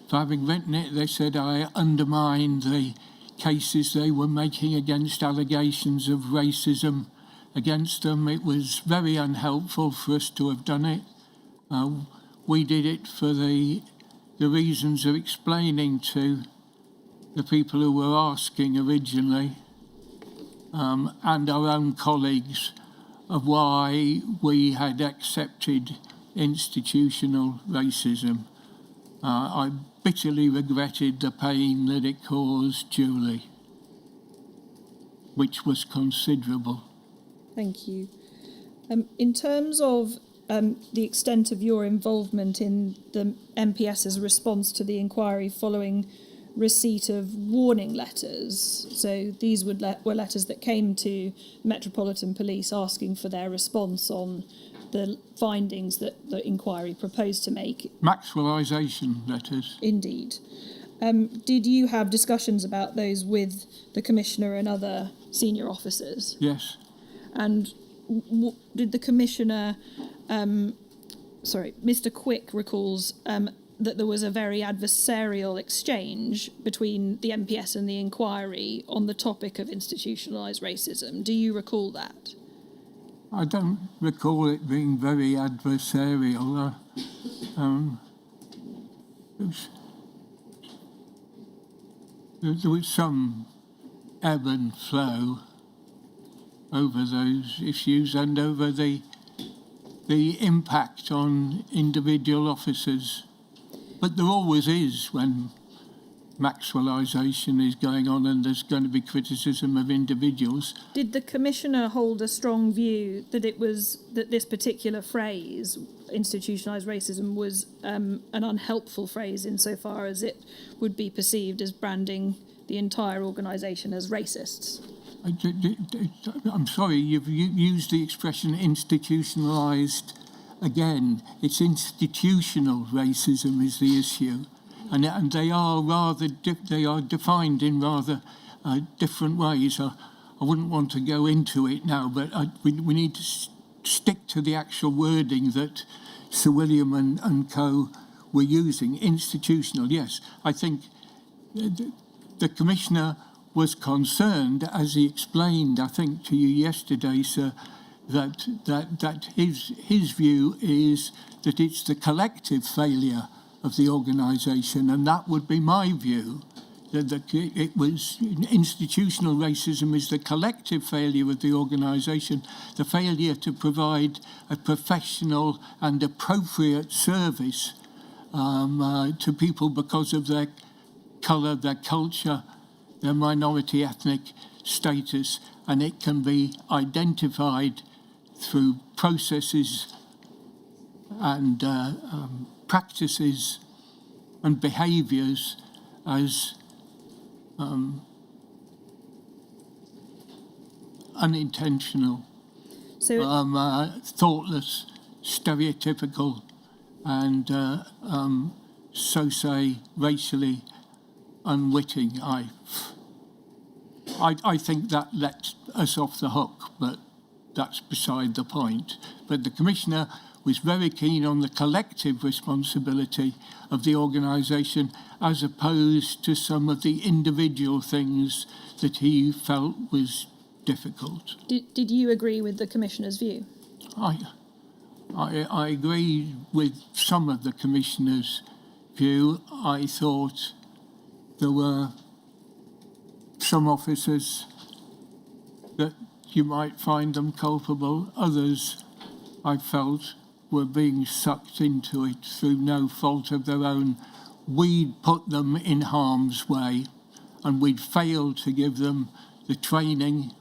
for having written it. They said I undermined the cases they were making against allegations of racism against them. It was very unhelpful for us to have done it. We did it for the reasons of explaining to the people who were asking originally and our own colleagues of why we had accepted institutional racism. I bitterly regretted the pain that it caused Julie, which was considerable.
Thank you. In terms of the extent of your involvement in the MPS's response to the inquiry following receipt of warning letters, so these were letters that came to Metropolitan Police asking for their response on the findings that the inquiry proposed to make.
Maxwellisation letters.
Indeed. Did you have discussions about those with the Commissioner and other senior officers?
Yes.
And did the Commissioner, Mr. Quick recalls that there was a very adversarial exchange between the MPS and the inquiry on the topic of institutionalised racism. Do you recall that?
I don't recall it being very adversarial. There was some ebb and flow over those issues and over the impact on individual officers. But there always is when Maxwellisation is going on and there's going to be criticism of individuals.
Did the Commissioner hold a strong view that this particular phrase, institutionalised racism, was an unhelpful phrase insofar as it would be perceived as branding the entire organisation as racists?
I'm sorry, you've used the expression institutionalised again. It's institutional racism is the issue. And they are defined in rather different ways. I wouldn't want to go into it now, but we need to stick to the actual wording that Sir William and co were using. Institutional, yes. I think the Commissioner was concerned, as he explained, I think, to you yesterday, sir, that his view is that it's the collective failure of the organisation, and that would be my view, that it was institutional racism is the collective failure of the organisation, the failure to provide a professional and appropriate service to people because of their colour, their culture, their minority ethnic status, and it can be identified through processes and practices and behaviours as unintentional, thoughtless, stereotypical, and so say racially unwitting. I think that lets us off the hook, but that's beside the point. But the Commissioner was very keen on the collective responsibility of the organisation as opposed to some of the individual things that he felt was difficult.
Did you agree with the Commissioner's view?
I agree with some of the Commissioner's view. I thought there were some officers that you might find them culpable. Others, I felt, were being sucked into it through no fault of their own. We'd put them in harm's way and we'd failed to give them the training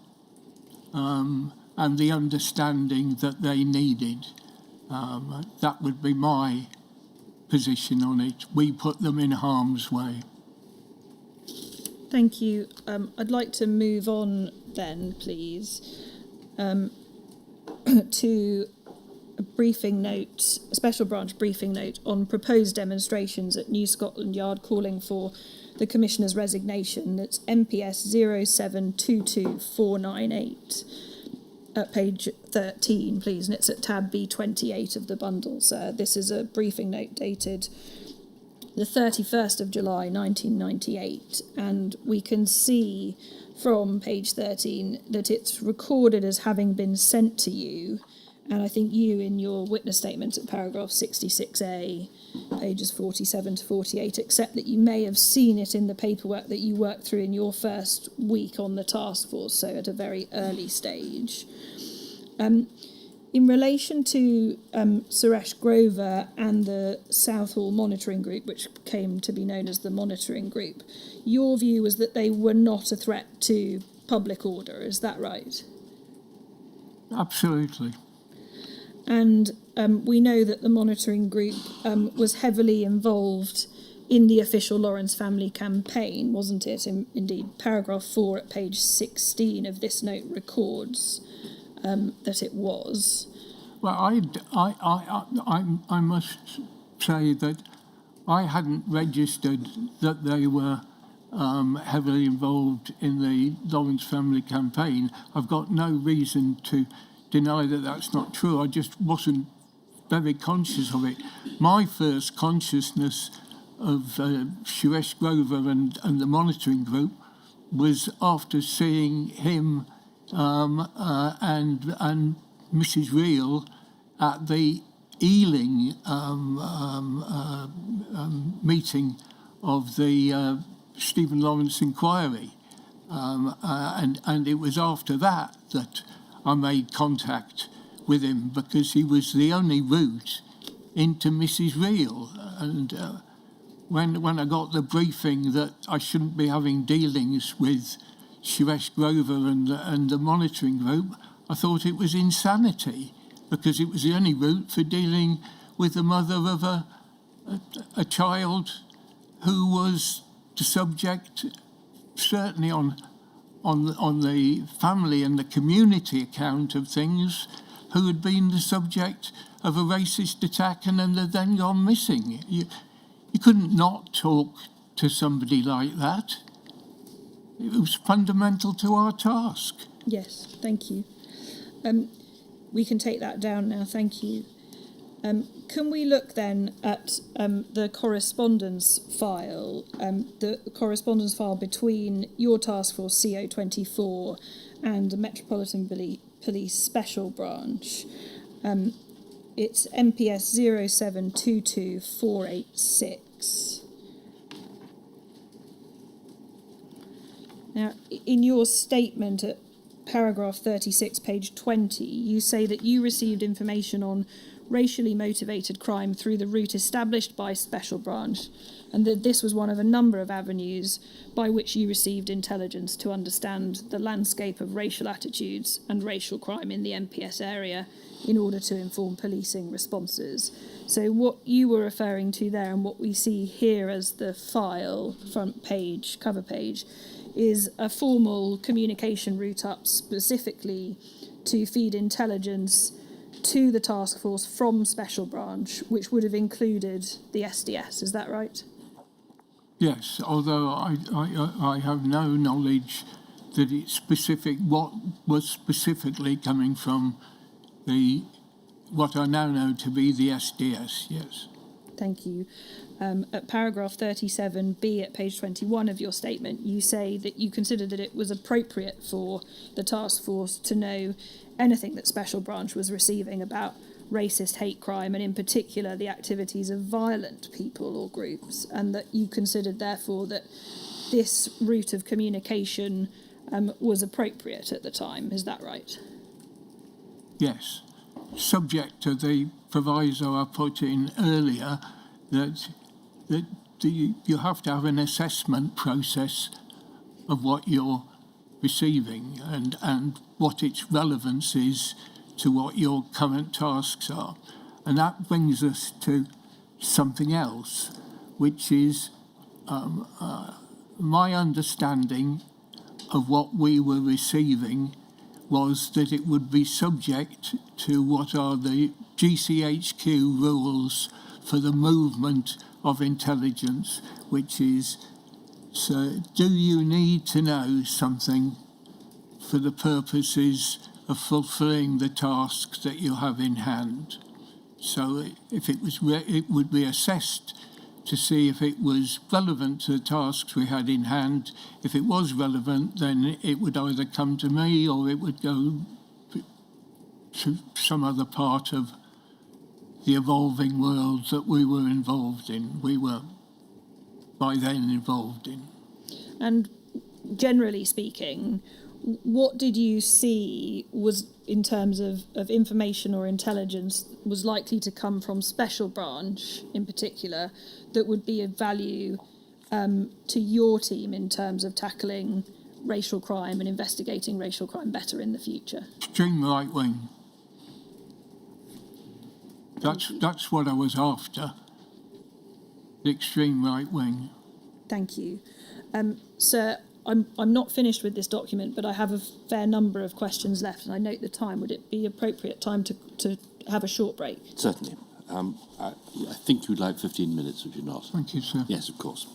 and the understanding that they needed. That would be my position on it. We put them in harm's way.
Thank you. I'd like to move on then, please, to a briefing note, a special branch briefing note on proposed demonstrations at New Scotland Yard calling for the Commissioner's resignation. That's MPS 0722498 at page 13, please, and it's at tab B28 of the bundles. This is a briefing note dated the 31st of July 1998, and we can see from page 13 that it's recorded as having been sent to you. And I think you, in your witness statement at paragraph 66A, pages 47 to 48, accept that you may have seen it in the paperwork that you worked through in your first week on the task force, so at a very early stage. In relation to Suresh Grover and the Southall Monitoring Group, which came to be known as the Monitoring Group, your view was that they were not a threat to public order, is that right?
Absolutely.
And we know that the Monitoring Group was heavily involved in the official Lawrence family campaign, wasn't it? Indeed, paragraph 4 at page 16 of this note records that it was.
Well, I must say that I hadn't registered that they were heavily involved in the Lawrence family campaign. I've got no reason to deny that that's not true. I just wasn't very conscious of it. My first consciousness of Suresh Grover and the monitoring group was after seeing him and Mrs. Reel at the Ealing meeting of the Stephen Lawrence inquiry. And it was after that I made contact with him, because he was the only route into Mrs. Reel. And when I got the briefing that I shouldn't be having dealings with Suresh Grover and the monitoring group, I thought it was insanity, because it was the only route for dealing with the mother of a child who was the subject, certainly on the family and the community account of things, who had been the subject of a racist attack and had then gone missing. You couldn't not talk to somebody like that. It was fundamental to our task.
Yes, thank you. We can take that down now, thank you. Can we look then at the correspondence file, between your task force CO24 and the Metropolitan Police Special Branch? It's MPS 0722486. Now, in your statement at paragraph 36, page 20, you say that you received information on racially motivated crime through the route established by Special Branch, and that this was one of a number of avenues by which you received intelligence to understand the landscape of racial attitudes and racial crime in the MPS area in order to inform policing responses. So what you were referring to there, and what we see here as the file, front page, cover page, is a formal communication route up specifically to feed intelligence to the task force from Special Branch, which would have included the SDS. Is that right?
Yes, although I have no knowledge that it's specific, what was specifically coming from what I now know to be the SDS, yes.
Thank you. At paragraph 37B at page 21 of your statement, you say that you considered that it was appropriate for the task force to know anything that Special Branch was receiving about racist hate crime, and in particular the activities of violent people or groups, and that you considered therefore that this route of communication was appropriate at the time. Is that right?
Yes, subject to the proviso I put in earlier that you have to have an assessment process of what you're receiving and what its relevance is to what your current tasks are. And that brings us to something else, which is my understanding of what we were receiving was that it would be subject to what are the GCHQ rules for the movement of intelligence, which is, so do you need to know something for the purposes of fulfilling the tasks that you have in hand? So if it was, it would be assessed to see if it was relevant to the tasks we had in hand. If it was relevant, then it would either come to me or it would go to some other part of the evolving world that we were involved in. We were by then involved in.
And generally speaking, what did you see was, in terms of information or intelligence, was likely to come from Special Branch in particular that would be of value to your team in terms of tackling racial crime and investigating racial crime better in the future?
Extreme right wing. That's what I was after. The extreme right wing.
Thank you. Sir, I'm not finished with this document, but I have a fair number of questions left, and I note the time. Would it be appropriate time to have a short break?
Certainly. I think you'd like 15 minutes, would you not?
Thank you, sir.
Yes, of course.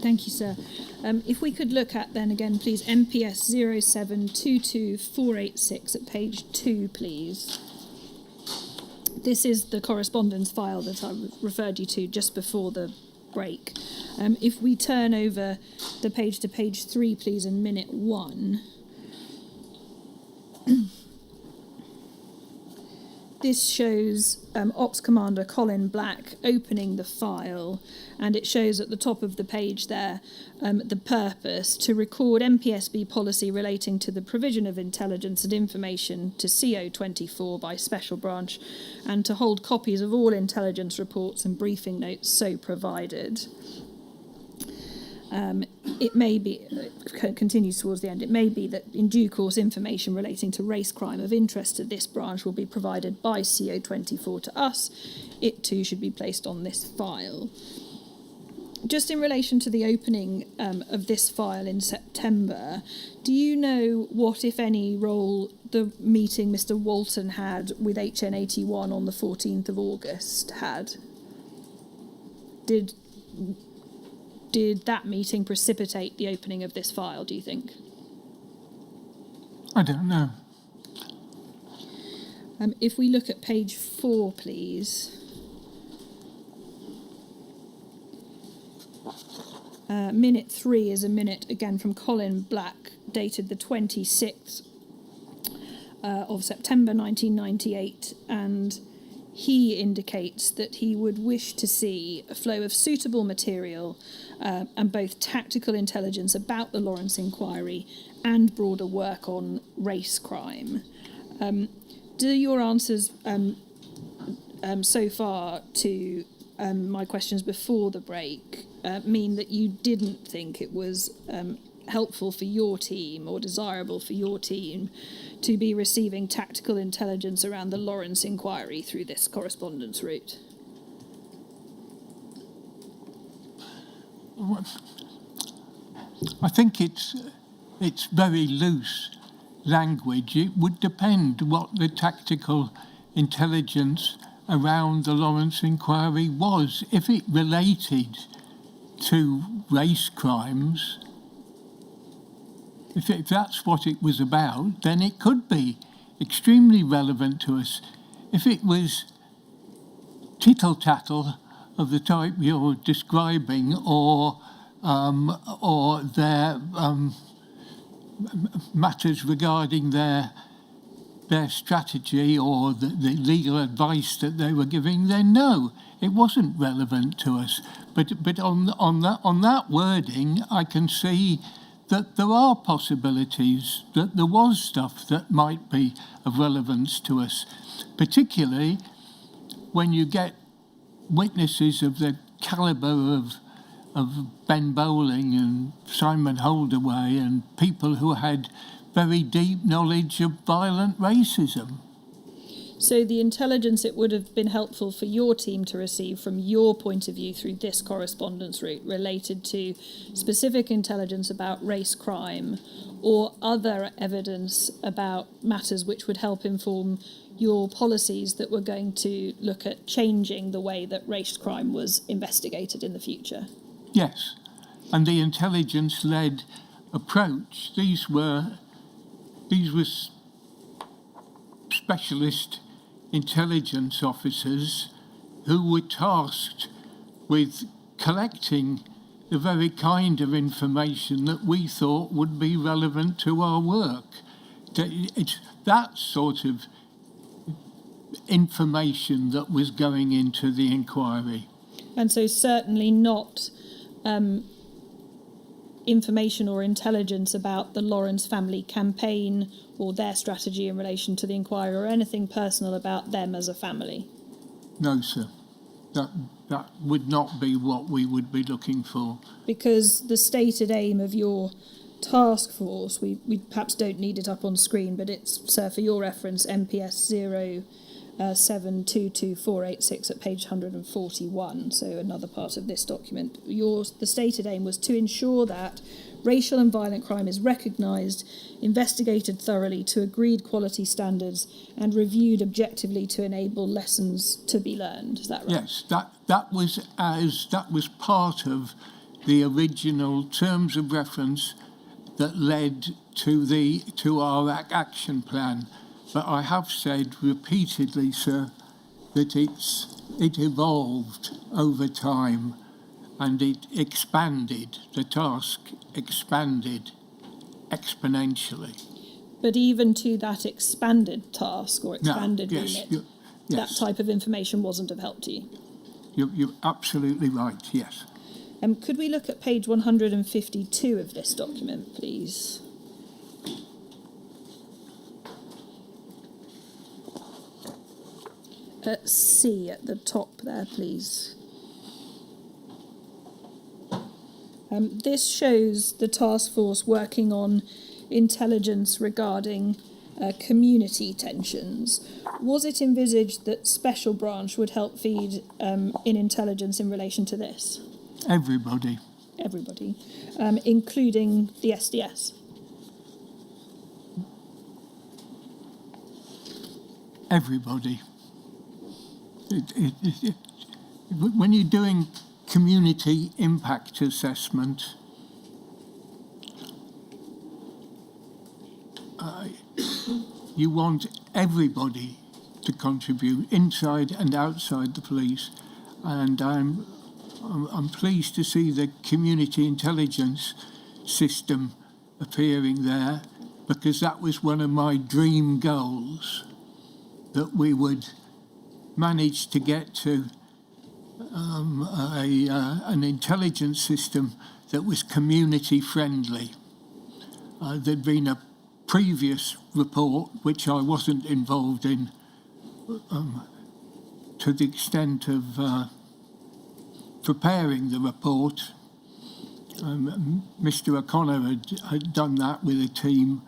Thank you, sir. If we could look at then again, please, MPS 0722486 at page 2, please. This is the correspondence file that I referred you to just before the break. If we turn over the page to page 3, please, and minute 1. This shows Ops Commander Colin Black opening the file, and it shows at the top of the page there the purpose: to record MPSB policy relating to the provision of intelligence and information to CO24 by special branch, and to hold copies of all intelligence reports and briefing notes so provided. It may be, continues towards the end, it may be that in due course information relating to race crime of interest to this branch will be provided by CO24 to us. It too should be placed on this file. Just in relation to the opening of this file in September, do you know what, if any, role the meeting Mr. Walton had with HN81 on the 14th of August had? Did that meeting precipitate the opening of this file, do you think?
I don't know.
If we look at page 4, please. Minute 3 is a minute, again, from Colin Black, dated the 26th of September 1998, and he indicates that he would wish to see a flow of suitable material and both tactical intelligence about the Lawrence inquiry and broader work on race crime. Do your answers so far to my questions before the break mean that you didn't think it was helpful for your team or desirable for your team to be receiving tactical intelligence around the Lawrence inquiry through this correspondence route?
I think it's very loose language. It would depend what the tactical intelligence around the Lawrence inquiry was. If it related to race crimes, if that's what it was about, then it could be extremely relevant to us. If it was tittle-tattle of the type you're describing, or their matters regarding their strategy or the legal advice that they were giving, then no, it wasn't relevant to us. But on that wording, I can see that there are possibilities that there was stuff that might be of relevance to us, particularly when you get witnesses of the calibre of Ben Bowling and Simon Holdaway and people who had very deep knowledge of violent racism.
So the intelligence it would have been helpful for your team to receive from your point of view through this correspondence route related to specific intelligence about race crime or other evidence about matters which would help inform your policies that were going to look at changing the way that race crime was investigated in the future?
Yes, and the intelligence-led approach, these were specialist intelligence officers who were tasked with collecting the very kind of information that we thought would be relevant to our work. It's that sort of information that was going into the inquiry.
And so certainly not information or intelligence about the Lawrence family campaign or their strategy in relation to the inquiry or anything personal about them as a family?
No, sir. That would not be what we would be looking for. Because
the stated aim of your task force, we perhaps don't need it up on screen, but it's, sir, for your reference, MPS 0722486 at page 141, so another part of this document. The stated aim was to ensure that racial and violent crime is recognised, investigated thoroughly to agreed quality standards, and reviewed objectively to enable lessons to be learned. Is that right?
Yes, that was part of the original terms of reference that led to our action plan. But I have said repeatedly, sir, that it evolved over time and it expanded. The task expanded exponentially.
But even to that expanded task or expanded
No, yes,
remit,
yes.
that type of information wasn't of help to you.
You're absolutely right, yes.
Could we look at page 152 of this document, please? C at the top there, please. This shows the task force working on intelligence regarding community tensions. Was it envisaged that Special Branch would help feed in intelligence in relation to this?
Everybody.
Everybody, including the SDS?
Everybody. When you're doing community impact assessment, you want everybody to contribute, inside and outside the police. And I'm pleased to see the community intelligence system appearing there, because that was one of my dream goals, that we would manage to get to an intelligence system that was community friendly. There'd been a previous report, which I wasn't involved in to the extent of preparing the report. Mr. O'Connor had done that with a team,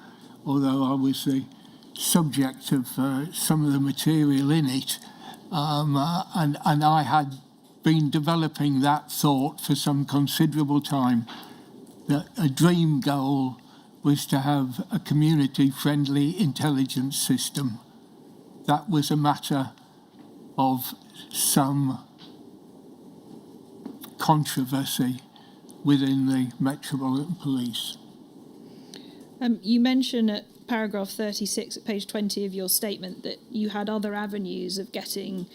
although I was the subject of some of the material in it. And I had been developing that thought for some considerable time, that a dream goal was to have a community-friendly intelligence system. That was a matter of some controversy within the Metropolitan Police.
You mention at paragraph 36 at page 20 of your statement that you had other avenues of getting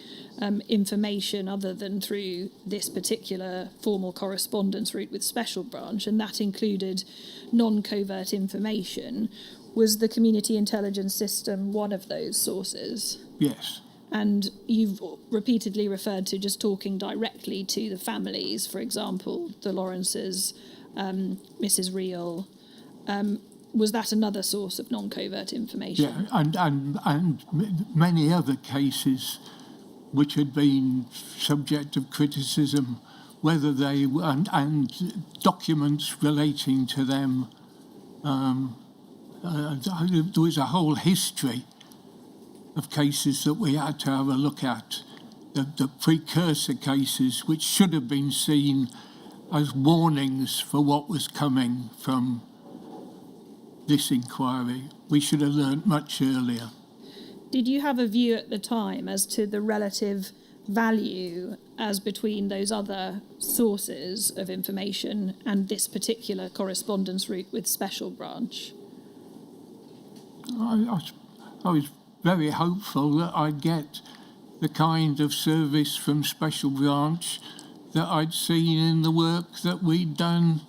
information other than through this particular formal correspondence route with Special Branch, and that included non-covert information. Was the community intelligence system one of those sources?
Yes.
And you've repeatedly referred to just talking directly to the families, for example, the Lawrences, Mrs. Reel. Was that another source of non-covert information?
Yeah, and many other cases which had been subject of criticism, whether they and documents relating to them. There was a whole history of cases that we had to have a look at, the precursor cases, which should have been seen as warnings for what was coming from this inquiry. We should have learnt much earlier.
Did you have a view at the time as to the relative value as between those other sources of information and this particular correspondence route with Special Branch?
I was very hopeful that I'd get the kind of service from Special Branch that I'd seen in the work that we'd done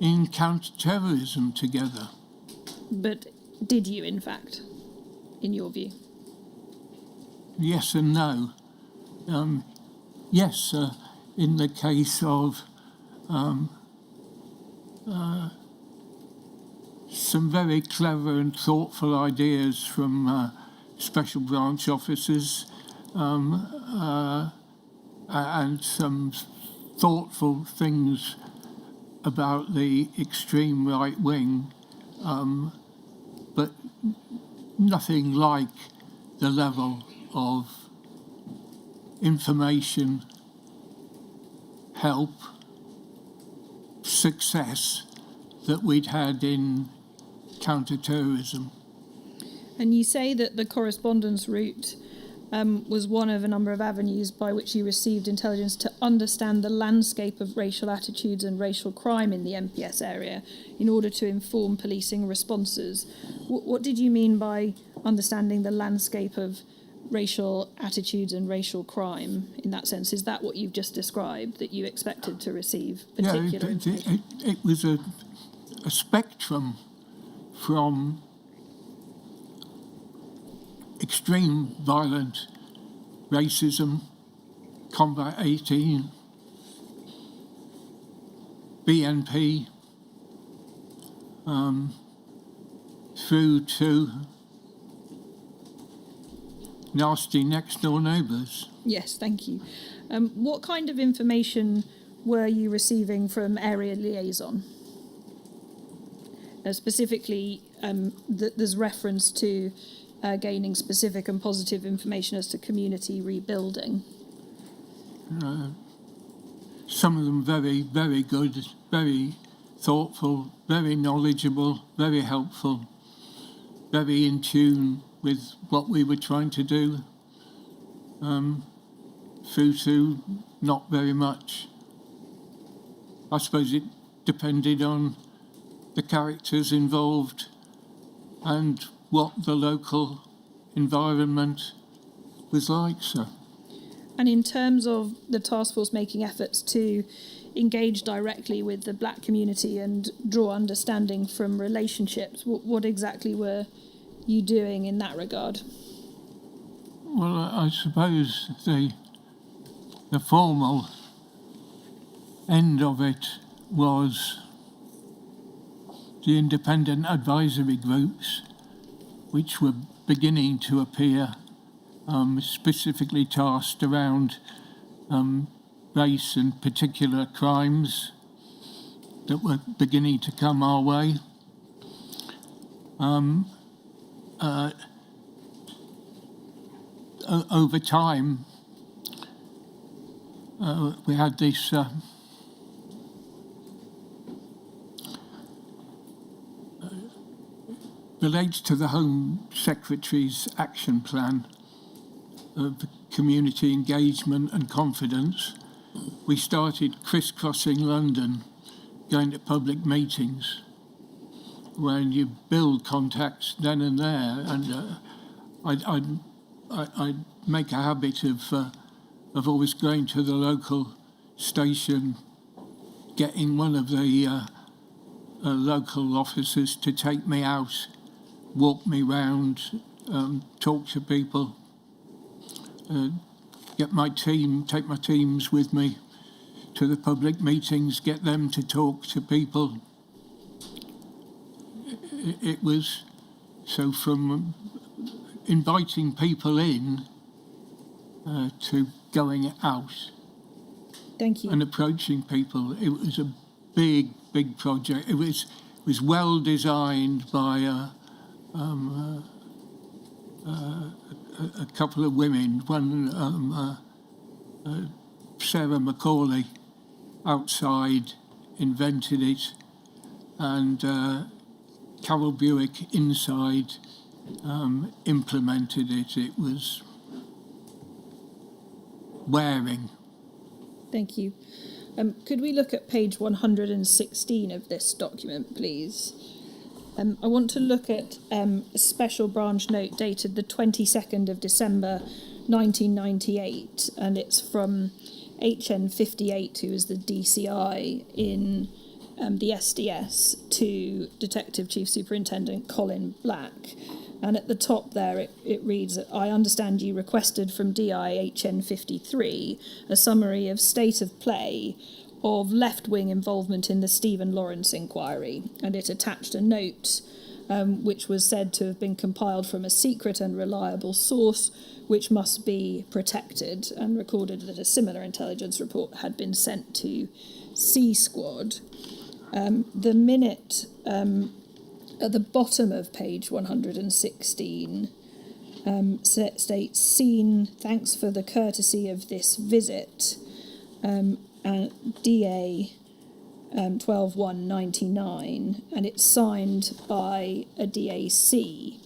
in counter-terrorism together.
But did you, in fact, in your view?
Yes and no. Yes, in the case of some very clever and thoughtful ideas from Special Branch officers, and some thoughtful things about the extreme right wing, but nothing like the level of information, help, success that we'd had in counter-terrorism.
And you say that the correspondence route was one of a number of avenues by which you received intelligence to understand the landscape of racial attitudes and racial crime in the MPS area in order to inform policing responses. What did you mean by understanding the landscape of racial attitudes and racial crime in that sense? Is that what you've just described, that you expected to receive particular information?
It was a spectrum from extreme violent racism, Combat 18, BNP, through to nasty next door neighbours.
Yes, thank you. What kind of information were you receiving from Area Liaison? Specifically, there's reference to gaining specific and positive information as to community rebuilding.
Some of them very, very good, very thoughtful, very knowledgeable, very helpful, very in tune with what we were trying to do, through to not very much. I suppose it depended on the characters involved and what the local environment was like, sir.
And in terms of the task force making efforts to engage directly with the black community and draw understanding from relationships, what exactly were you doing in that regard?
Well, I suppose the formal end of it was the independent advisory groups, which were beginning to appear, specifically tasked around race and particular crimes that were beginning to come our way. Over time, we had this relates to the Home Secretary's action plan of community engagement and confidence. We started crisscrossing London, going to public meetings, when you build contacts then and there, and I'd make a habit of always going to the local station, getting one of the local officers to take me out, walk me round, talk to people, take my teams with me to the public meetings, get them to talk to people. It was so from inviting people in to going out.
Thank you.
And approaching people. It was a big project. It was well designed by a couple of women. One, Sarah Macaulay, outside, invented it, and Carol Buick inside implemented it. It was wearing.
Thank you. Could we look at page 116 of this document, please? I want to look at a special branch note dated the 22nd of December 1998, and it's from HN1593, who is the DCI in the SDS, to Detective Chief Superintendent Colin Black. And at the top there, it reads that I understand you requested from DI HN53 a summary of state of play of left-wing involvement in the Stephen Lawrence inquiry, and it attached a note which was said to have been compiled from a secret and reliable source which must be protected, and recorded that a similar intelligence report had been sent to C Squad. The minute at the bottom of page 116 states, "Seen, thanks for the courtesy of this visit, DA 12-1-99, and it's signed by a DAC.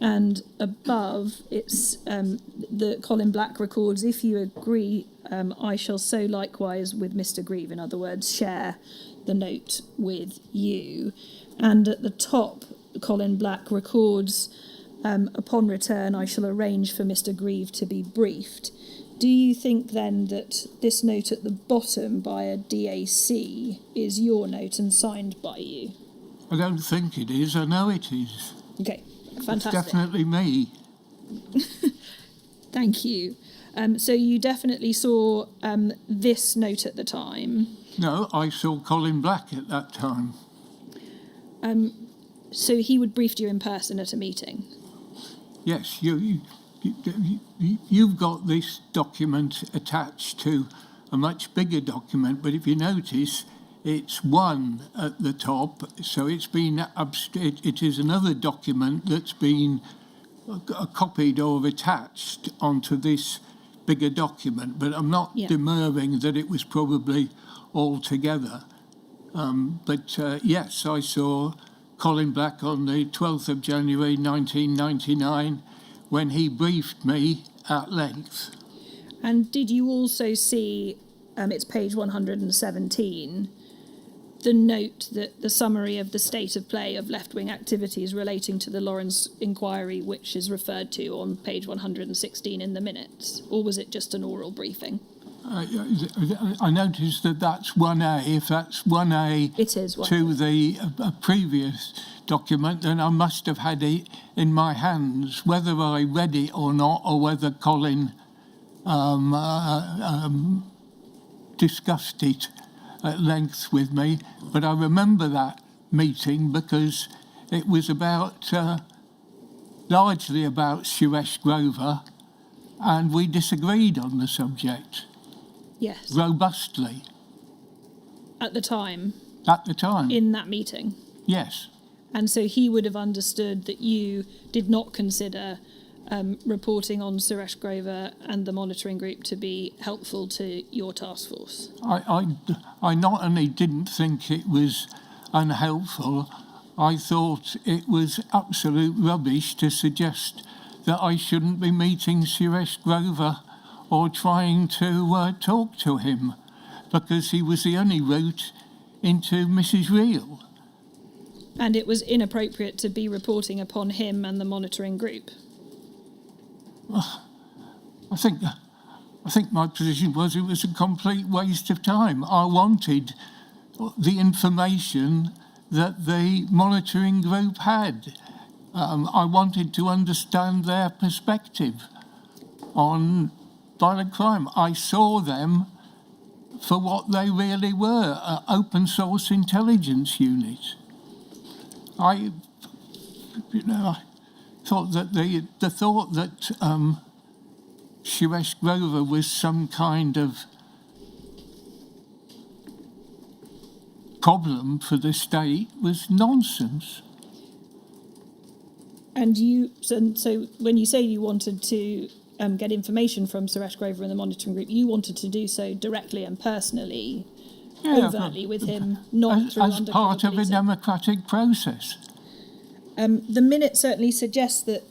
And above, it's the Colin Black records, if you agree, I shall so likewise with Mr. Grieve, in other words, share the note with you. And at the top, Colin Black records, upon return, I shall arrange for Mr. Grieve to be briefed. Do you think then that this note at the bottom by a DAC is your note and signed by you?
I don't think it is. I know it is.
Okay, fantastic.
It's definitely me.
Thank you. So you definitely saw this note at the time.
No, I saw Colin Black at that time.
So he would briefed you in person at a meeting?
Yes, you've got this document attached to a much bigger document, but if you notice, it's one at the top, so it's been it is another document that's been copied or attached onto this bigger document, but I'm not demurring that it was probably all together. But yes, I saw Colin Black on the 12th of January 1999 when he briefed me at length.
And did you also see, it's page 117, the note that the summary of the state of play of left-wing activities relating to the Lawrence inquiry, which is referred to on page 116 in the minutes? Or was it just an oral briefing?
I noticed that that's 1A. If that's 1A
it is 1A.
To the previous document, then I must have had it in my hands, whether I read it or not, or whether Colin discussed it at length with me. But I remember that meeting because it was about largely about Suresh Grover, and we disagreed on the subject.
Yes.
Robustly.
At the time?
At the time.
In that meeting?
Yes.
And so he would have understood that you did not consider reporting on Suresh Grover and the monitoring group to be helpful to your task force?
I not only didn't think it was unhelpful, I thought it was absolute rubbish to suggest that I shouldn't be meeting Suresh Grover or trying to talk to him, because he was the only route into Mrs. Reel.
And it was inappropriate to be reporting upon him and the monitoring group?
I think my position was it was a complete waste of time. I wanted the information that the monitoring group had. I wanted to understand their perspective on violent crime. I saw them for what they really were, an open source intelligence unit. I thought that the thought that Suresh Grover was some kind of problem for the state was nonsense.
And so when you say you wanted to get information from Suresh Grover and the monitoring group, you wanted to do so directly and personally, overtly with him, not through
as part of a democratic process.
The minute certainly suggests that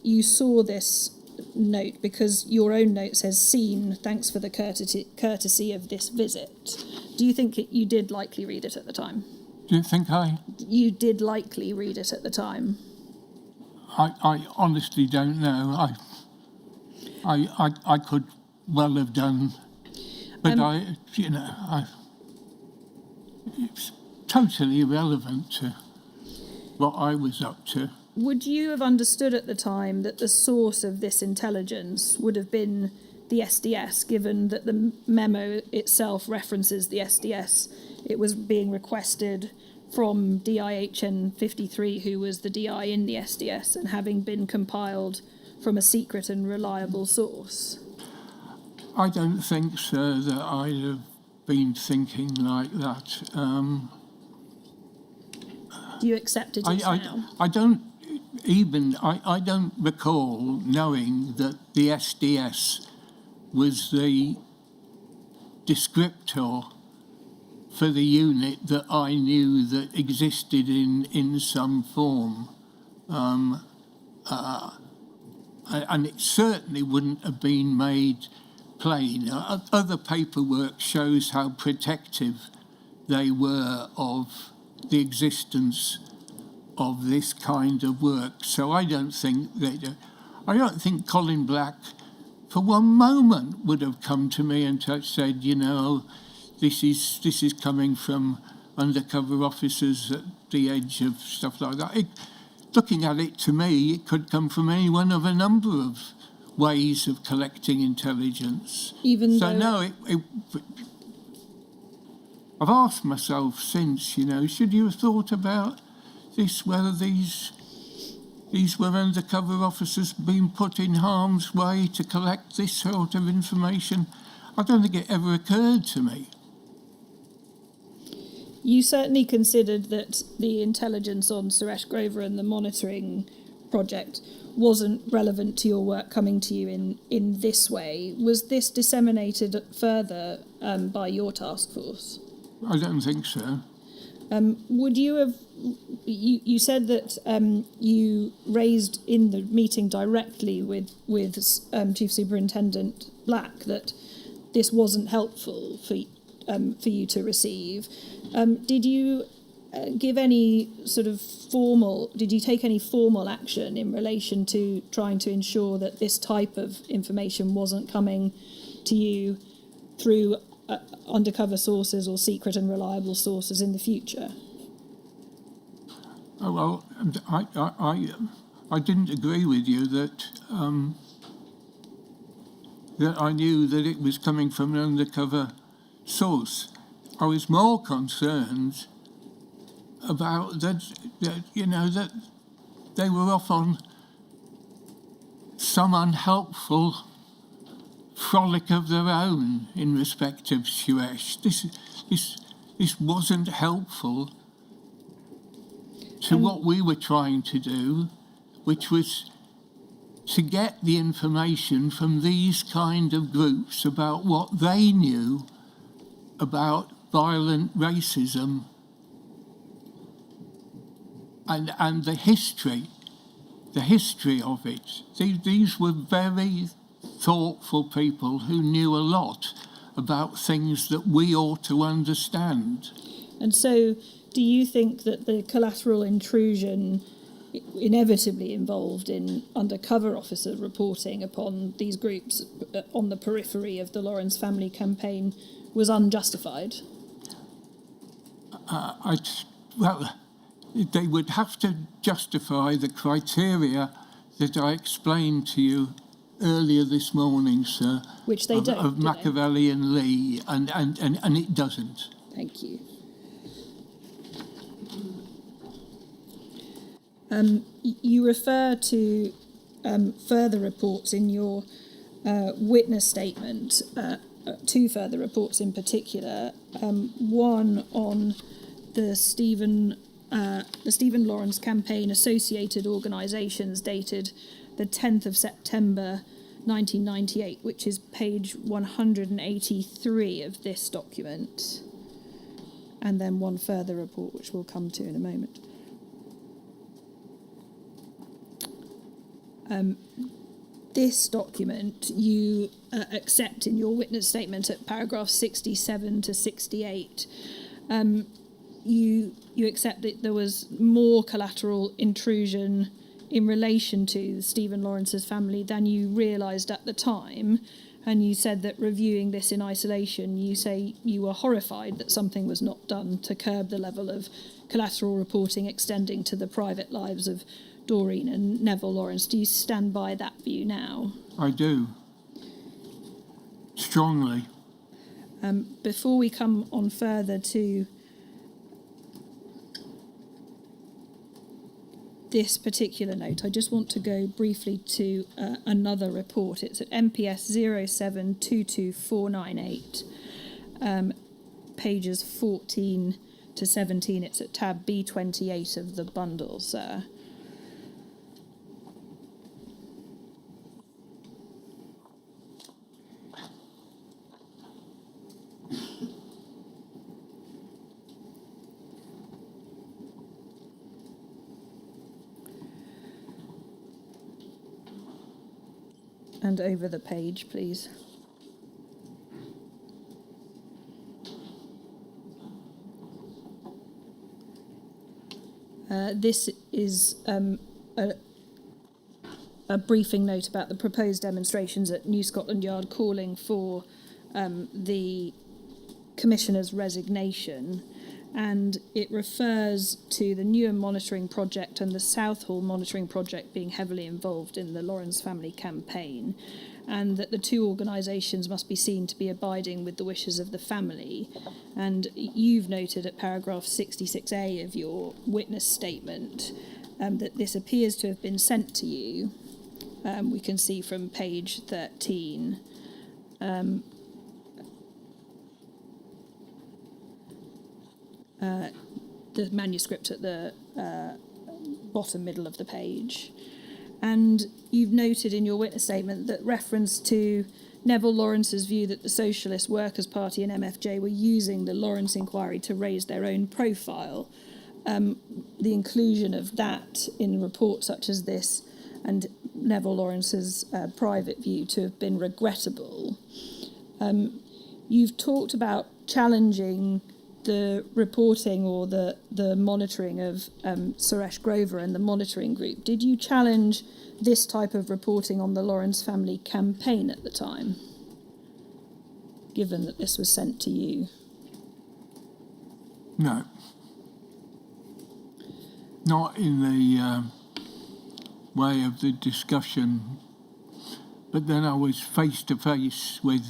you saw this note because your own note says, "Seen, thanks for the courtesy of this visit." Do you think you did likely read it at the time?
Do you think
You did likely read it at the time?
I honestly don't know. I could well have done, but it's totally irrelevant to what I was up to.
Would you have understood at the time that the source of this intelligence would have been the SDS, given that the memo itself references the SDS? It was being requested from DIHN53, who was the DI in the SDS, and having been compiled from a secret and reliable source?
I don't think, sir, that I'd have been thinking like that.
Do you accept it now?
I don't recall knowing that the SDS was the descriptor for the unit that I knew that existed in some form. and it certainly wouldn't have been made plain. Other paperwork shows how protective they were of the existence of this kind of work. So I don't think Colin Black for one moment would have come to me and said, you know, this is coming from undercover officers at the edge of stuff like that. Looking at it, to me, it could come from any one of a number of ways of collecting intelligence. I've asked myself since, you know, should you have thought about this, whether these were undercover officers being put in harm's way to collect this sort of information? I don't think it ever occurred to me.
You certainly considered that the intelligence on Suresh Grover and the monitoring project wasn't relevant to your work coming to you in this way. Was this disseminated further by your task force?
I don't think so.
Would you have... You said that you raised in the meeting directly with Chief Superintendent Black that this wasn't helpful for you to receive. Did you give any sort of did you take any formal action in relation to trying to ensure that this type of information wasn't coming to you through undercover sources or secret and reliable sources in the future?
Oh, well, I didn't agree with you that I knew that it was coming from an undercover source. I was more concerned about that they were off on some unhelpful frolic of their own in respect of Suresh. This wasn't helpful to what we were trying to do, which was to get the information from these kind of groups about what they knew about violent racism and the history of it. These were very thoughtful people who knew a lot about things that we ought to understand.
And so, do you think that the collateral intrusion inevitably involved in undercover officer reporting upon these groups on the periphery of the Lawrence family campaign was unjustified?
They would have to justify the criteria that I explained to you earlier this morning, sir.
Which they don't,
of Machiavelli and Lee, and it doesn't.
Thank you. You refer to further reports in your witness statement, two further reports in particular, one on the Stephen Lawrence campaign associated organisations dated the 10th of September 1998, which is page 183 of this document, and then one further report which we'll come to in a moment. This document you accept in your witness statement at paragraph 67 to 68. You accept that there was more collateral intrusion in relation to Stephen Lawrence's family than you realised at the time, and you said that reviewing this in isolation, you say you were horrified that something was not done to curb the level of collateral reporting extending to the private lives of Doreen and Neville Lawrence. Do you stand by that view now?
I do. Strongly.
Before we come on further to this particular note, I just want to go briefly to another report. It's at MPS 0722498, pages 14 to 17. It's at tab B28 of the bundle, sir. and over the page, please. This is a briefing note about the proposed demonstrations at New Scotland Yard calling for the Commissioner's resignation, and it refers to the Newham monitoring project and the Southall monitoring project being heavily involved in the Lawrence family campaign, and that the two organisations must be seen to be abiding with the wishes of the family. And you've noted at paragraph 66A of your witness statement that this appears to have been sent to you. We can see from page 13. The manuscript at the bottom middle of the page. And you've noted in your witness statement that reference to Neville Lawrence's view that the Socialist Workers' Party and MFJ were using the Lawrence inquiry to raise their own profile. The inclusion of that in reports such as this and Neville Lawrence's private view to have been regrettable. You've talked about challenging the reporting or the monitoring of Suresh Grover and the monitoring group. Did you challenge this type of reporting on the Lawrence family campaign at the time, given that this was sent to you?
No. Not in the way of the discussion, but then I was face to face with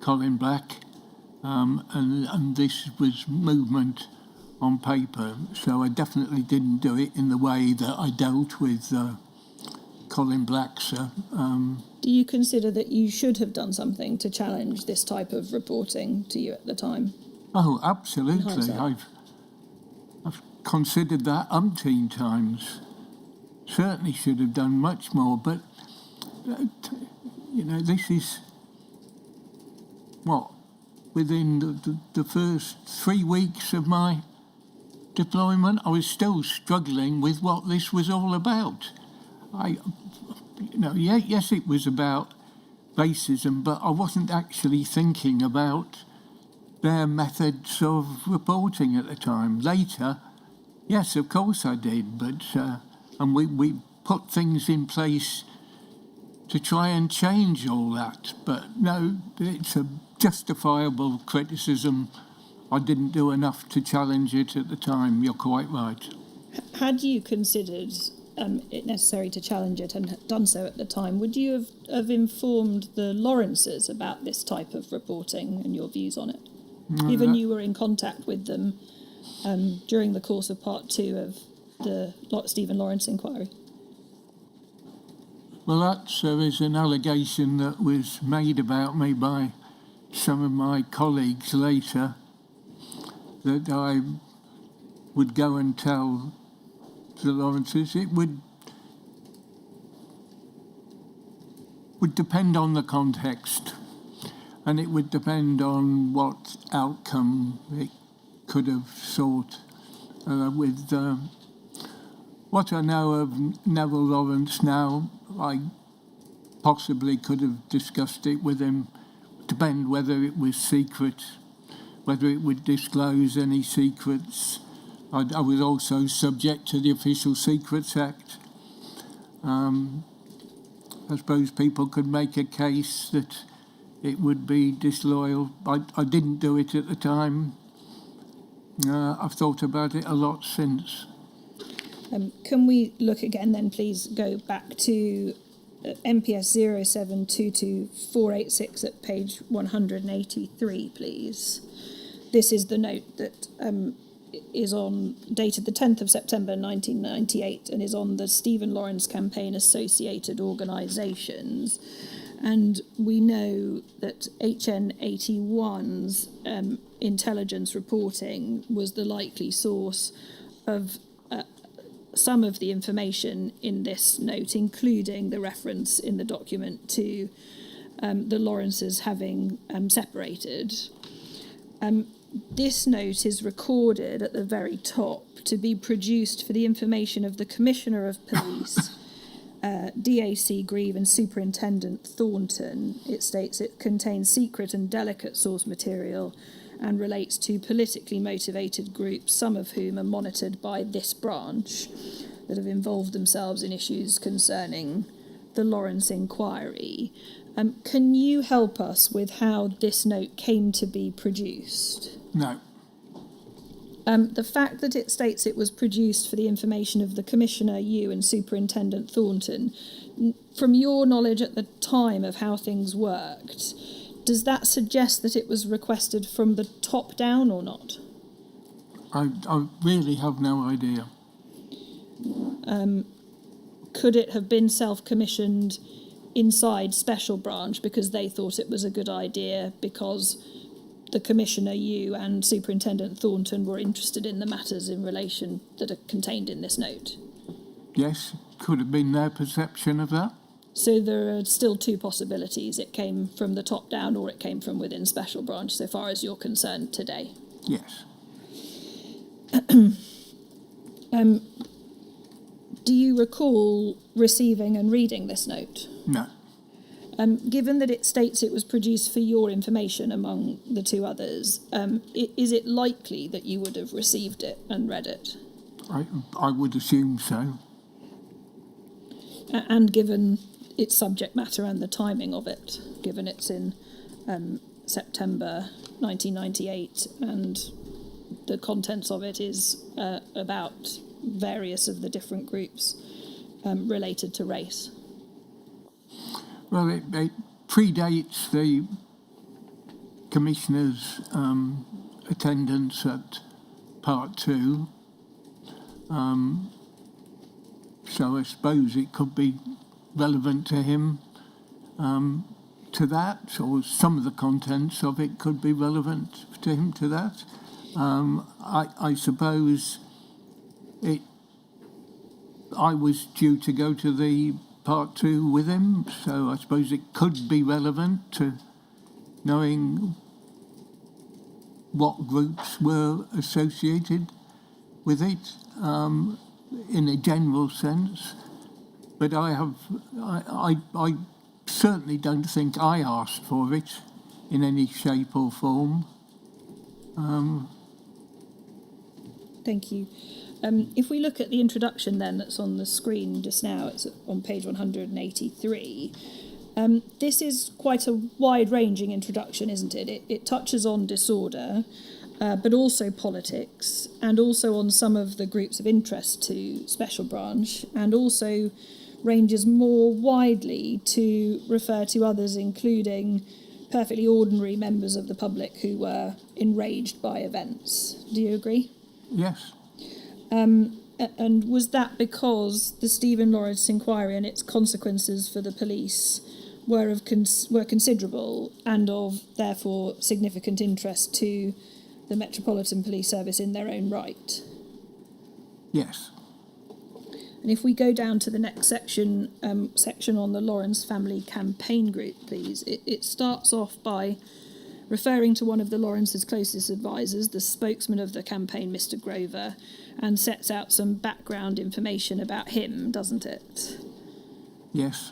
Colin Black, and this was movement on paper, so I definitely didn't do it in the way that I dealt with Colin Black, sir.
Do you consider that you should have done something to challenge this type of reporting to you at the time?
Oh, absolutely.
Hindsight.
I've considered that umpteen times. Certainly should have done much more, but, this is, within the first 3 weeks of my deployment, I was still struggling with what this was all about. Yes, it was about racism, but I wasn't actually thinking about their methods of reporting at the time. Later, yes, of course I did, but and we put things in place to try and change all that. But no, it's a justifiable criticism. I didn't do enough to challenge it at the time. You're quite right.
Had you considered it necessary to challenge it and had done so at the time, would you have informed the Lawrences about this type of reporting and your views on it? Given you were in contact with them during the course of part 2 of the Stephen Lawrence inquiry?
Well, that is an allegation that was made about me by some of my colleagues later, that I would go and tell the Lawrences. It would depend on the context, and it would depend on what outcome it could have sought. With what I know of Neville Lawrence now, I possibly could have discussed it with him. Depend whether it was secret, whether it would disclose any secrets. I was also subject to the Official Secrets Act. I suppose people could make a case that it would be disloyal. I didn't do it at the time. I've thought about it a lot since.
Can we look again then, please, go back to MPS 0722486 at page 183, please. This is the note that is dated the 10th of September 1998 and is on the Stephen Lawrence Campaign Associated Organisations. And we know that HN81's intelligence reporting was the likely source of some of the information in this note, including the reference in the document to the Lawrences having separated. This note is recorded at the very top to be produced for the information of the Commissioner of Police DAC Grieve and Superintendent Thornton, it states it contains secret and delicate source material and relates to politically motivated groups, some of whom are monitored by this branch, that have involved themselves in issues concerning the Lawrence inquiry. Can you help us with how this note came to be produced?
No.
The fact that it states it was produced for the information of the Commissioner, you and Superintendent Thornton, from your knowledge at the time of how things worked, does that suggest that it was requested from the top down or not?
I really have no idea.
Could it have been self-commissioned inside Special Branch because they thought it was a good idea because the Commissioner, you and Superintendent Thornton were interested in the matters in relation that are contained in this note?
Yes, could have been their perception of that.
So there are still two possibilities. It came from the top down or it came from within Special Branch, so far as you're concerned today.
Yes.
Do you recall receiving and reading this note?
No.
Given that it states it was produced for your information among the two others, is it likely that you would have received it and read it?
I would assume so.
And given its subject matter and the timing of it, given it's in September 1998 and the contents of it is about various of the different groups related to race.
Well, it predates the Commissioner's attendance at Part 2. So I suppose it could be relevant to him to that, or some of the contents of it could be relevant to him to that. I suppose I was due to go to the Part 2 with him, so I suppose it could be relevant to knowing what groups were associated with it in a general sense. But I certainly don't think I asked for it in any shape or form.
Thank you. If we look at the introduction then that's on the screen just now, it's on page 183. This is quite a wide-ranging introduction, isn't it? It touches on disorder, but also politics, and also on some of the groups of interest to Special Branch, and also ranges more widely to refer to others, including perfectly ordinary members of the public who were enraged by events. Do you agree?
Yes.
And was that because the Stephen Lawrence inquiry and its consequences for the police were considerable and of, therefore, significant interest to the Metropolitan Police Service in their own right?
Yes.
And if we go down to the next section on the Lawrence Family Campaign Group, please. It starts off by referring to one of the Lawrence's closest advisors, the spokesman of the campaign, Mr. Grover, and sets out some background information about him, doesn't it?
Yes.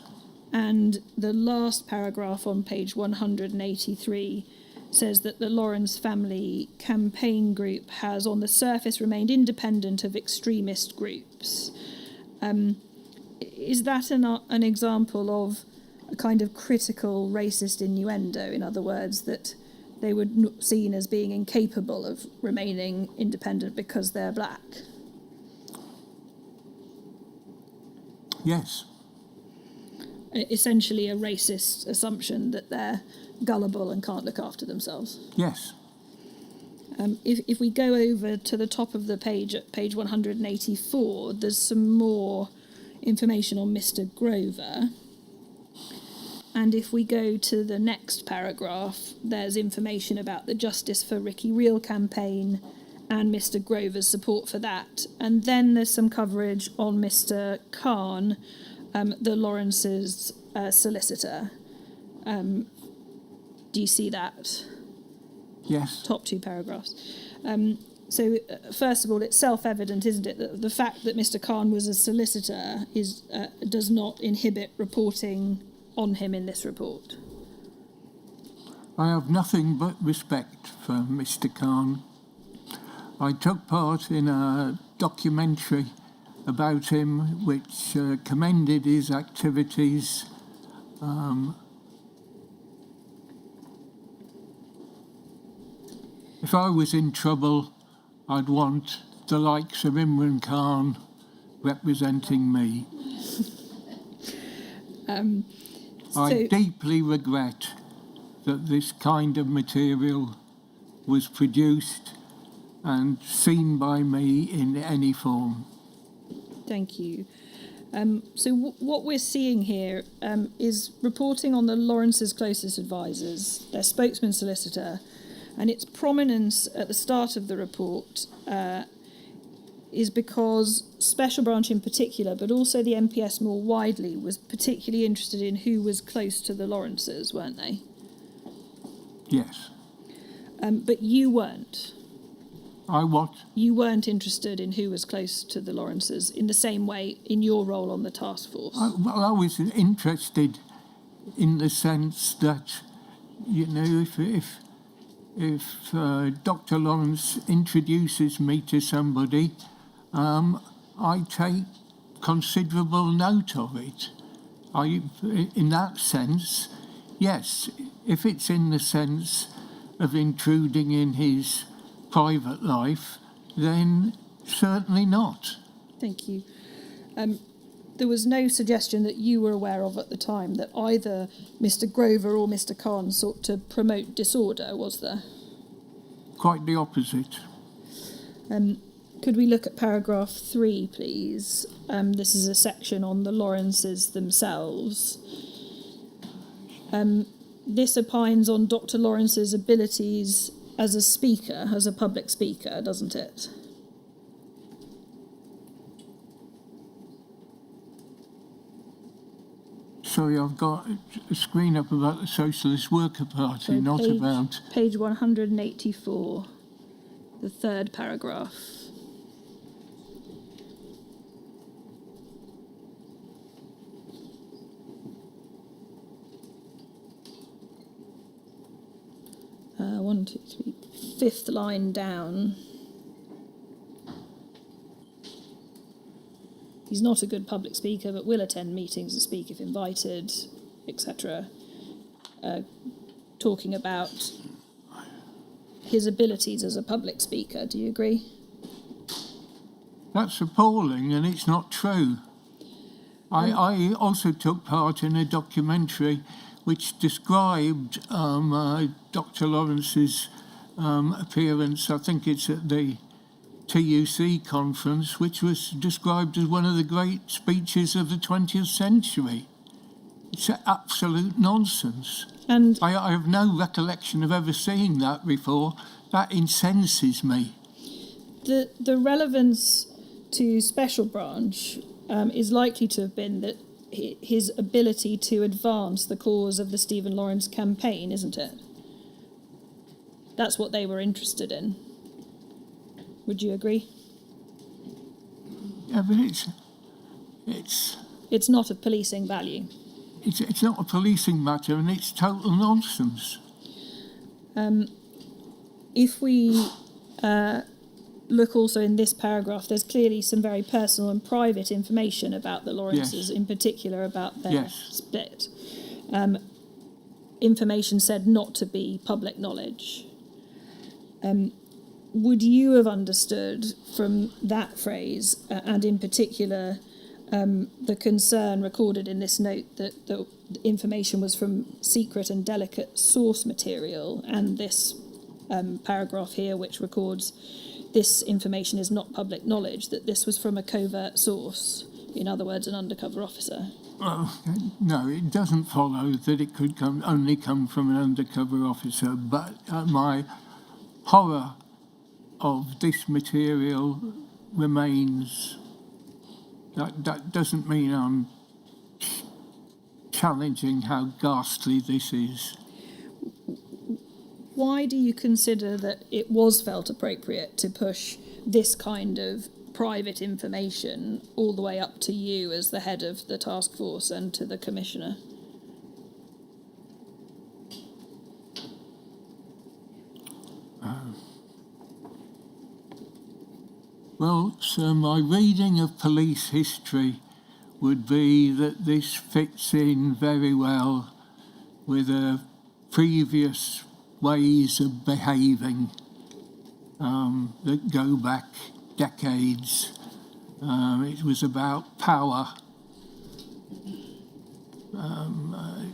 And the last paragraph on page 183 says that the Lawrence Family Campaign Group has on the surface remained independent of extremist groups. Is that an example of a kind of critical racist innuendo? In other words, that they were seen as being incapable of remaining independent because they're black?
Yes.
Essentially a racist assumption that they're gullible and can't look after themselves.
Yes.
If we go over to the top of the page at page 184, there's some more information on Mr. Grover. And if we go to the next paragraph, there's information about the Justice for Ricky Real campaign and Mr. Grover's support for that. And then there's some coverage on Mr. Khan, the Lawrence's solicitor. Do you see that?
Yes.
Top two paragraphs. First of all, it's self-evident, isn't it, that the fact that Mr. Khan was a solicitor does not inhibit reporting on him in this report?
I have nothing but respect for Mr. Khan. I took part in a documentary about him which commended his activities. If I was in trouble, I'd want the likes of Imran Khan representing me. I deeply regret that this kind of material was produced and seen by me in any form.
Thank you. What we're seeing here is reporting on the Lawrence's closest advisors, their spokesman solicitor, and its prominence at the start of the report is because Special Branch in particular, but also the MPS more widely, was particularly interested in who was close to the Lawrences, weren't they?
Yes.
But you weren't.
I what?
You weren't interested in who was close to the Lawrences in the same way in your role on the task force.
I was interested in the sense that, you know, if Dr. Lawrence introduces me to somebody, I take considerable note of it. In that sense, yes. If it's in the sense of intruding in his private life, then certainly not.
Thank you. There was no suggestion that you were aware of at the time that either Mr. Grover or Mr. Khan sought to promote disorder, was there?
Quite the opposite.
Could we look at paragraph 3, please? This is a section on the Lawrences themselves. This opines on Dr. Lawrence's abilities as a speaker, as a public speaker, doesn't it?
Sorry, I've got a screen up about the Socialist Worker Party,
So
not about...
Page 184, the third paragraph. One, two, three, fifth line down. He's not a good public speaker, but will attend meetings and speak if invited, etc. Talking about his abilities as a public speaker. Do you agree?
That's appalling, and it's not true. I also took part in a documentary which described Dr. Lawrence's appearance, I think it's at the TUC conference, which was described as one of the great speeches of the 20th century. It's absolute nonsense.
And
I have no recollection of ever seeing that before. That incenses me.
the relevance to Special Branch is likely to have been that his ability to advance the cause of the Stephen Lawrence campaign, isn't it? That's what they were interested in. Would you agree?
Yeah, but
It's not of policing value.
it's not a policing matter, and it's total nonsense.
If we look also in this paragraph, there's clearly some very personal and private information about the Lawrences,
Yes.
in particular about their
Yes.
split. Information said not to be public knowledge. Would you have understood from that phrase, and in particular the concern recorded in this note that the information was from secret and delicate source material, and this paragraph here which records this information is not public knowledge, that this was from a covert source, in other words, an undercover officer?
Well, no, it doesn't follow that it could only come from an undercover officer, but my horror of this material remains. That doesn't mean I'm challenging how ghastly this is.
Why do you consider that it was felt appropriate to push this kind of private information all the way up to you as the head of the task force and to the Commissioner?
Well, so my reading of police history would be that this fits in very well with previous ways of behaving that go back decades. It was about power.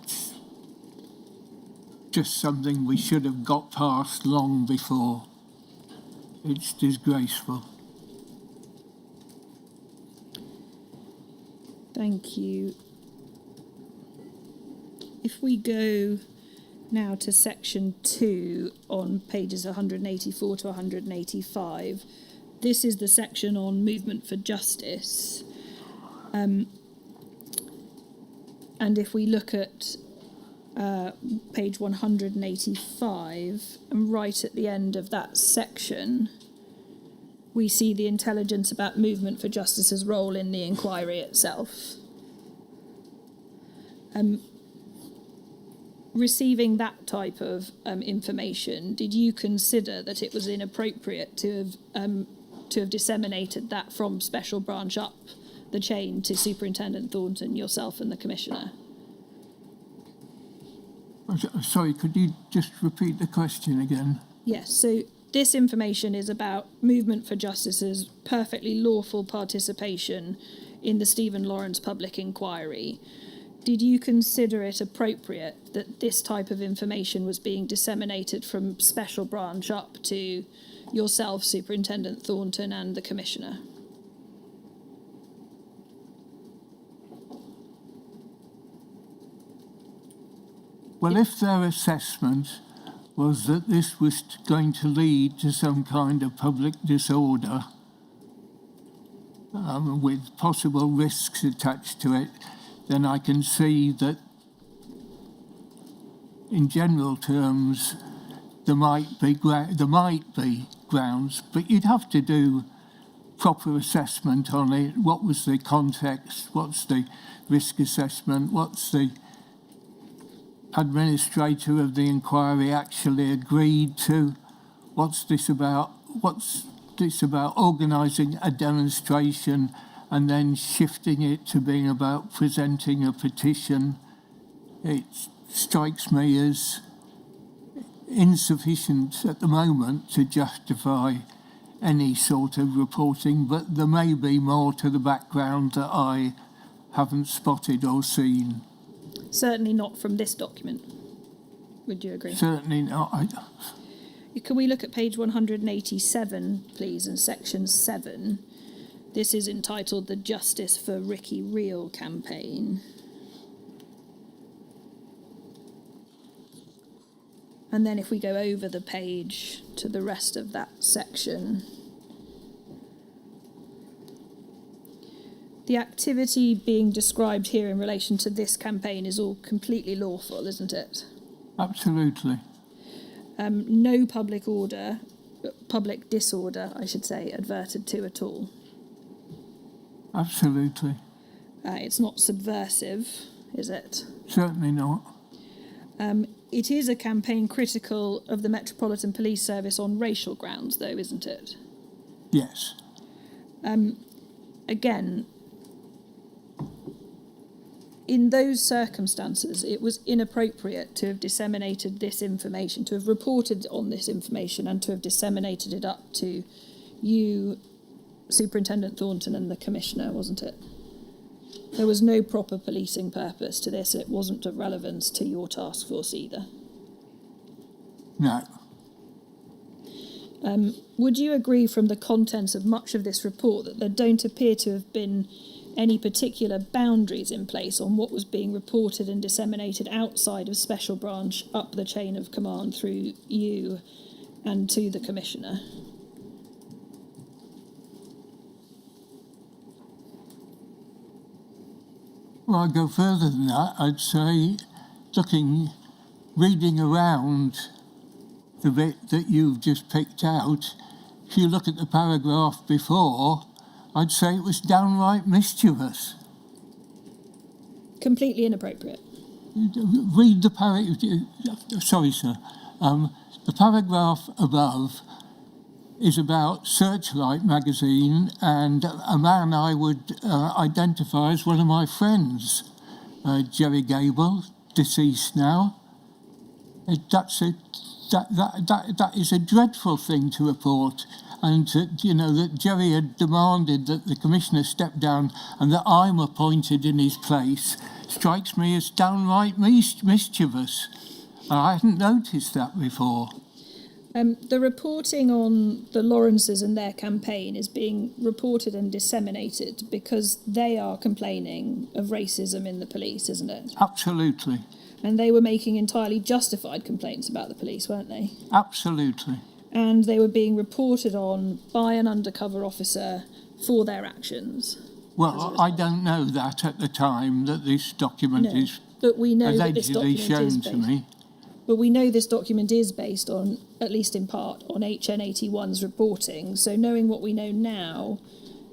It's just something we should have got past long before. It's disgraceful.
Thank you. If we go now to section 2 on pages 184 to 185, this is the section on movement for justice. And if we look at page 185, and right at the end of that section, we see the intelligence about movement for justice's role in the inquiry itself. Receiving that type of information, did you consider that it was inappropriate to have disseminated that from Special Branch up the chain to Superintendent Thornton, yourself and the Commissioner?
Sorry, could you just repeat the question again?
Yes, so this information is about movement for justice's perfectly lawful participation in the Stephen Lawrence public inquiry. Did you consider it appropriate that this type of information was being disseminated from Special Branch up to yourself, Superintendent Thornton, and the Commissioner?
Well, if their assessment was that this was going to lead to some kind of public disorder with possible risks attached to it, then I can see that in general terms there might be grounds, but you'd have to do proper assessment on it. What was the context? What's the risk assessment? What's the administrator of the inquiry actually agreed to? What's this about organising a demonstration and then shifting it to being about presenting a petition? It strikes me as insufficient at the moment to justify any sort of reporting, but there may be more to the background that I haven't spotted or seen.
Certainly not from this document. Would you agree?
Certainly not.
Can we look at page 187, please, in section 7? This is entitled the Justice for Ricky Reel campaign. And then if we go over the page to the rest of that section, the activity being described here in relation to this campaign is all completely lawful, isn't it?
Absolutely.
No public disorder, I should say, adverted to at all.
Absolutely.
It's not subversive, is it?
Certainly not.
It is a campaign critical of the Metropolitan Police Service on racial grounds, though, isn't it?
Yes.
Again, in those circumstances, it was inappropriate to have disseminated this information, to have reported on this information and to have disseminated it up to you, Superintendent Thornton, and the Commissioner, wasn't it? There was no proper policing purpose to this. It wasn't of relevance to your task force either.
No.
Would you agree from the contents of much of this report that there don't appear to have been any particular boundaries in place on what was being reported and disseminated outside of Special Branch up the chain of command through you and to the Commissioner?
Well, I'd go further than that. I'd say, reading around the bit that you've just picked out, if you look at the paragraph before, I'd say it was downright mischievous.
Completely inappropriate.
Read the paragraph. Sorry, sir. The paragraph above is about Searchlight magazine and a man I would identify as one of my friends, Jerry Gable, deceased now. That is a dreadful thing to report. And, that Jerry had demanded that the commissioner step down and that I'm appointed in his place strikes me as downright mischievous. I hadn't noticed that before.
The reporting on the Lawrences and their campaign is being reported and disseminated because they are complaining of racism in the police, isn't it?
Absolutely.
And they were making entirely justified complaints about the police, weren't they?
Absolutely.
And they were being reported on by an undercover officer for their actions.
Well, I don't know that at the time that this document is
but we know that this
allegedly
document
shown to me.
But we know this document is based on, at least in part, on HN81's reporting. So knowing what we know now,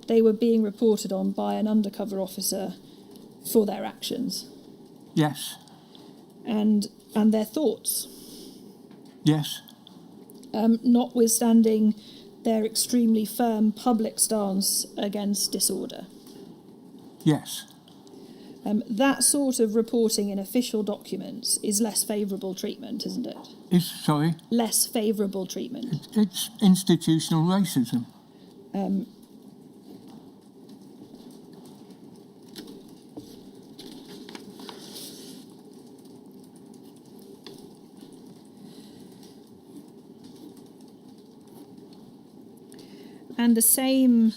they were being reported on by an undercover officer for their actions.
Yes.
And their thoughts.
Yes.
Notwithstanding their extremely firm public stance against disorder.
Yes.
That sort of reporting in official documents is less favourable treatment, isn't it?
Sorry?
Less favourable treatment.
It's institutional racism.
And the same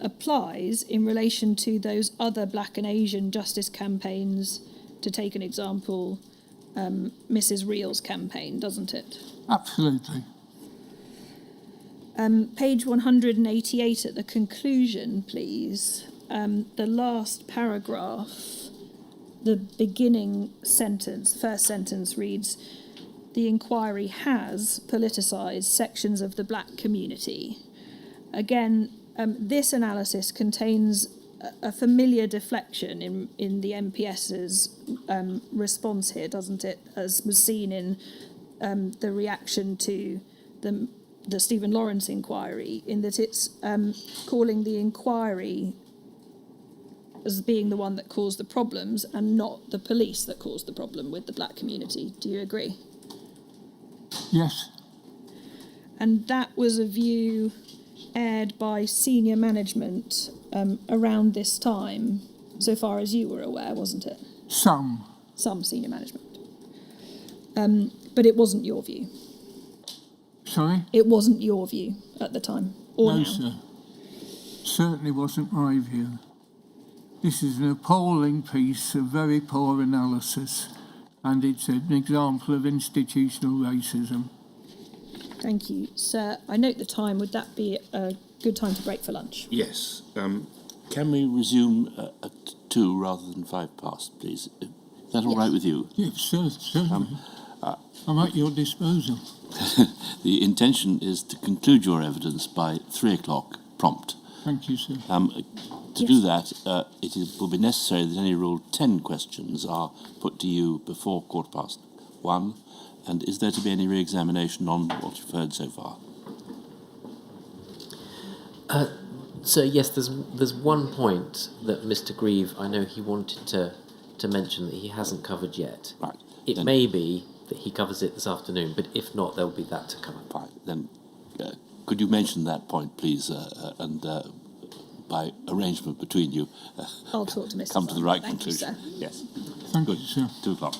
applies in relation to those other Black and Asian justice campaigns, to take an example, Mrs. Reel's campaign, doesn't it?
Absolutely.
Page 188 at the conclusion, please. The last paragraph, the beginning sentence, first sentence reads, "The inquiry has politicised sections of the Black community." Again, this analysis contains a familiar deflection in the MPS's response here, doesn't it? As was seen in the reaction to the Stephen Lawrence inquiry, in that it's calling the inquiry as being the one that caused the problems and not the police that caused the problem with the Black community. Do you agree?
Yes.
And that was a view aired by senior management around this time, so far as you were aware, wasn't it?
Some
Senior management. But it wasn't your view.
Sorry?
It wasn't your view at the time, or
No,
now.
sir. Certainly wasn't my view. This is an appalling piece of very poor analysis, and it's an example of institutional racism.
Thank you. Sir, I note the time. Would that be a good time to break for lunch?
Yes. Can we resume at 2 rather than 5 past, please? Is that all right with you?
Yes, sir, certainly. I'm at your disposal.
The intention is to conclude your evidence by 3 o'clock prompt.
Thank you, sir.
To do that, will be necessary that any Rule 10 questions are put to you before 1:15. And is there to be any re-examination on what you've heard so far?
So yes, there's one point that Mr. Grieve, I know he wanted to mention that he hasn't covered yet.
Right.
It may be that he covers it this afternoon, but if not, there'll be that to cover.
Fine. Then could you mention that point, please, and by arrangement between you,
I'll talk to Mr.
come to the right
Thank
conclusion.
You, sir.
Yes.
Thank
Good.
you, sir.
2 o'clock.